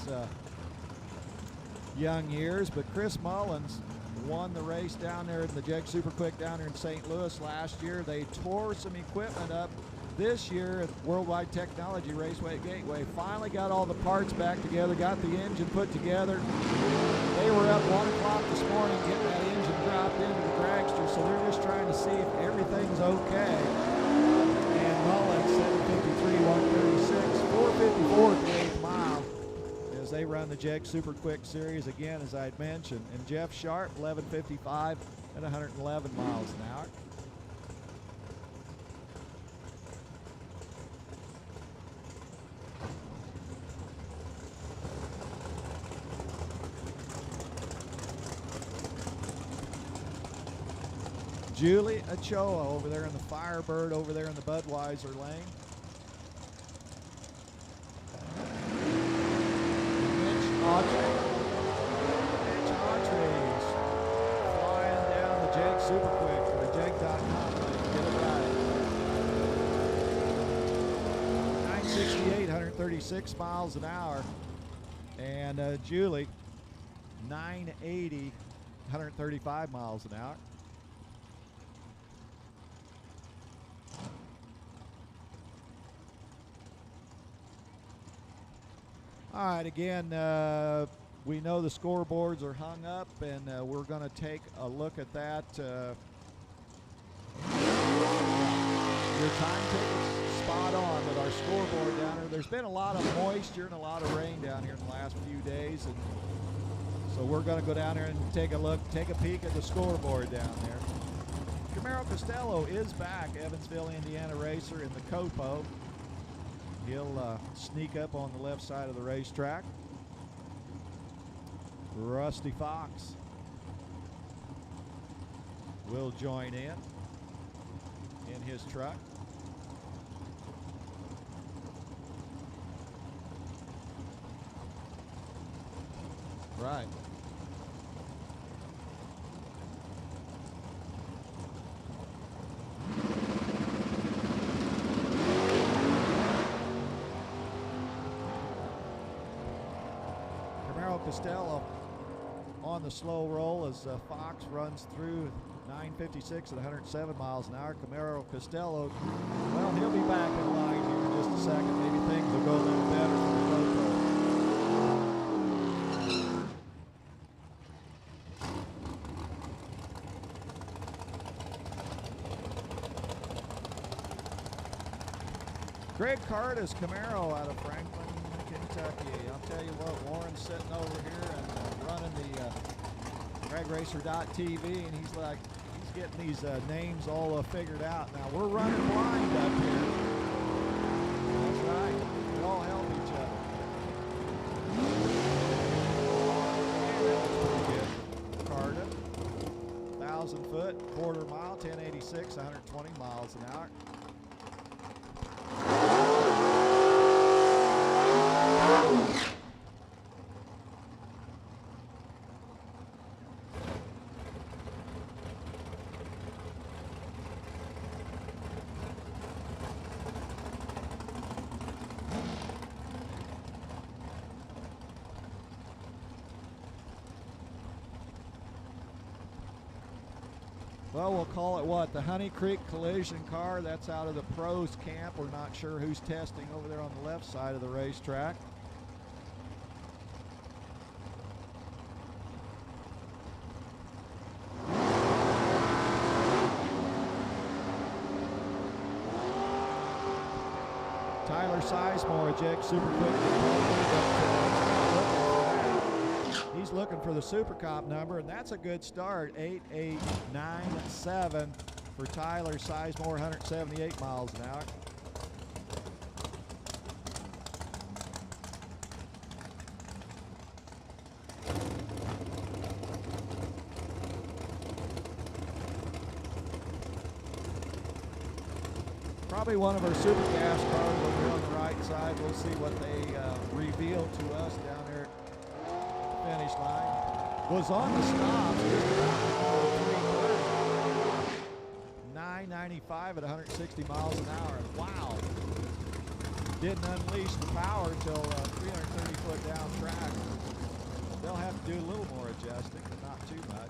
young years. But Chris Mullins won the race down there in the Jegs Super Quick down there in St. Louis last year. They tore some equipment up this year at Worldwide Technology Raceway at Gateway. Finally got all the parts back together, got the engine put together. They were up 1 o'clock this morning getting that engine dropped into the dragster, so they're just trying to see if everything's okay. And Mullins, 753, 136, 454 at the 8th mile as they run the Jegs Super Quick Series again, as I'd mentioned. And Jeff Sharp, 1155 at 111 miles an hour. Julie Ochoa over there in the Firebird over there in the Budweiser lane. Mitch Autry's flying down the Jegs Super Quick or Jeg.com lane. Get it right. 968, 136 miles an hour. And Julie, 980, 135 miles an hour. All right, again, we know the scoreboards are hung up, and we're going to take a look at that. Your timetables spot on with our scoreboard down there. There's been a lot of moisture and a lot of rain down here in the last few days, and so we're going to go down there and take a look, take a peek at the scoreboard down there. Camaro Costello is back, Evansville, Indiana racer in the Copo. He'll sneak up on the left side of the racetrack. Rusty Fox will join in his truck. Right. Costello on the slow roll as Fox runs through 956 at 107 miles an hour. Camaro Costello, well, he'll be back in line here in just a second. Maybe things will go a little better for the GoPro. Greg Carter's Camaro out of Franklin, Kentucky. I'll tell you what, Warren's sitting over here and running the dragracer.tv, and he's getting these names all figured out. Now we're running blind up here. That's right. We all help each other. Yeah, that was pretty good. Carter, 1,000 foot, quarter mile, 1086, 120 miles an hour. Well, we'll call it what? The Honey Creek Collision car. That's out of the pros camp. We're not sure who's testing over there on the left side of the racetrack. Tyler Sizemore, Jegs Super Quick. He's looking for the Super Comp number, and that's a good start. 8897 for Tyler Sizemore, 178 miles an hour. Probably one of our Super Gas cars over here on the right side. We'll see what they reveal to us down there at the finish line. Was on the stop, just about 995 at 160 miles an hour. Wow. Didn't unleash the power until 330 foot down track. They'll have to do a little more adjusting, but not too much.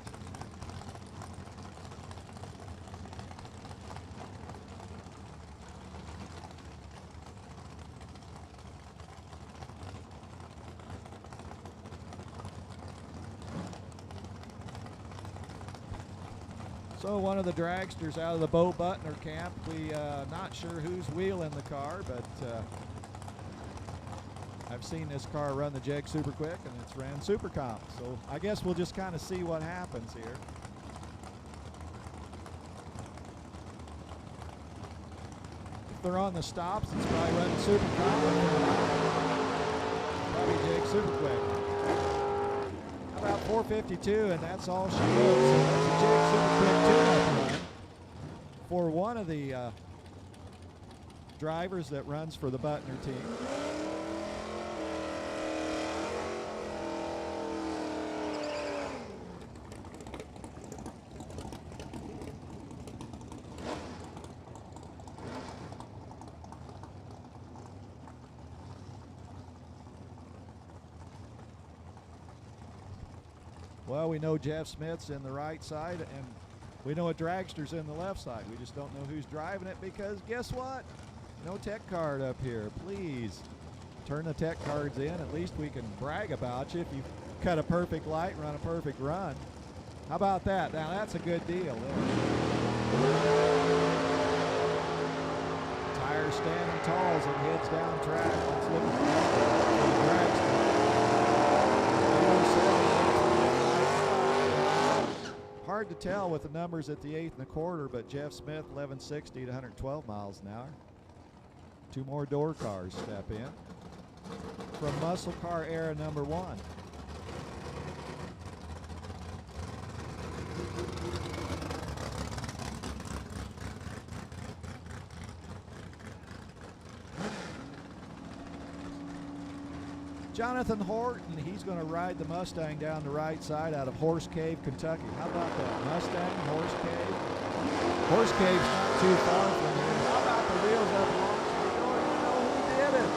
So one of the dragsters out of the Bo Butner camp. We not sure who's wheeling the car, but I've seen this car run the Jegs Super quick, and it's ran Super Comp. So I guess we'll just kind of see what happens here. If they're on the stops, it's probably running Super Comp. Probably Jegs Super quick. About 452, and that's all she wrote. So that's a Jegs Super quick tune-up run for one of the drivers that runs for the Butner team. Well, we know Jeff Smith's in the right side, and we know a dragster's in the left side. We just don't know who's driving it because guess what? No tech card up here. Please turn the tech cards in. At least we can brag about you if you cut a perfect light and run a perfect run. How about that? Now that's a good deal. Tire standing tall as it heads down track. Let's look at the dragster. Hard to tell with the numbers at the 8th and a quarter, but Jeff Smith 1160 to 112 miles an hour. Two more door cars step in from muscle car era number 1. Jonathan Horton, he's going to ride the Mustang down the right side out of Horse Cave, Kentucky. How about that? Mustang, Horse Cave. Horse Cave's not too far from here. How about the wheels up long? You know who did it?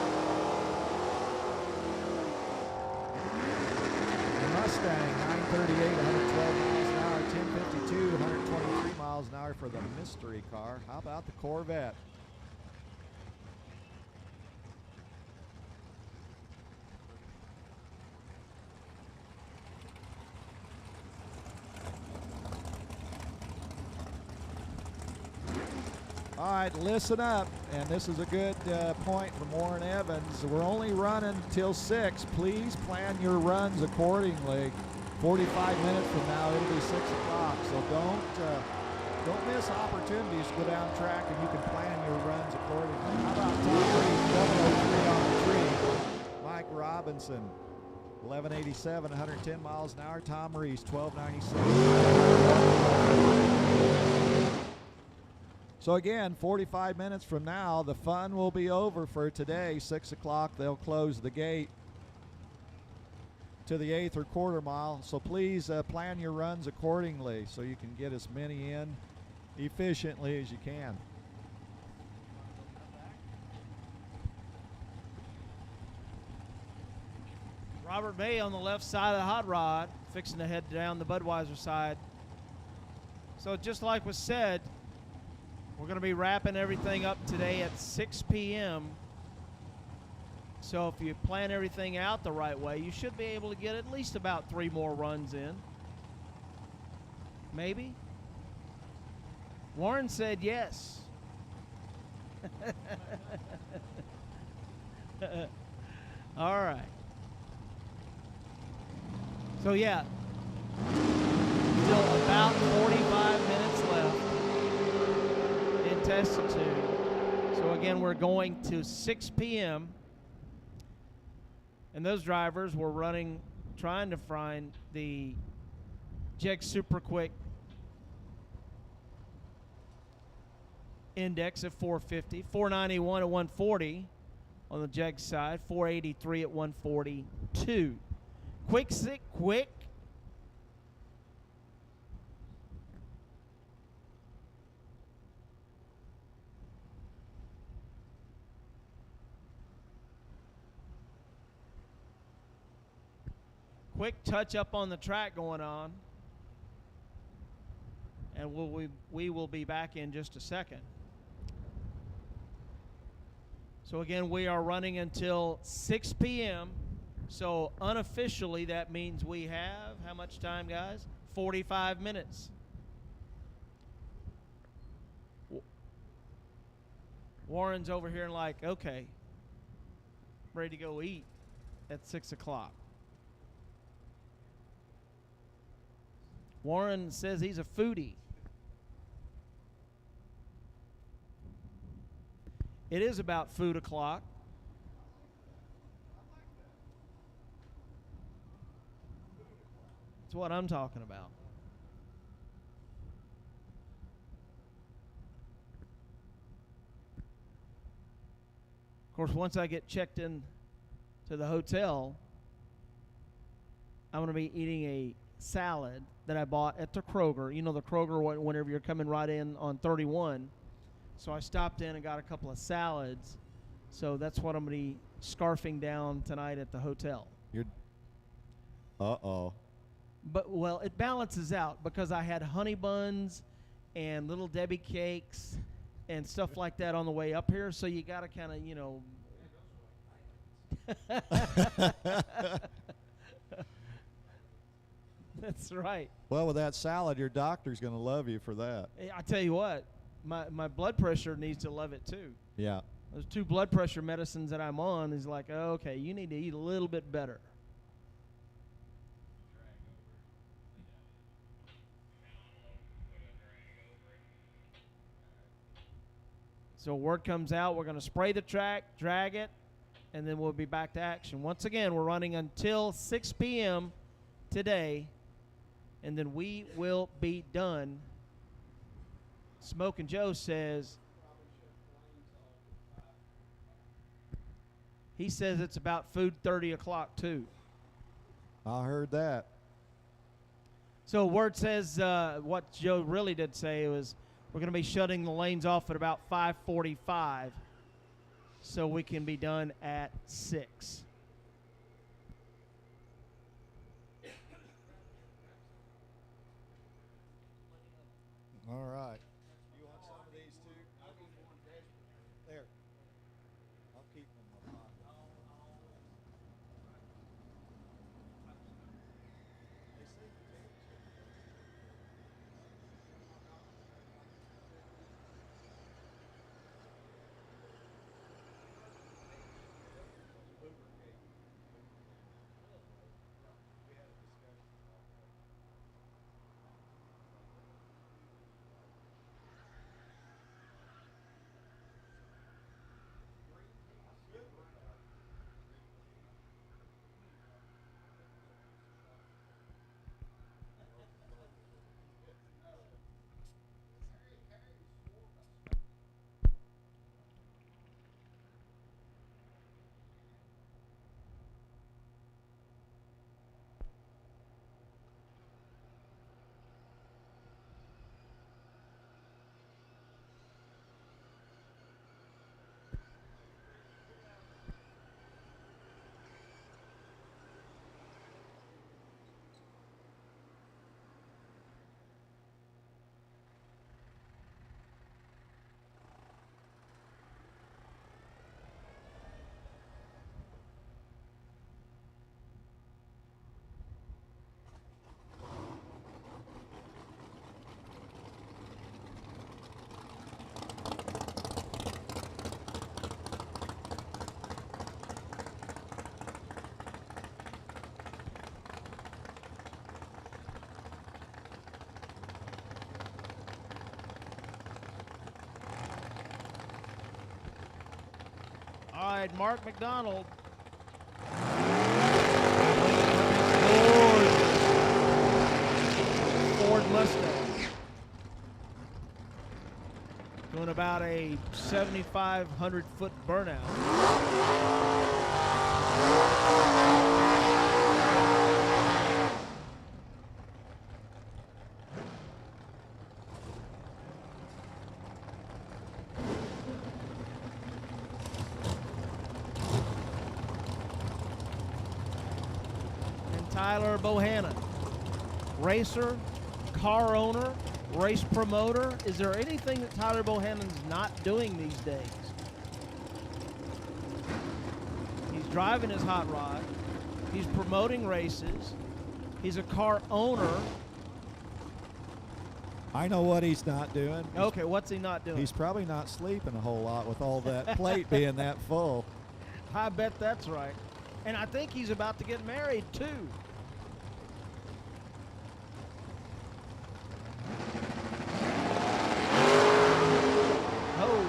The Mustang, 938, 112 miles an hour, 1052, 123 miles an hour for the mystery car. How about the Corvette? All right, listen up, and this is a good point from Warren Evans. We're only running till 6. Please plan your runs accordingly. 45 minutes from now, it'll be 6 o'clock, so don't miss opportunities to go down track, and you can plan your runs accordingly. How about Tom Reed, 703 on the tree. Mike Robinson, 1187, 110 miles an hour. Tom Rees, 1296. So again, 45 minutes from now, the fun will be over for today. 6 o'clock, they'll close the gate to the 8th or quarter mile. So please plan your runs accordingly so you can get as many in efficiently as you can. Robert May on the left side of the hot rod, fixing to head down the Budweiser side. So just like was said, we're going to be wrapping everything up today at 6 p.m. So if you plan everything out the right way, you should be able to get at least about 3 more runs in. Maybe? Warren said yes. All right. So yeah, still about 45 minutes left in test two. So again, we're going to 6 p.m. And those drivers were trying to find the Jegs Super Quick index at 450, 491 at 140 on the Jegs side, 483 at 142. Quick. Quick touch up on the track going on. And we will be back in just a second. So again, we are running until 6 p.m. So unofficially, that means we have, how much time, guys? 45 minutes. Warren's over here and like, okay, ready to go eat at 6 o'clock. Warren says he's a foodie. It is about food o'clock. That's what I'm talking about. Of course, once I get checked in to the hotel, I'm going to be eating a salad that I bought at the Kroger. You know the Kroger whenever you're coming right in on 31. So I stopped in and got a couple of salads. So that's what I'm going to be scarfing down tonight at the hotel. Uh-oh. But, well, it balances out because I had honey buns and Little Debbie cakes and stuff like that on the way up here. So you got to kind of, you know. That's right. Well, with that salad, your doctor's going to love you for that. I tell you what, my blood pressure needs to love it too. Yeah. Those 2 blood pressure medicines that I'm on is like, oh, okay, you need to eat a little bit better. So word comes out, we're going to spray the track, drag it, and then we'll be back to action. Once again, we're running until 6 p.m. today, and then we will be done. Smoke and Joe says, he says it's about food 30 o'clock too. I heard that. So word says what Joe really did say was we're going to be shutting the lanes off at about 5:45 so we can be done at 6. All right. You want some of these too? There. I'll keep them in my pocket. They say potato chips. inside. Mark McDonald. Ford Mustang. Doing about a 7,500 foot burnout. Tyler Bohannon, racer, car owner, race promoter. Is there anything that Tyler Bohannon's not doing these days? He's driving his hot rod. He's promoting races. He's a car owner. I know what he's not doing. Okay, what's he not doing? He's probably not sleeping a whole lot with all that plate being that full. I bet that's right. And I think he's about to get married, too. Oh.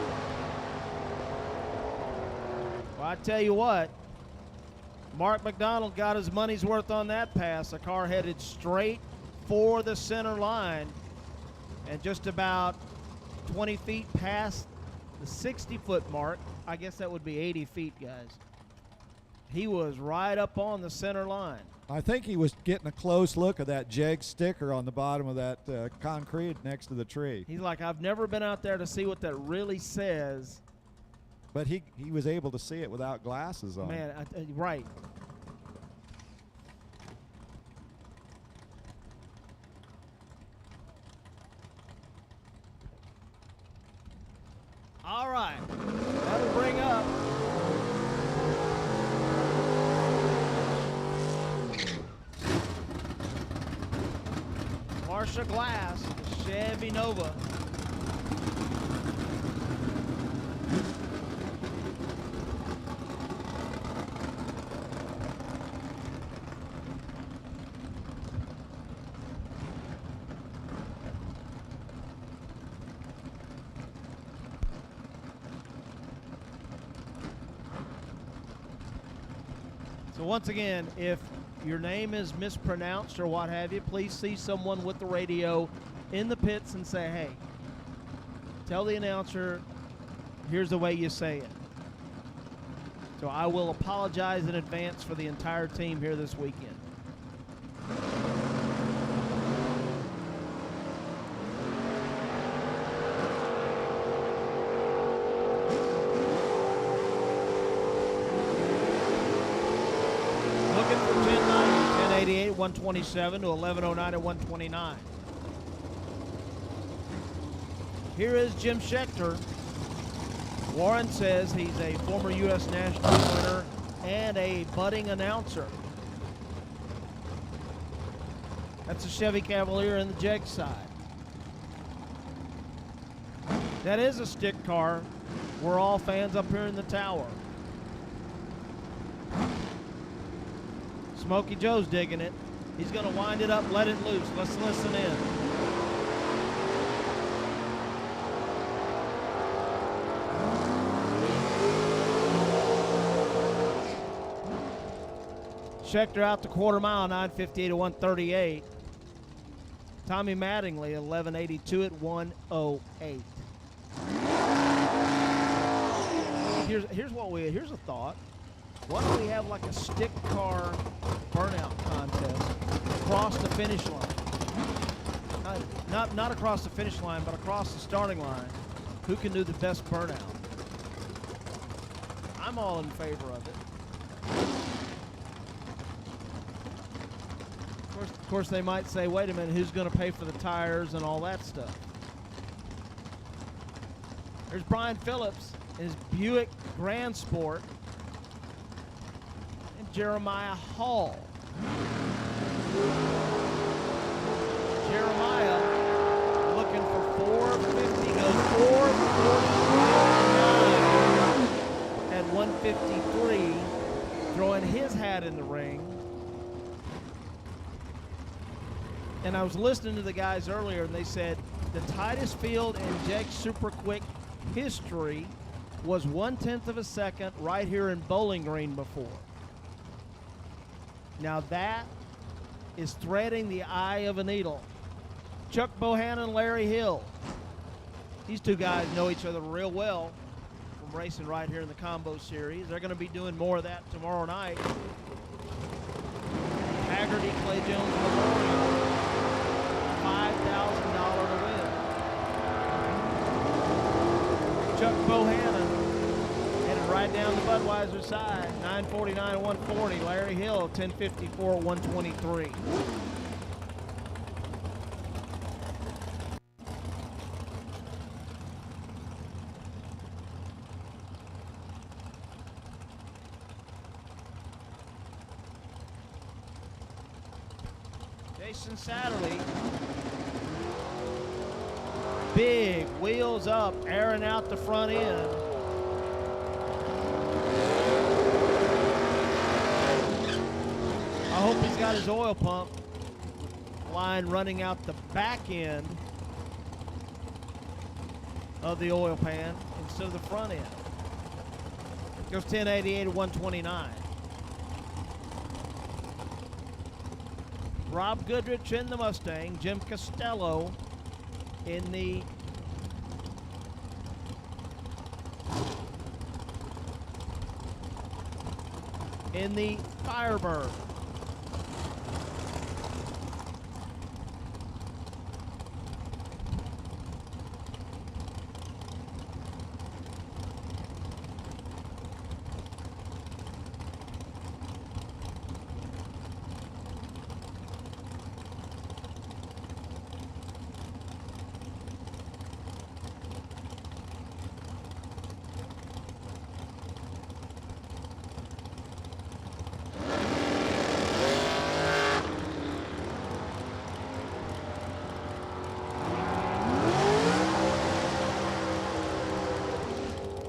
Well, I tell you what, Mark McDonald got his money's worth on that pass. The car headed straight for the center line and just about 20 feet past the 60-foot mark. I guess that would be 80 feet, guys. He was right up on the center line. I think he was getting a close look at that Jegs sticker on the bottom of that concrete next to the tree. He's like, I've never been out there to see what that really says. But he was able to see it without glasses on. Man, right. All right. That'll bring up Marsha Glass, the Chevy Nova. So once again, if your name is mispronounced or what have you, please see someone with the radio in the pits and say, hey, tell the announcer, here's the way you say it. So I will apologize in advance for the entire team here this weekend. Looking for 1090, 1088, 127 to 1109 and 129. Here is Jim Schechter. Warren says he's a former U.S. National winner and a budding announcer. That's a Chevy Cavalier in the Jegs side. That is a stick car. We're all fans up here in the tower. Smokey Joe's digging it. He's going to wind it up, let it loose. Let's listen in. Schechter out the quarter mile, 9:58 to 1:38. Tommy Mattingly, 11:82 at 1:08. Here's a thought. Why don't we have like a stick car burnout contest across the finish line? Not across the finish line, but across the starting line. Who can do the best burnout? I'm all in favor of it. Of course, they might say, wait a minute, who's going to pay for the tires and all that stuff? There's Brian Phillips in his Buick Grand Sport. Jeremiah Hall. Jeremiah looking for 450, goes 449 at 153, throwing his hat in the ring. And I was listening to the guys earlier, and they said the tightest field in Jegs Super Quick history was 1/10 of a second right here in Bowling Green before. Now that is threading the eye of a needle. Chuck Bohannon, Larry Hill. These two guys know each other real well from racing right here in the Combo Series. They're going to be doing more of that tomorrow night. Haggerty Clay Jones Memorial, $5,000 to win. Chuck Bohannon headed right down the Budweiser side, 949 140. Larry Hill, 1054 123. Jason Satterley, big wheels up, airing out the front end. I hope he's got his oil pump line running out the back end of the oil pan instead of the front end. Goes 1088 to 129. Rob Goodrich in the Mustang, Jim Costello in the Firebird.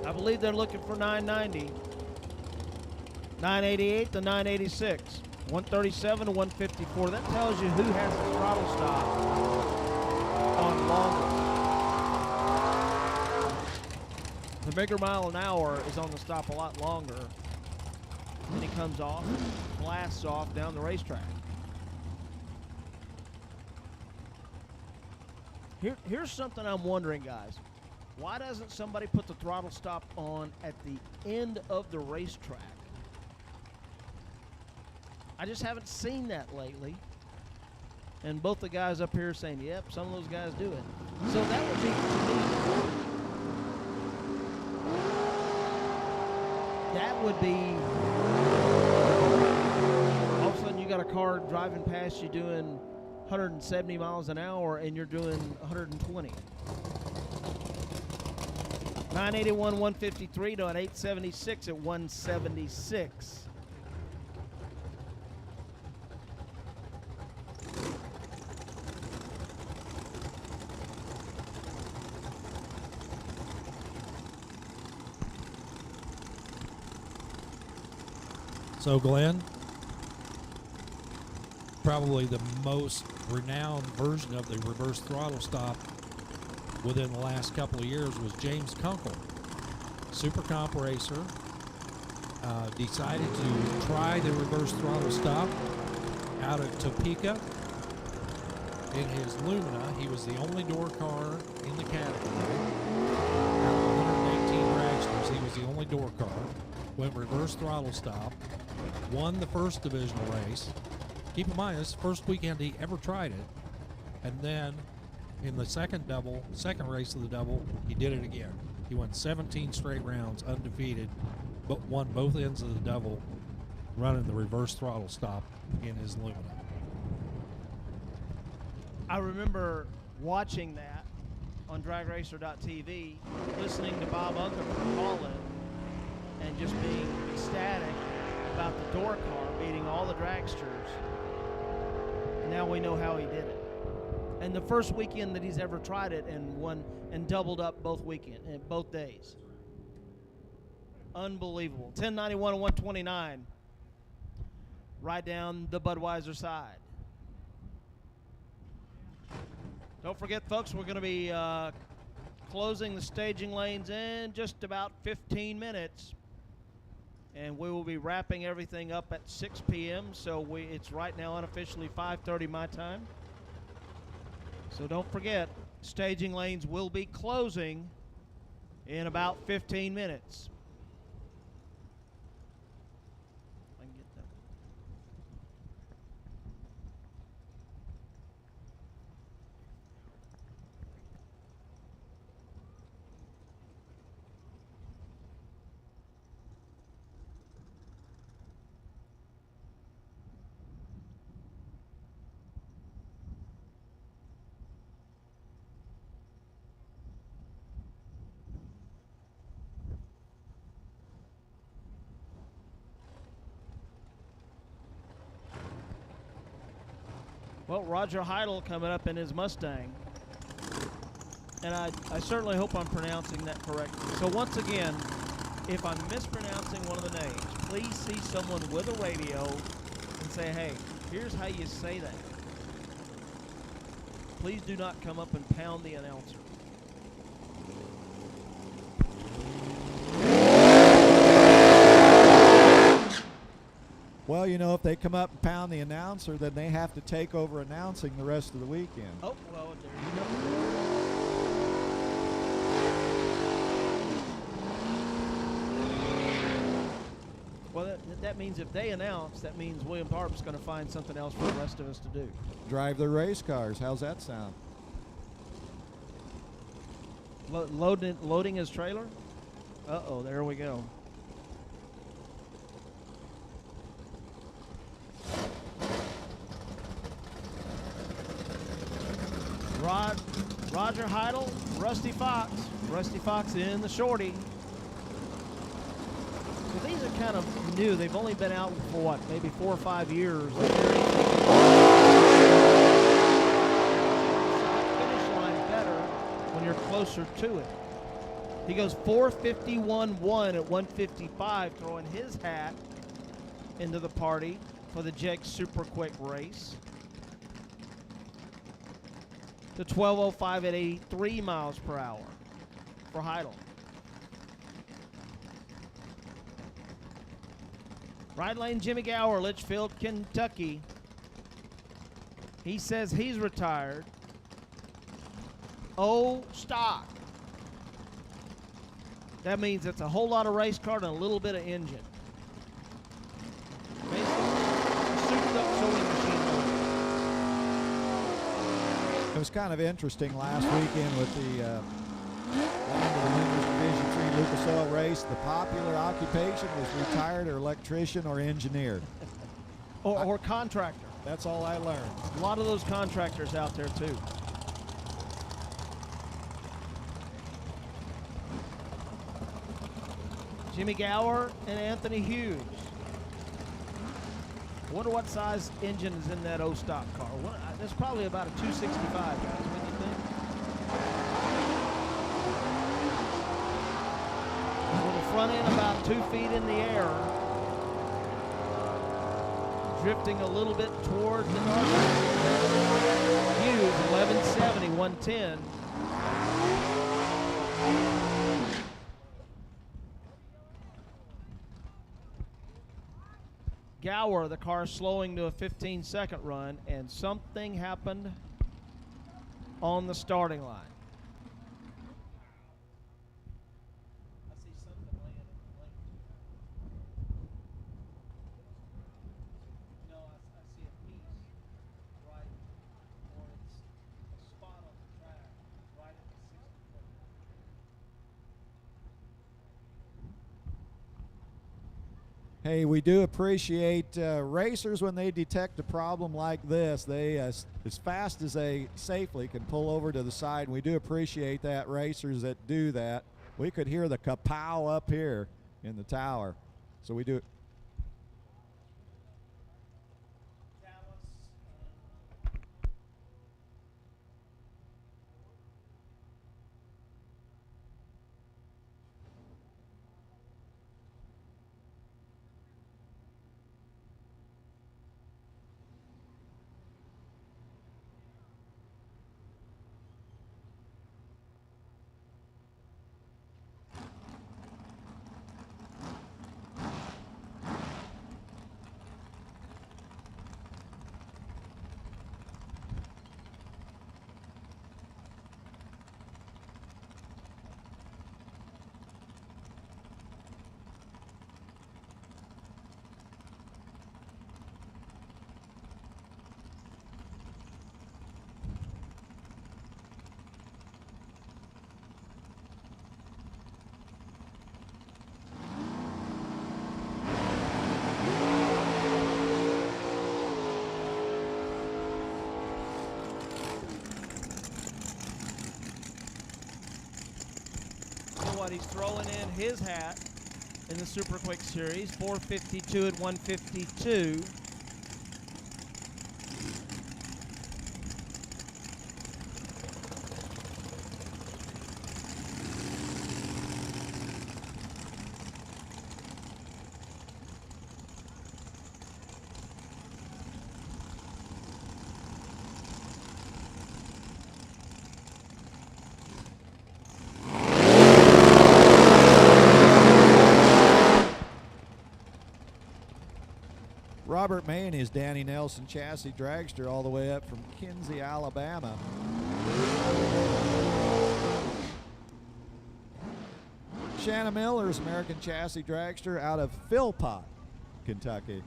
I believe they're looking for 990. 988 to 986. 137 to 154. That tells you who has the throttle stop on longer. The bigger mile an hour is on the stop a lot longer. Then he comes off, blasts off down the racetrack. Here's something I'm wondering, guys. Why doesn't somebody put the throttle stop on at the end of the racetrack? I just haven't seen that lately. And both the guys up here are saying, yep, some of those guys do it. So that would be, to me, that would be, all of a sudden you got a car driving past you doing 170 miles an hour and you're doing 120. 981 153 to an 876 at 176. So Glenn, probably the most renowned version of the reverse throttle stop within the last couple of years was James Kunkel, Super Comp racer, decided to try the reverse throttle stop out at Topeka in his Lumina. He was the only door car in the category. Out of 118 dragsters, he was the only door car. Went reverse throttle stop, won the first divisional race. Keep in mind, this is the first weekend he ever tried it. And then in the second race of the double, he did it again. He won 17 straight rounds undefeated, but won both ends of the double, running the reverse throttle stop in his Lumina. I remember watching that on dragracer.tv, listening to Bob Unger call it, and just being ecstatic about the door car beating all the dragsters. Now we know how he did it. And the first weekend that he's ever tried it and won and doubled up both days. Unbelievable. 1091 and 129. Right down the Budweiser side. Don't forget, folks, we're going to be closing the staging lanes in just about 15 minutes. And we will be wrapping everything up at 6 p.m. So it's right now unofficially 5:30 my time. So don't forget, staging lanes will be closing in about 15 minutes. I can get that. Well, Roger Heidel coming up in his Mustang. And I certainly hope I'm pronouncing that correctly. So once again, if I'm mispronouncing one of the names, please see someone with a radio and say, hey, here's how you say that. Please do not come up and pound the announcer. Well, you know, if they come up and pound the announcer, then they have to take over announcing the rest of the weekend. Oh, well, there you go. Well, that means if they announce, that means William Tharp's going to find something else for the rest of us to do. Drive their race cars. How's that sound? Loading his trailer? Uh-oh, there we go. Roger Heidel, Rusty Fox. Rusty Fox in the shorty. So these are kind of new. They've only been out for what, maybe 4 or 5 years. Finish line better when you're closer to it. He goes 4:51.1 at 1:55, throwing his hat into the party for the Jegs Super Quick race. To 12:05 at 83 miles per hour for Heidel. Right lane, Jimmy Gower, Litchfield, Kentucky. He says he's retired. Oh, stock. That means it's a whole lot of race car and a little bit of engine. Basically, souped up sewing machine. It was kind of interesting last weekend with the Winners Division 3 Lucas Oil race. The popular occupation was retired or electrician or engineer. Or contractor. That's all I learned. A lot of those contractors out there too. Jimmy Gower and Anthony Hughes. I wonder what size engine is in that O-stock car. That's probably about a 265, guys. What do you think? With the front end about 2 feet in the air. Drifting a little bit toward the north. Hughes, 1170, 110. Gower, the car slowing to a 15-second run, and something happened on the starting line. I see something laying in the lane. No, I see a piece right, or it's a spot on the track right at the 60-foot. Hey, we do appreciate racers when they detect a problem like this. They, as fast as they safely can pull over to the side. We do appreciate that, racers that do that. We could hear the kapow up here in the tower. So we do. but he's throwing in his hat in the Super Quick Series. 452 and 152. Robert May and his Danny Nelson chassis dragster all the way up from Kinsey, Alabama. Shanna Miller's American chassis dragster out of Philpott, Kentucky.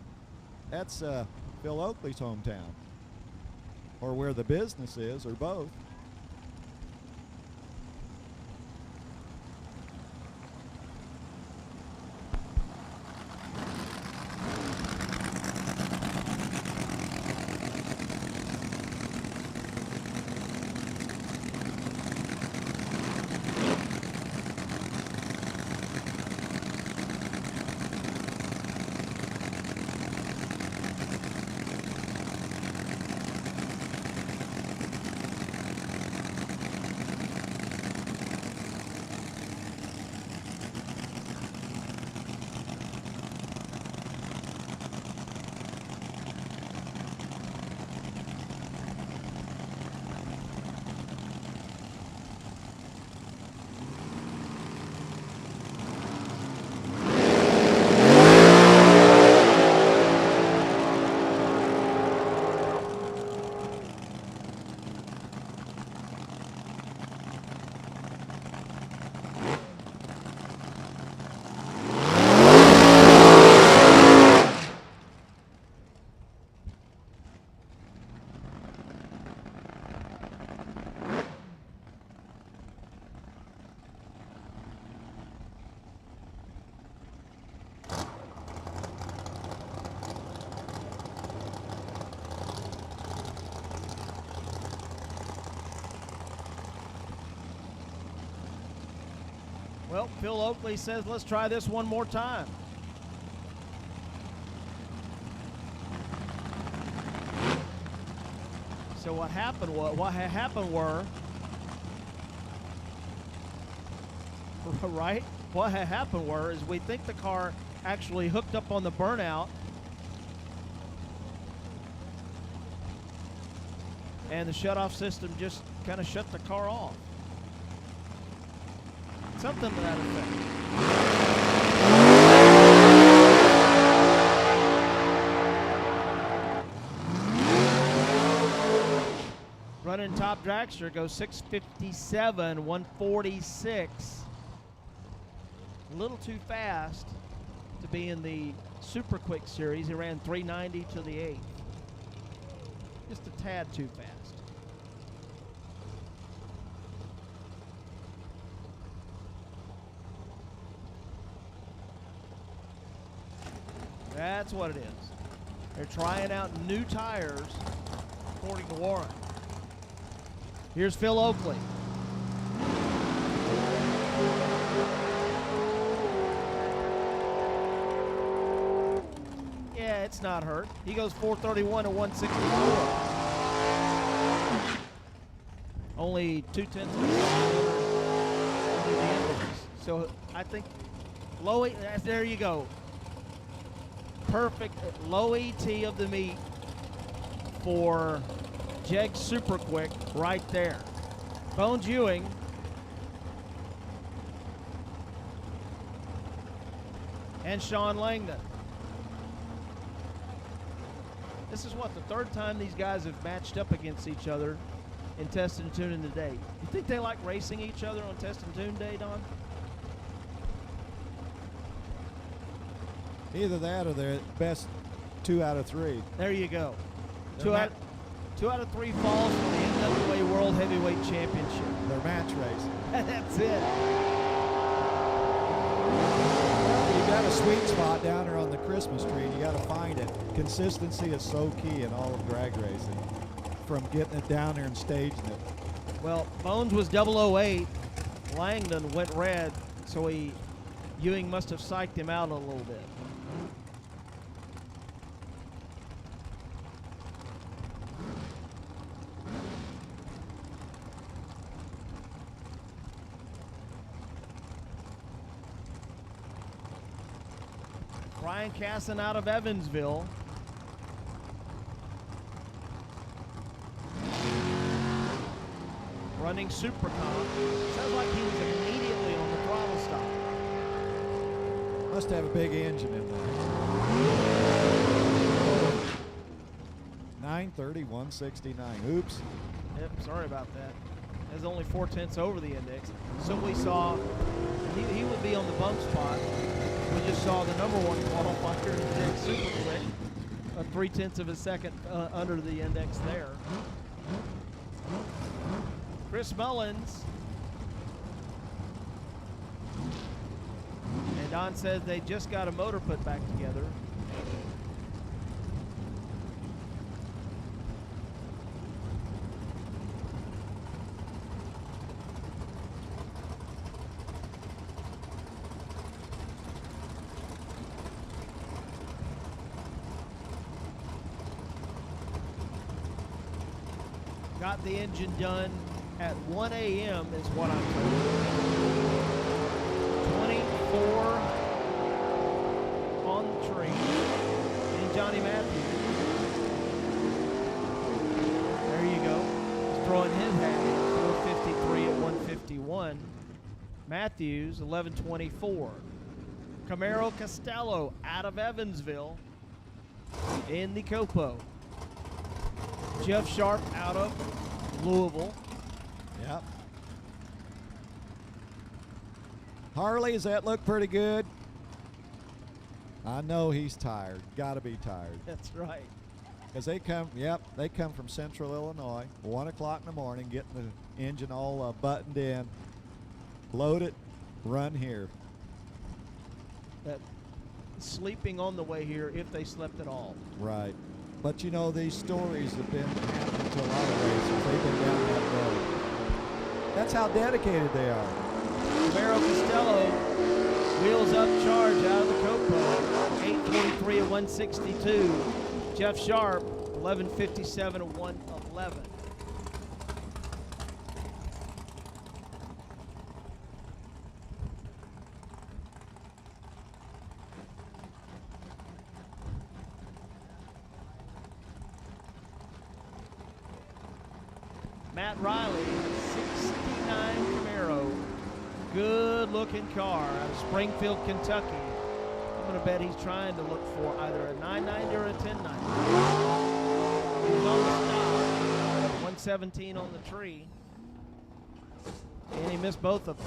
That's Phil Oakley's hometown, or where the business is, or both. Well, Phil Oakley says, let's try this one more time. So what happened were, right? What had happened were is we think the car actually hooked up on the burnout, and the shutoff system just kind of shut the car off. Something to that effect. Running top dragster goes 657, 146. A little too fast to be in the Super Quick Series. He ran 390 to the 8th. Just a tad too fast. That's what it is. They're trying out new tires, according to Warren. Here's Phil Oakley. Yeah, it's not hurt. He goes 431 to 164. Only 0.2 under the index. So I think low, there you go. Perfect low ET of the meet for Jegs Super Quick right there. Bones Ewing and Sean Langdon. This is what, the third time these guys have matched up against each other in Test and Tuning today. You think they like racing each other on Test and Tune Day, Don? Either that or they're best 2 out of 3. There you go. They're 2 out of 3 falls for the NWA World Heavyweight Championship. They're match racing. That's it. You got a sweet spot down there on the Christmas tree, and you got to find it. Consistency is so key in all of drag racing, from getting it down there and staging it. Well, Bones was 008. Langdon went red So Ewing must have psyched him out a little bit. Brian Casson out of Evansville. Running Super Comp. Sounds like he was immediately on the throttle stop. Must have a big engine in there. 930, 169. Oops. Yep, sorry about that. That's only 4/10 over the index. So we saw he would be on the bump spot. We just saw the number one qualifier, Jegs Super quick, 3/10 of a second under the index there. Chris Mullins. And Don says they just got a motor put back together. Got the engine done at 1 a.m. is what I'm told. 24 on the tree. And Johnny Matthews. There you go. He's throwing his hat in. 453 at 151. Matthews, 1124. Camaro Costello out of Evansville in the Copo. Jeff Sharp out of Louisville. Yep. Harley, does that look pretty good? I know he's tired. Got to be tired. That's right. Because they come from Central Illinois, 1 o'clock in the morning, getting the engine all buttoned in, load it, run here. That sleeping on the way here, if they slept at all. Right. But you know, these stories have been happening to a lot of racers. They've been down that road. That's how dedicated they are. Camaro Costello, wheels up charge out of the Copo. 843 at 162. Jeff Sharp, 1157 at 111. Matt Riley, 69 Camaro. Good looking car out of Springfield, Kentucky. I'm going to bet he's trying to look for either a 990 or a 1090. He's on the stop. 117 on the tree. And he missed both of them.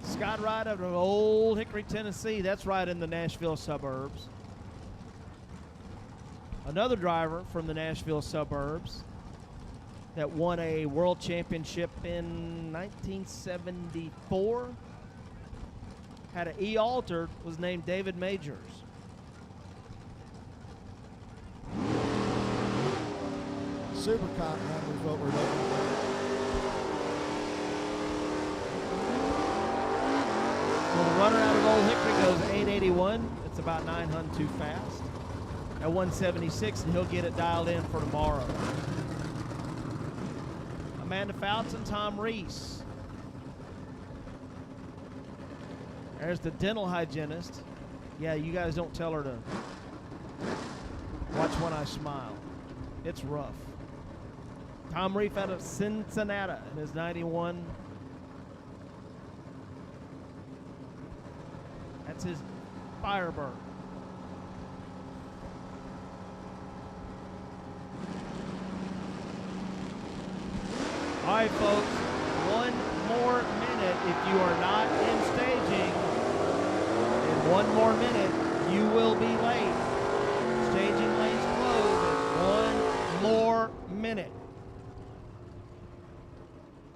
Scott Wright out of Old Hickory, Tennessee. That's right in the Nashville suburbs. Another driver from the Nashville suburbs that won a world championship in 1974. Had an E-Altered, was named David Majors. Super Comp numbers what we're looking for. Well, the runner out of Old Hickory goes 881. It's about 900 too fast. At 176, and he'll get it dialed in for tomorrow. Amanda Fountain, Tom Reese. There's the dental hygienist. Yeah, you guys don't tell her to watch when I smile. It's rough. Tom Reese out of Cincinnati in his 91. That's his Firebird. All right, folks, one more minute. If you are not in staging, in one more minute, you will be late. Staging lanes closed in one more minute.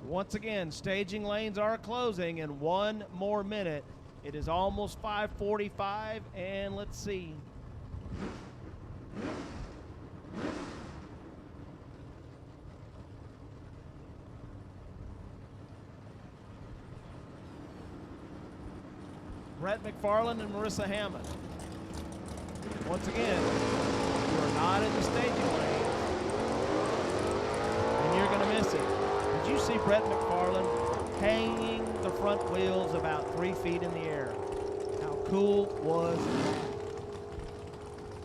Once again, staging lanes are closing in 1 more minute. It is almost 5:45, and let's see. Brett McFarland and Marissa Hammond. Once again, you are not in the staging lane, and you're going to miss it. Did you see Brett McFarland hanging the front wheels about 3 feet in the air? How cool was that?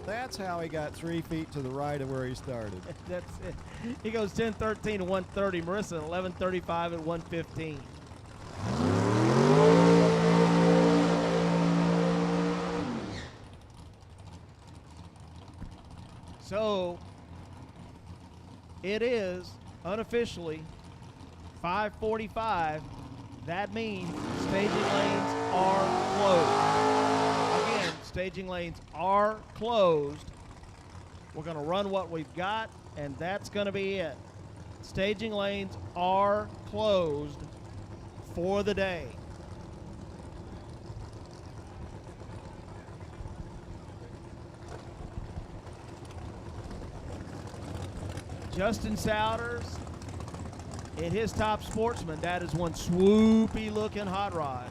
That's how he got 3 feet to the right of where he started. That's it. He goes 10:13 at 1:30. Marissa 11:35 at 1:15. So it is unofficially 5:45. That means staging lanes are closed. Again, staging lanes are closed. We're going to run what we've got, and that's going to be it. Staging lanes are closed for the day. Justin Souders in his Top Sportsman. That is one swoopy looking hot rod.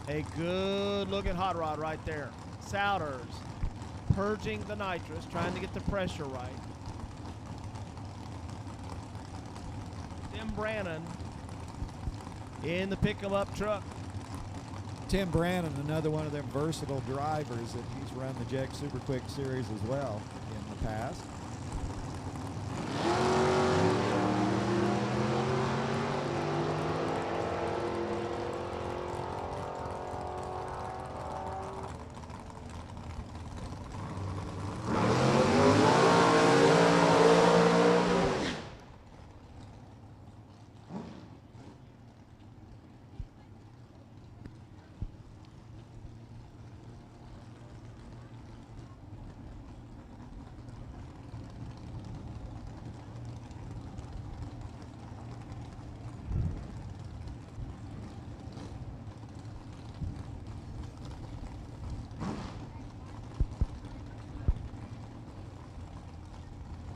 A good looking hot rod right there. Souders purging the nitrous, trying to get the pressure right. Tim Brannon in the pick-em-up truck. Tim Brannon, another one of them versatile drivers that he's run the Jegs Super Quick series as well in the past.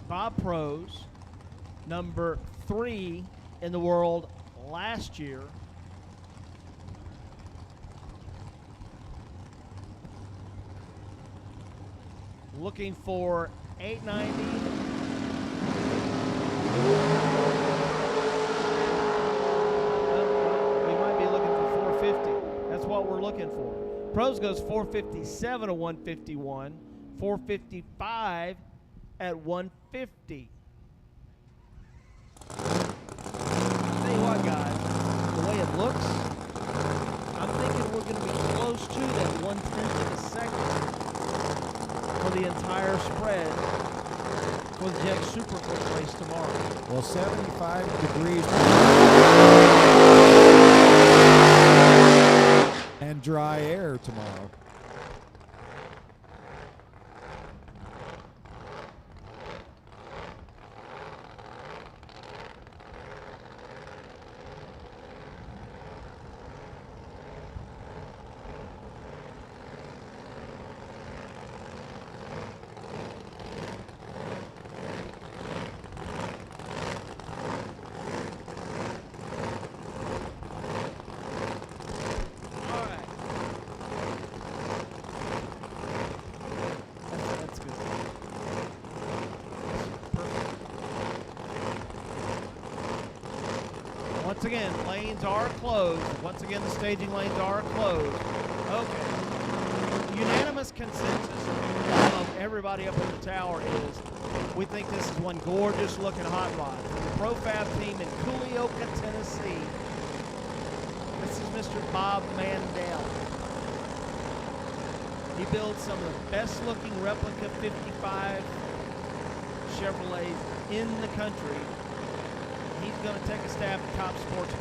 Bob Prose, number 3 in the world last year. Looking for 890. We might be looking for 450. That's what we're looking for. Prose goes 457 to 151, 455 at 150. Tell you what, guys, the way it looks, I'm thinking we're going to be close to that 1/10 of a second for the entire spread for the Jegs Super Quick race tomorrow. Well, 75 degrees and dry air tomorrow. Once again, lanes are closed. Once again, the staging lanes are closed. Okay. Unanimous consensus of everybody up in the tower is we think this is one gorgeous looking hot rod. From the ProFab team in Coolioka, Tennessee, this is Mr. Bob Mandel. He builds some of the best looking replica 55 Chevrolets in the country. He's going to take a stab at Top Sportsman.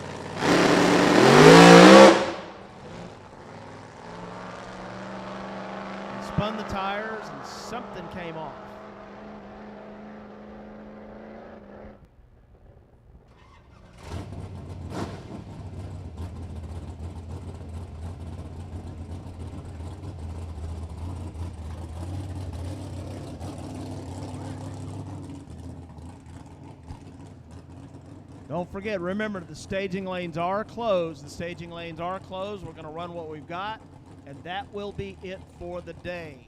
spun the tires, and something came off. Don't forget, remember, the staging lanes are closed. The staging lanes are closed. We're going to run what we've got, and that will be it for the day.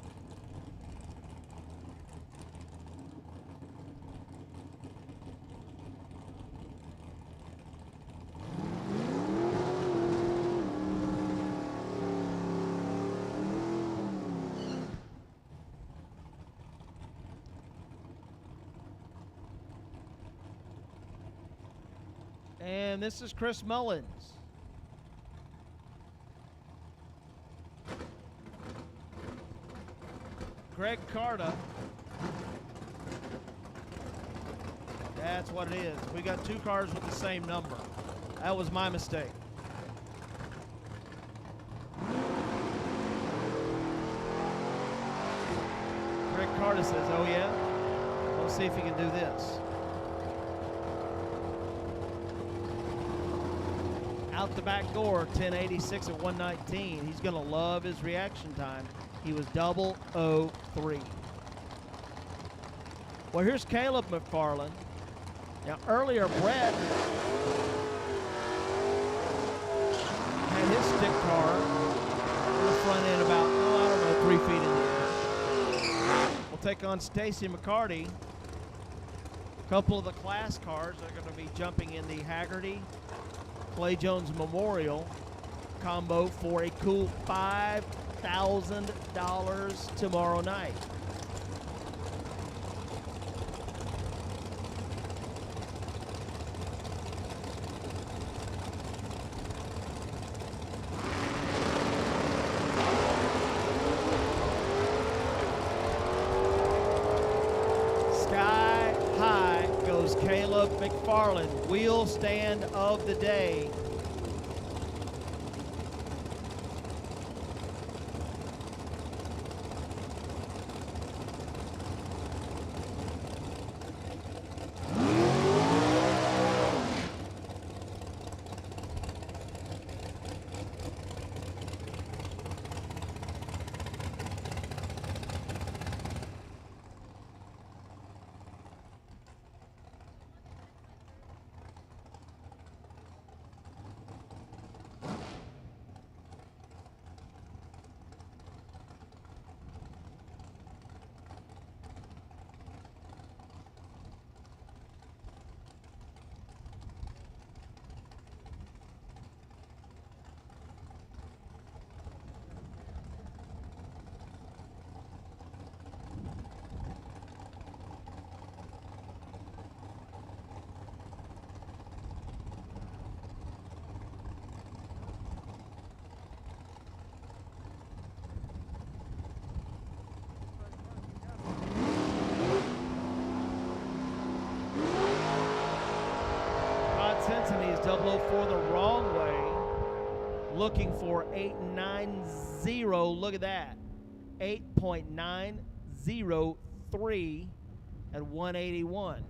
And this is Chris Mullins. Greg Carta. That's what it is. We got two cars with the same number. That was my mistake. Greg Carta says, oh yeah? Let's see if he can do this. Out the back door, 1086 at 119. He's going to love his reaction time. He was 003. Well, here's Caleb McFarland. Now, earlier, Brett had his stick car in the front end about, 3 feet in the air. We'll take on Stacy McCarty. A couple of the class cars are going to be jumping in the Haggerty Clay Jones Memorial combo for a cool $5,000 tomorrow night. Sky high goes Caleb McFarland, wheel stand of the day. Cincinnati's 004 the wrong way, looking for 890. Look at that, 8.903 at 181.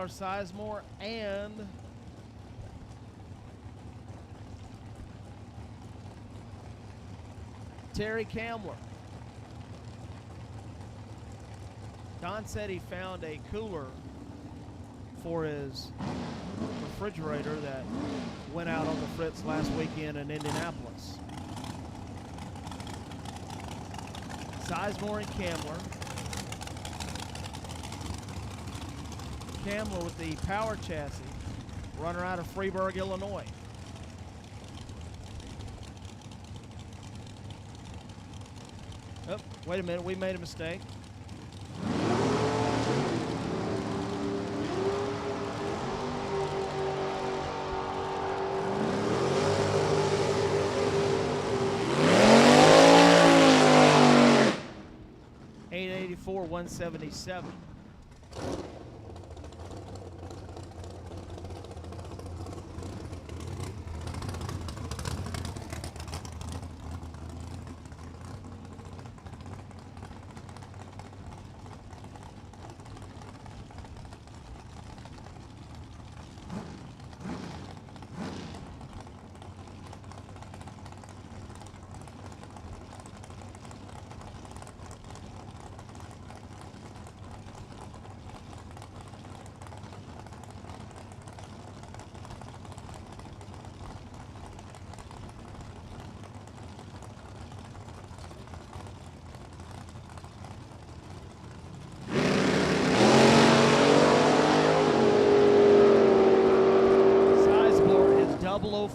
Tyler Sizemore and Terry Kamler. Don said he found a cooler for his refrigerator that went out on the fritz last weekend in Indianapolis. Sizemore and Kamler. Kamler with the power chassis, runner out of Freeburg, Illinois. Oh, wait a minute, we made a mistake. $884, $177.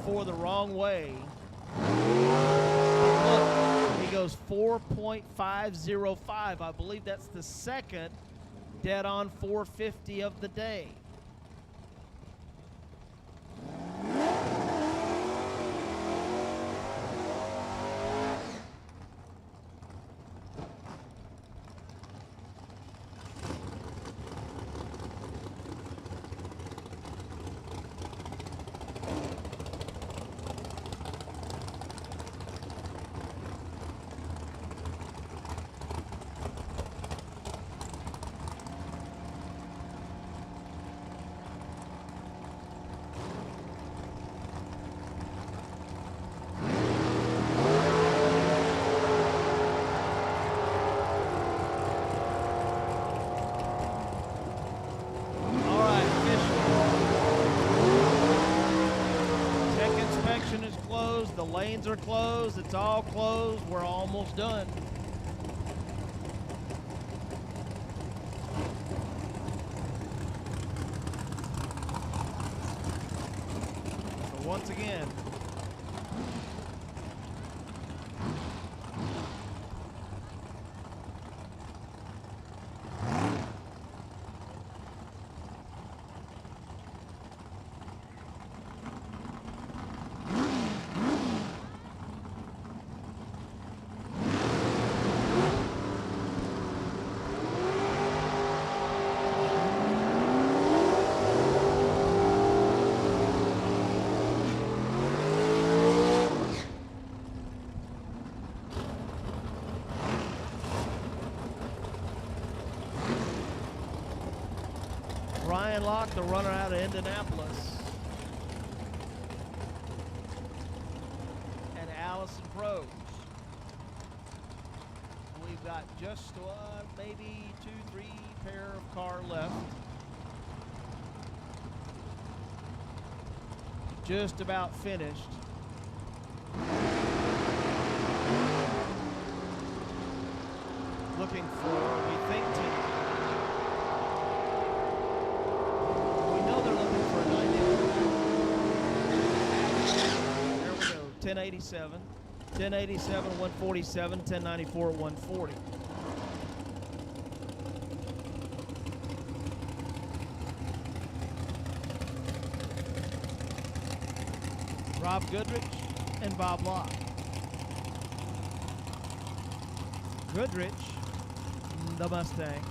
For the wrong way. Look, he goes 4.505. I believe that's the second dead on 450 of the day. The lanes are closed. It's all closed. We're almost done. So once again, Ryan Locke, the runner out of Indianapolis, and Allison Prose. We've got just maybe 2-3 pair of car left. Just about finished. Looking for, we think, we know they're looking for a 90. There we go, 1087. 1087, 147, 1094, 140. Rob Goodrich and Bob Locke. Goodrich, the Mustang.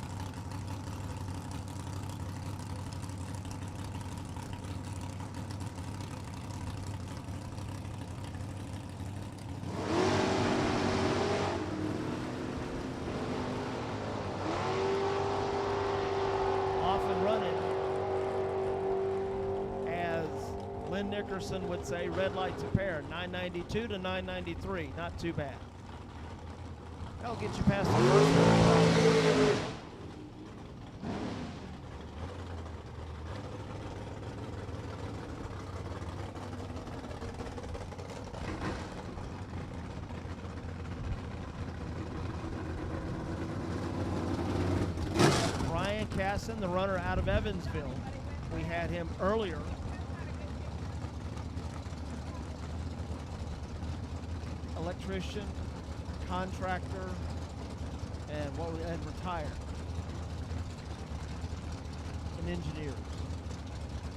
Off and running Kevin Nickerson would say, red lights a pair, 992 to 993. Not too bad. That'll get you past the first one. Casson, the runner out of Evansville. We had him earlier. Electrician, contractor, and retired. An engineer.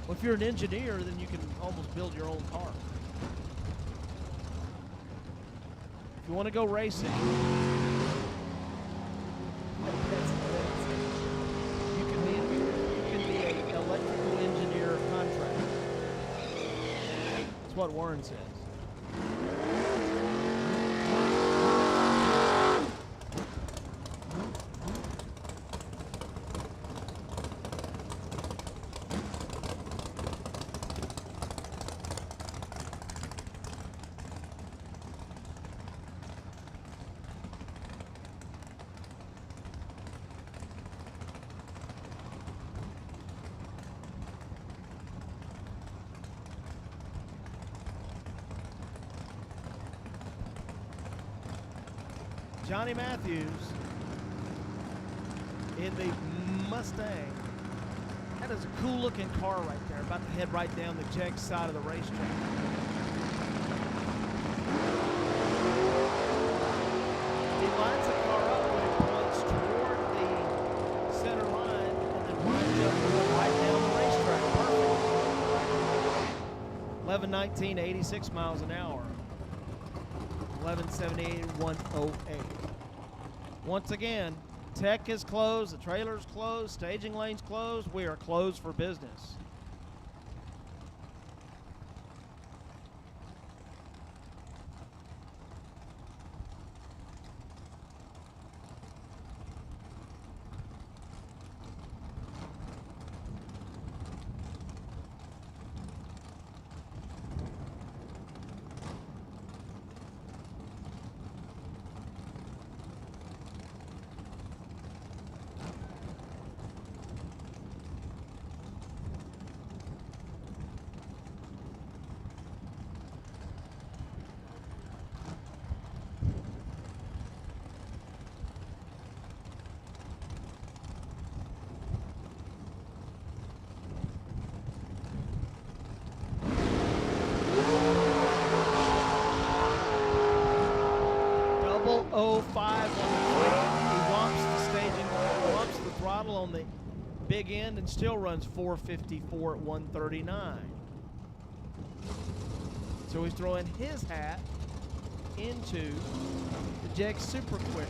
Well, if you're an engineer, then you can almost build your own car. If you want to go racing, electrical engineer contractor. That's what Warren says. Johnny Matthews in the Mustang. That is a cool looking car right there, about to head right down the Jegs side of the racetrack. He lines the car up when it points toward the center line and then winds up going right down the racetrack. Perfect. 11:19 to 86 miles an hour. 11:78 108. Once again, tech is closed, the trailer's closed, staging lane's closed. We are closed for business. On the big end and still runs 454 at 139. So he's throwing his hat into the Jegs Super quick.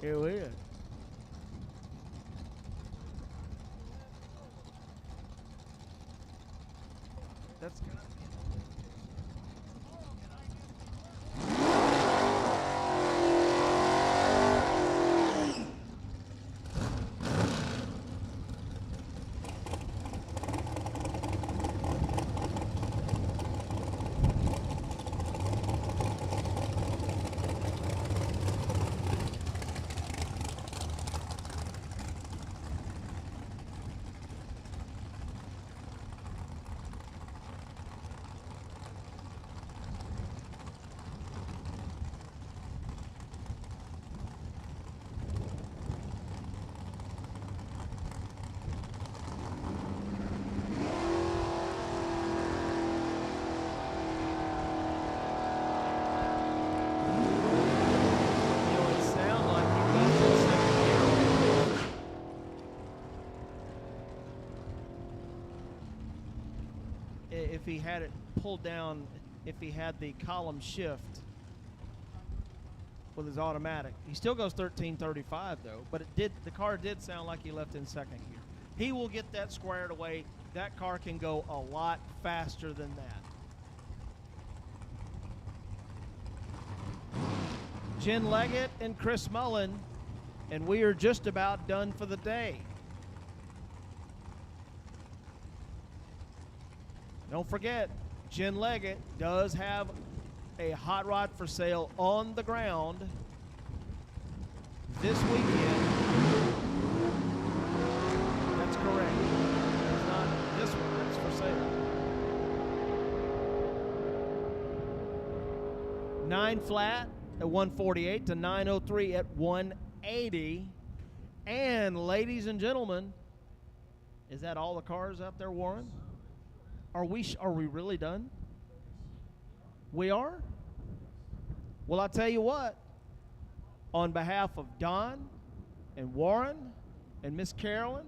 Here we are. That's good. If he had it pulled down, if he had the column shift with his automatic. He still goes 1335 though, but the car did sound like he left in second gear. He will get that squared away. That car can go a lot faster than that. Jen Leggett and Chris Mullen, and we are just about done for the day. Don't forget, Jen Leggett does have a hot rod for sale on the ground this weekend. That's correct. It's not this one that's for sale. 9 flat at 148 to 903 at 180. And ladies and gentlemen, is that all the cars out there, Warren? Are we really done? We are? Well, I'll tell you what. On behalf of Don and Warren and Miss Carolyn,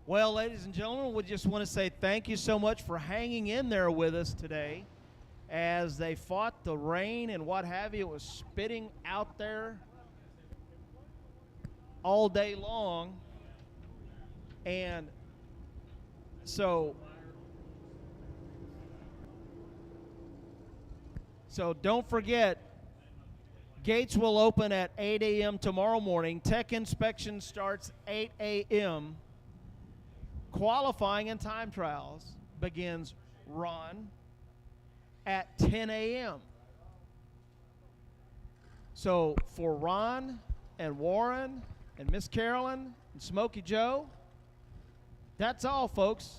well, ladies and gentlemen, we just want to say thank you so much for hanging in there with us today as they fought the rain and what have you. It was spitting out there all day long. And so don't forget, gates will open at 8 a.m. tomorrow morning. Tech inspection starts 8 a.m. Qualifying and time trials begins, Ron, at 10 a.m. So for Ron and Warren and Miss Carolyn and Smokey Joe, that's all, folks.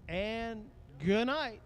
And good night.